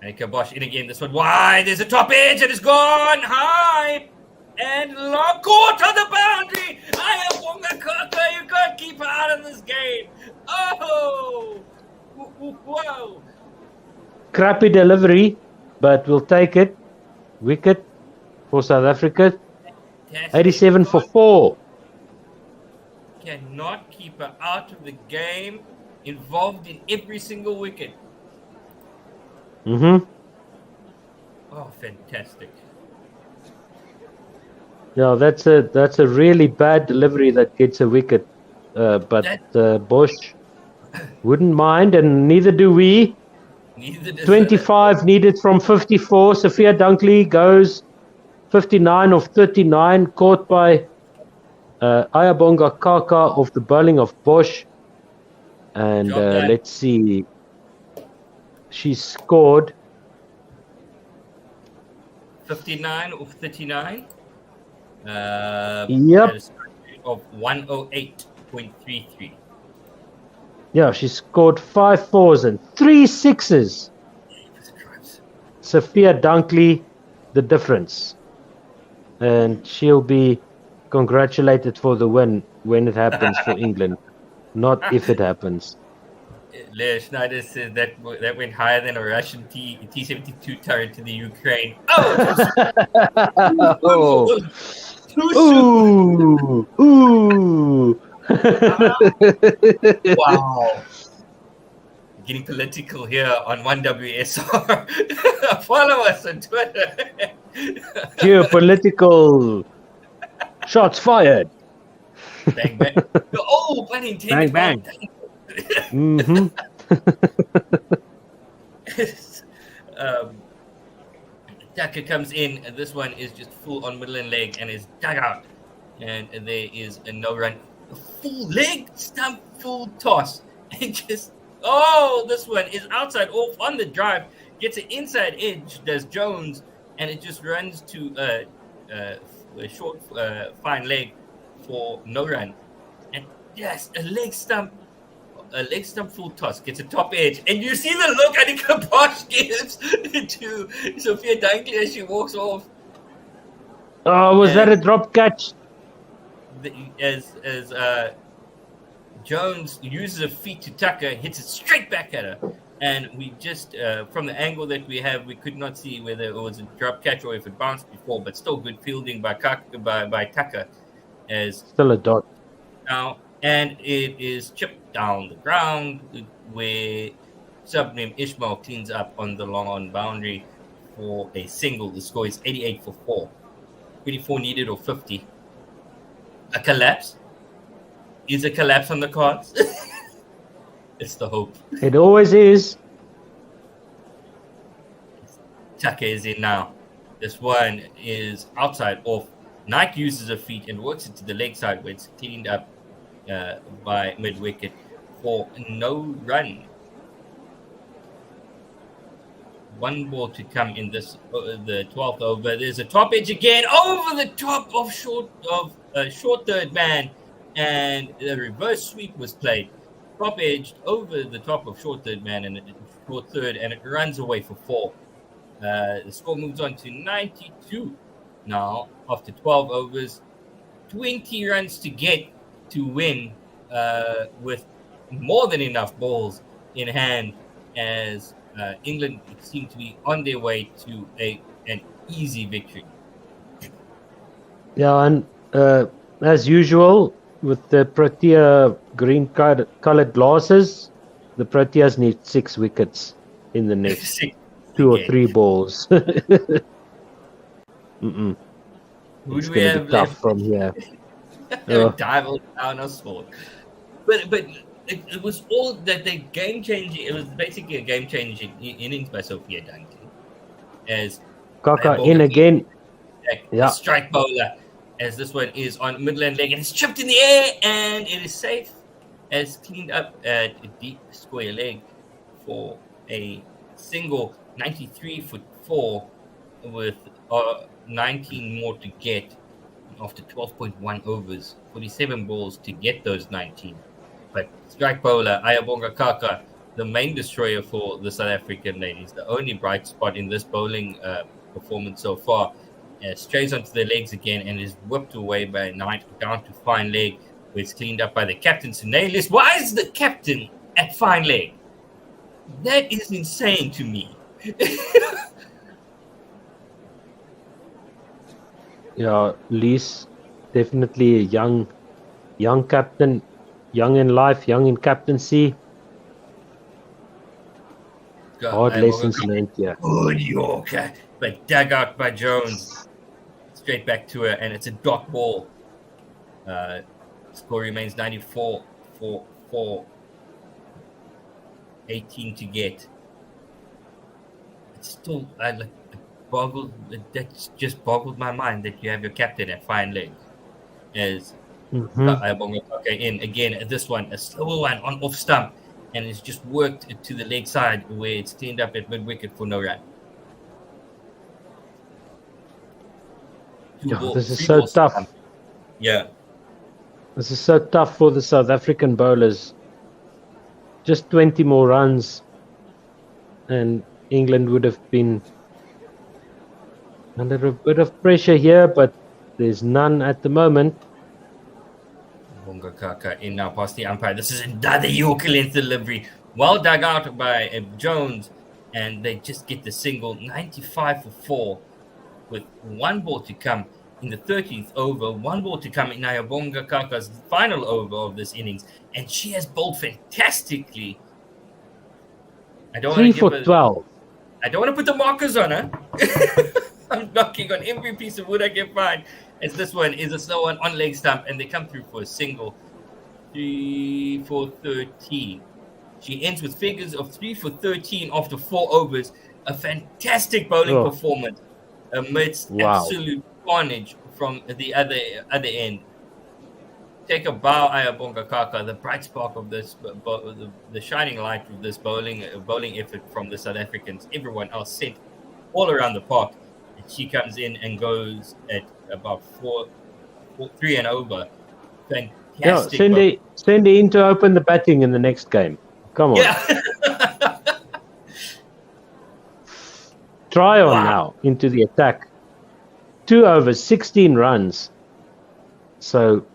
Annika Bosch in again. This one wide. There's a top edge, and it's gone high. And long caught on the boundary. I am Bonga Kota. You can't keep her out of this game. Oh! Whoa! Crappy delivery, but we'll take it. Wicket for South Africa. 87 for 4. Cannot keep her out of the game. Involved in every single wicket. Mm-hmm. Oh, fantastic. Yeah, that's a really bad delivery that gets a wicket. But Bosch wouldn't mind, and neither do we. 25 needed from 54. Sophia Dunkley goes 59 of 39, caught by Ayabonga Kaka off the bowling of Bosch. And let's see. She scored 59 of 39. Yep. Of 108.33. Yeah, she scored 5 4s and 3 6s. Sophia Dunkley, the difference. And she'll be congratulated for the win when it happens for England, not if it happens. Leah Schneider says that went higher than a Russian T-72 turret to the Ukraine. Oh! Ooh! Wow. Getting political here on 1WSR. Follow us on Twitter. Geopolitical shots fired. Bang, bang. Oh, pun intended. Bang, bang. Mm-hmm. Tucker comes in, and this one is just full on middle and leg and is dug out. And there is a no run. A full leg stump, full toss. And just, this one is outside off on the drive. Gets an inside edge, does Jones, and it just runs to a short, fine leg for no run. And yes, a leg stump a leg stump full toss, gets a top edge, and you see the look Annika Bosch gives to Sophia Dunkley as she walks off. Oh, was that a drop catch? As Jones uses her feet to tuck her, hits it straight back at her. And we just, from the angle that we have, we could not see whether it was a drop catch or if it bounced before, but still good fielding by Tucker. Still a dot. Now, and it is chipped down the ground where sub-name Ishmael cleans up on the long-on boundary for a single. The score is 88 for 4. 24 needed or 50. A collapse? Is a collapse on the cards? It's the hope. It always is. Tucker is in now. This one is outside off. Nike uses her feet and works it to the leg side where it's cleaned up by mid-wicket for no run. One ball to come in this the 12th over. There's a top edge again over the top of short third man, and the reverse sweep was played. Top edged over the top of short third man and short third, and it runs away for 4. The score moves on to 92 now after 12 overs. 20 runs to get to win with more than enough balls in hand as England seem to be on their way to an easy victory. Yeah, and as usual, with the Protea green-coloured glasses, the Proteas need 6 wickets in the next 2 or 3 balls. Who it's do we going to have be tough left? from here. Dive down or score. But it was all that the game-changing. It was basically a game-changing innings by Sophia Dunkley. As Kaka in again. Yeah. Strike bowler. As this one is on midland leg and it's chipped in the air and it is safe as cleaned up at a deep square leg for a single 93 for 4 with 19 more to get after 12.1 overs, 47 balls to get those 19. But strike bowler Ayabonga Kaka, the main destroyer for the South African ladies, the only bright spot in this bowling performance so far. Strays onto their legs again and is whipped away by Knight down to fine leg, where it's cleaned up by the captain Sunelis. Why is the captain at fine leg? That is insane to me. Yeah, Lees, definitely a young captain, young in life, young in captaincy. Hard lessons learned here. Good Yorker, but dug out by Jones. Straight back to her, and it's a dot ball. Score remains 94 for 4. 18 to get. It's still that just boggled my mind that you have your captain at fine leg. As in again, this one a slower one on off stump, and it's just worked to the leg side where it's cleaned up at mid wicket for no run. This is so tough. Yeah. This is so tough for the South African bowlers. Just 20 more runs and England would have been under a bit of pressure here, but there's none at the moment. Bonga Kaka in now past the umpire. This is another Yorker length delivery. Well dug out by Jones, and they just get the single 95 for 4. With 1 ball to come in the 13th over, 1 ball to come in Ayabonga Kaka's final over of this innings, and she has bowled fantastically. I don't 3 for 12. I don't want to put the markers on her. I'm knocking on every piece of wood I can find. As this one is a slow one on leg stump, and they come through for a single. 3 for 13. She ends with figures of 3 for 13 after 4 overs. A fantastic bowling performance amidst absolute carnage from the other end. Take a bow, Ayabonga Kaka, the bright spark of this, the shining light of this bowling effort from the South Africans. Everyone else sent all around the park. And she comes in and goes at about 3 and over. Fantastic. Send in to open the batting in the next game. Come on. Yeah. Try on now into the attack. 2 overs, 16 runs. So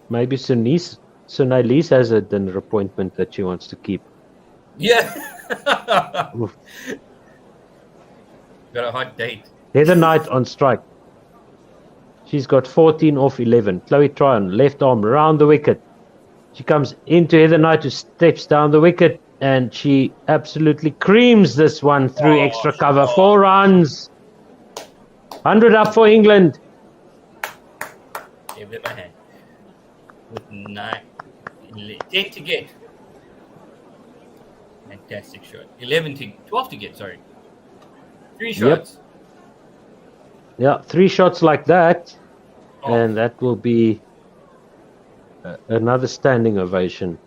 maybe Sunaylis has a dinner appointment that she wants to keep. Yeah. Got a hot date. Heather Knight on strike. She's got 14 off 11. Chloe Tryon, left arm, round the wicket. She comes into Heather Knight, who steps down the wicket, and she absolutely creams this one through extra cover. 4 runs. 100 up for England. Give it my hand. With 10 to get. Fantastic shot. 12 to get, sorry. 3 shots. Yeah, 3 shots like that. And that will be another standing ovation.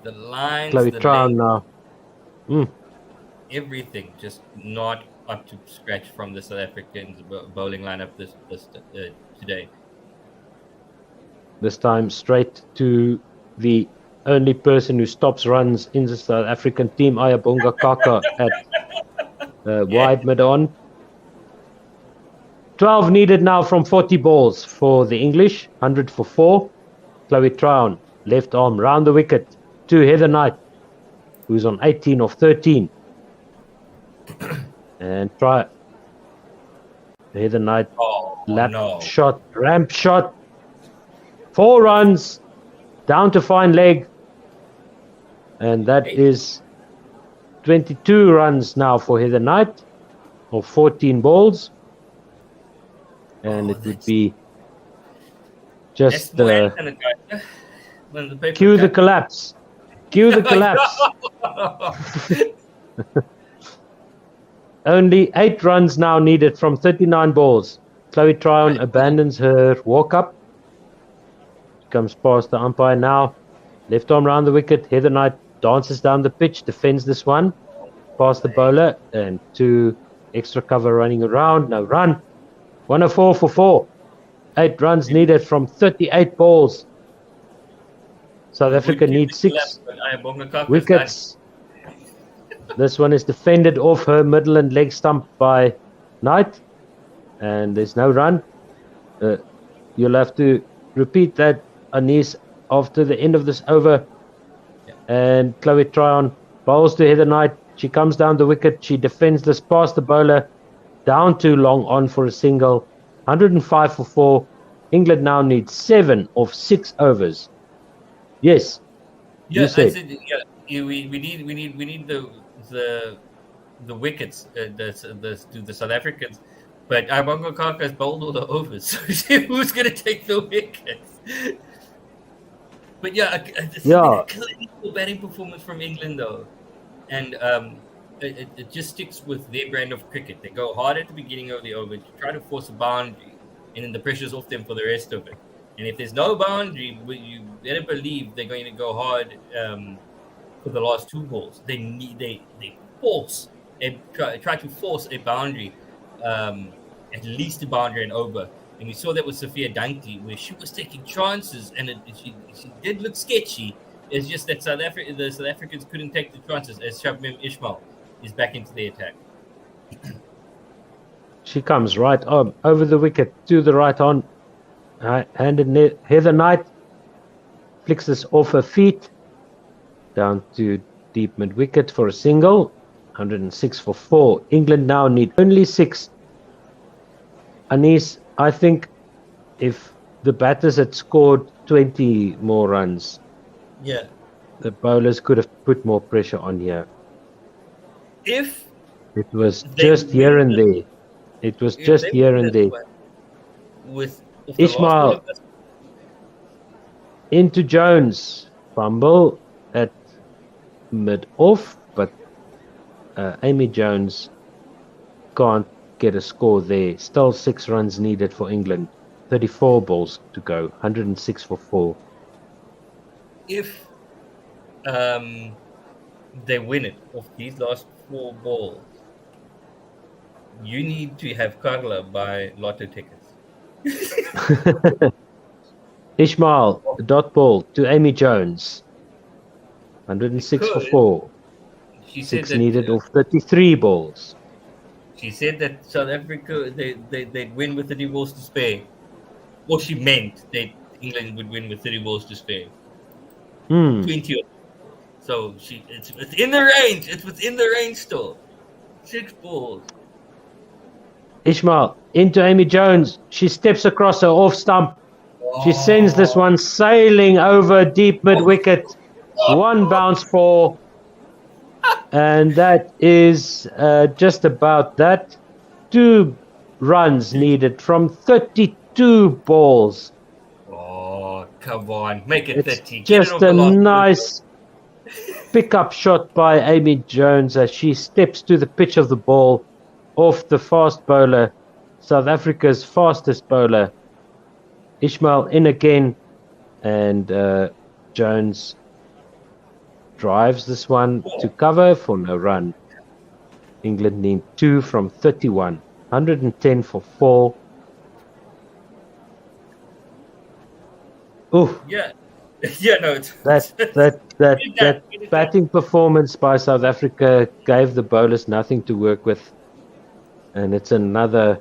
The lines, Chloe the Tryon legs, now. everything just not up to scratch from the South Africans bowling lineup today. This time straight to the only person who stops runs in the South African team, Ayabonga Kaka at wide mid-on. 12 needed now from 40 balls for the English, 100 for 4. Chloe Tryon, left arm, round the wicket to Heather Knight, who's on 18 of 13. And try Heather Knight, shot, ramp shot. 4 runs, down to fine leg. And that is 22 runs now for Heather Knight, of 14 balls. And it would be just cue the collapse. Cue the collapse. Only 8 runs now needed from 39 balls. Chloe Tryon abandons her walk-up. Comes past the umpire now. Left arm round the wicket. Heather Knight dances down the pitch, defends this one. Past the bowler and 2 extra cover running around. No run. 104 for 4. 8 runs needed from 38 balls. South Africa needs 6 wickets. This one is defended off her middle and leg stump by Knight. And there's no run. You'll have to repeat that, Anis, after the end of this over. And Chloe Tryon bowls to Heather Knight. She comes down the wicket. She defends this past the bowler. Down too long on for a single. 105 for 4. England now needs 7 of 6 overs. Yes. Yeah, I said, we need the wickets to the South Africans, but Ayabonga Kaka has bowled all the overs. So who's going to take the wickets? But a clinical batting performance from England though, and it just sticks with their brand of cricket. They go hard at the beginning of the over to try to force a boundary, and then the pressure's off them for the rest of it. And if there's no boundary, you better believe they're going to go hard for the last 2 balls. They force and try to force a boundary, at least a boundary and over. And we saw that with Sophia Dainty, where she was taking chances, and she did look sketchy. It's just that the South Africans couldn't take the chances, as Shabnim Ismail is back into the attack. She comes right on over the wicket to the right on. Handed Heather Knight, flicks this off her feet down to deep mid wicket for a single. 106 for 4. England now need only 6. Anis, I think if the batters had scored 20 more runs, the bowlers could have put more pressure on here. If it was just here and there. It was just here and there. With Ismail into Jones, fumble at mid-off, but Amy Jones can't get a score there. Still 6 runs needed for England. 34 balls to go. 106 for 4. If they win it off these last 4 balls, you need to have Carla buy lotto tickets. Ishmael, dot ball to Amy Jones. 106 for 4. She 6 said that, needed off 33 balls. She said that South Africa they'd win with 30 balls to spare. Well, she meant that England would win with 30 balls to spare. 20. So it's within the range. It's within the range still. 6 balls. Ishmael into Amy Jones. She steps across her off stump. She sends this one sailing over deep mid wicket. 1 bounce ball. And that is just about that. 2 runs needed from 32 balls. Oh, come on. Make it 30. Just a nice pick-up shot by Amy Jones as she steps to the pitch of the ball off the fast bowler, South Africa's fastest bowler. Ishmael in again, and Jones drives this one to cover for no run. England need 2 from 31. 110 for 4. Ooh. Yeah. Yeah, no. It's, that batting performance by South Africa gave the bowlers nothing to work with. And it's another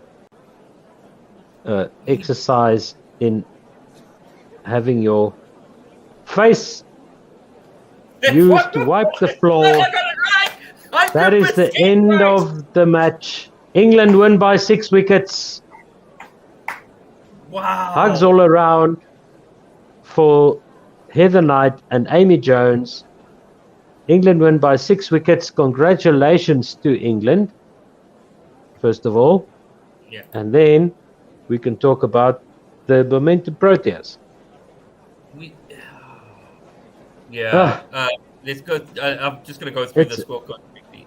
exercise in having your face used to wipe the floor. That is the end of the match. England win by 6 wickets. Wow. Hugs all around for Heather Knight and Amy Jones. England win by 6 wickets. Congratulations to England, first of all. Yeah. And then we can talk about the momentum Proteas. Let's go. I'm just going to go through the scorecard quickly.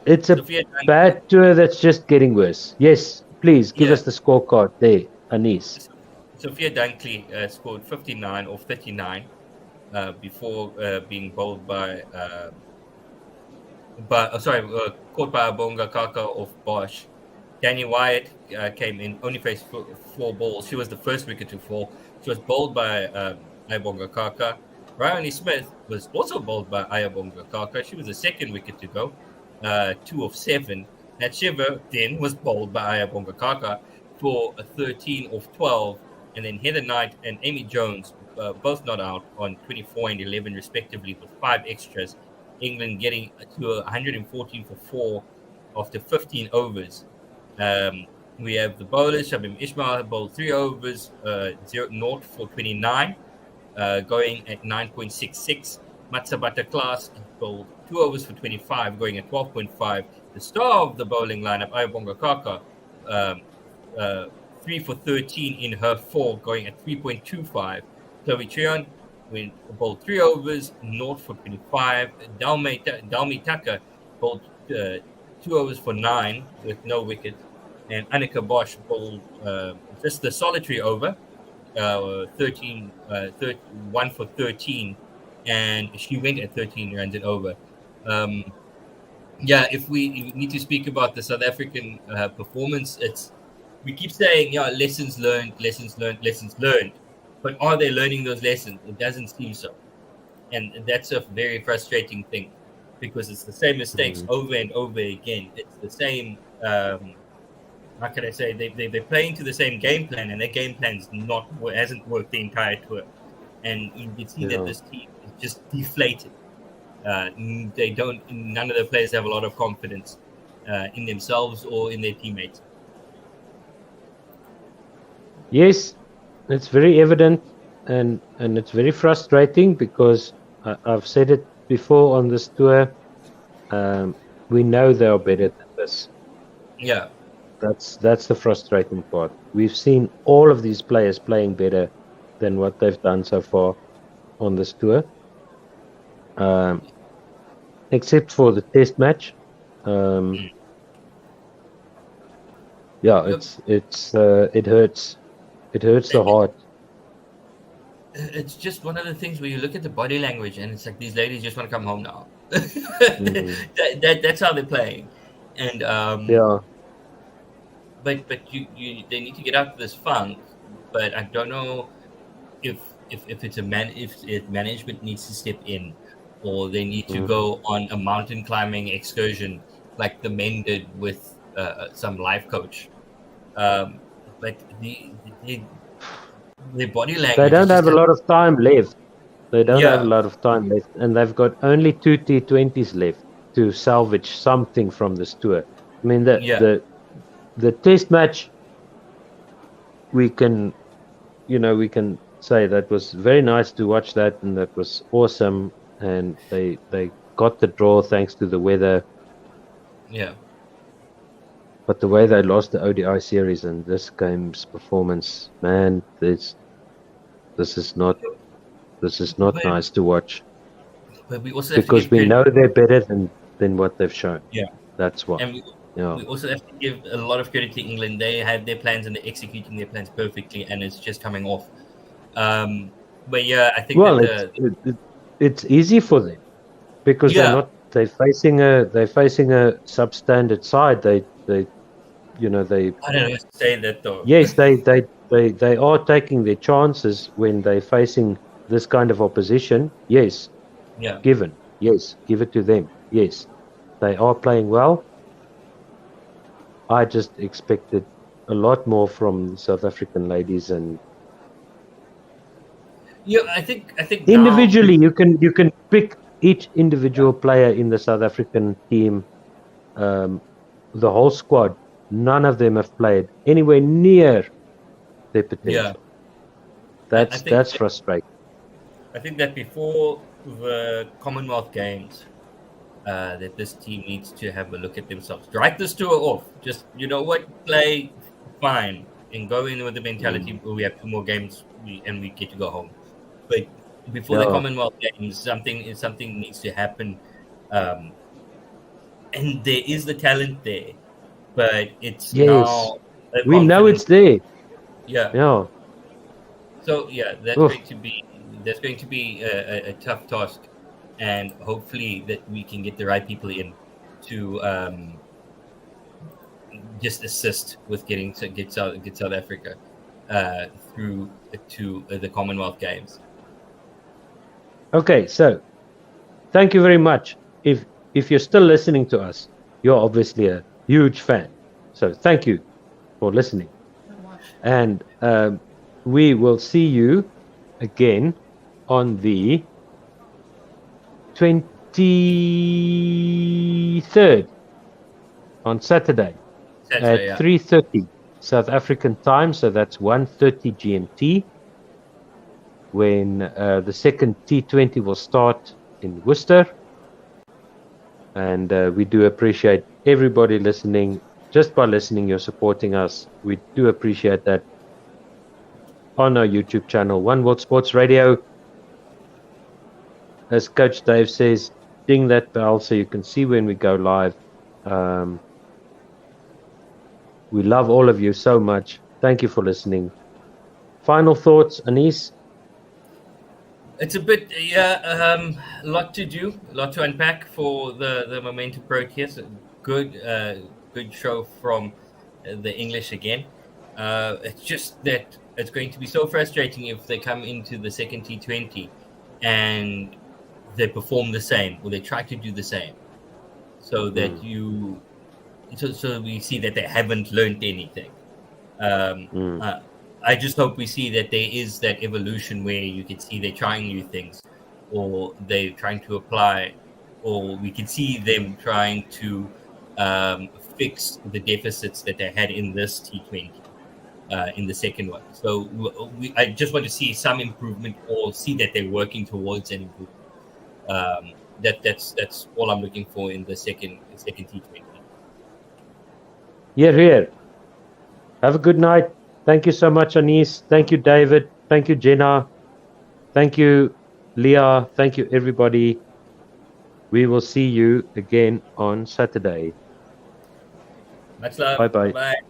It's a bad tour that's just getting worse. Yes, please give us the scorecard there, Anis. Sophia Dunkley scored 59 off 39 before being bowled by caught by Ayabonga Kaka off Bosch. Danny Wyatt came in, only faced 4 balls. She was the first wicket to fall. She was bowled by Ayabonga Kaka. Bryony Smith was also bowled by Ayabonga Kaka. She was the second wicket to go, 2 of 7. Nat Shiver then was bowled by Ayabonga Kaka for a 13 of 12. And then Heather Knight and Amy Jones, both not out on 24 and 11 respectively with 5 extras. England getting to 114 for 4 after 15 overs. We have the bowlers. Shabim Ishmael bowled 3 overs, 0 for 29, going at 9.66. Matsabata Class bowled 2 overs for 25, going at 12.5. The star of the bowling lineup, Ayabonga Kaka, 3 for 13 in her 4, going at 3.25. Chloe Trion bowled 3 overs, 0 for 25. Dalmi Taka bowled 2 overs for 9 with no wicket. And Annika Bosch bowled just the solitary over, 1 for 13, and she went at 13 runs and over. If we need to speak about the South African performance, we keep saying, lessons learned. But are they learning those lessons? It doesn't seem so. And that's a very frustrating thing because it's the same mistakes over and over again. It's the same, how can I say, they're playing to the same game plan, and their game plan hasn't worked the entire tour. And you can see that this team is just deflated. None of the players have a lot of confidence in themselves or in their teammates. Yes, it's very evident, and it's very frustrating because I've said it before on this tour. We know they are better than this. Yeah, that's the frustrating part. We've seen all of these players playing better than what they've done so far on this tour, except for the test match. It hurts. It hurts the heart. It's just one of the things where you look at the body language and it's like these ladies just want to come home now. That's how they're playing, and But they need to get out of this funk. But I don't know. if management needs to step in, or they need to go on a mountain climbing excursion like the men did with some life coach, like the body language. They don't have a lot of time left. They don't Yeah. have a lot of time left, and they've got only 2 T20s left to salvage something from this tour. I mean, the test match, we can say that was very nice to watch that, and that was awesome. And they got the draw thanks to the weather. Yeah. But the way they lost the ODI series and this game's performance, man, this is not nice to watch. But we also because we know they're better than what they've shown. Yeah, that's why. And we also have to give a lot of credit to England. They had their plans and they're executing their plans perfectly, and it's just coming off. But yeah, I think it's easy for them because they're facing a substandard side. They I don't know how to say that though. Yes, they are taking their chances when they're facing this kind of opposition. Yes. Yeah. Given. Yes. Give it to them. Yes. They are playing well. I just expected a lot more from South African ladies, and I think individually you can pick each individual player in the South African team, the whole squad. None of them have played anywhere near their potential. Yeah. That's frustrating. I think that before the Commonwealth Games, that this team needs to have a look at themselves. Write this tour off. Just, play fine and go in with the mentality we have 2 more games and we get to go home. But before the Commonwealth Games, something needs to happen. And there is the talent there, but it's now. We know it's there. Yeah. Yeah. So that's going to be a tough task, and hopefully that we can get the right people in to just assist with get South Africa through to the Commonwealth Games. Okay, so thank you very much. If you're still listening to us, you're obviously a huge fan. So thank you for listening. And we will see you again on the 23rd on Saturday at 3:30 South African time. So that's 1:30 GMT. When the second T20 will start in Worcester. And we do appreciate everybody listening. Just by listening, you're supporting us. We do appreciate that. On our YouTube channel, One World Sports Radio. As Coach Dave says, ding that bell so you can see when we go live. We love all of you so much. Thank you for listening. Final thoughts, Anis? It's a bit, a lot to do, a lot to unpack for the Momentum Proteas. Good show from the English again. It's just that it's going to be so frustrating if they come into the second T20 and they perform the same, or they try to do the same, so that so we see that they haven't learned anything. I just hope we see that there is that evolution where you can see they're trying new things, or they're trying to apply, or we can see them trying to fix the deficits that they had in this T20, in the second one. So I just want to see some improvement, or see that they're working towards an improvement. That's all I'm looking for in the second T20. Here. Have a good night. Thank you so much, Anis. Thank you, David. Thank you, Jenna. Thank you, Leah. Thank you, everybody. We will see you again on Saturday. Much love. Bye-bye. Bye.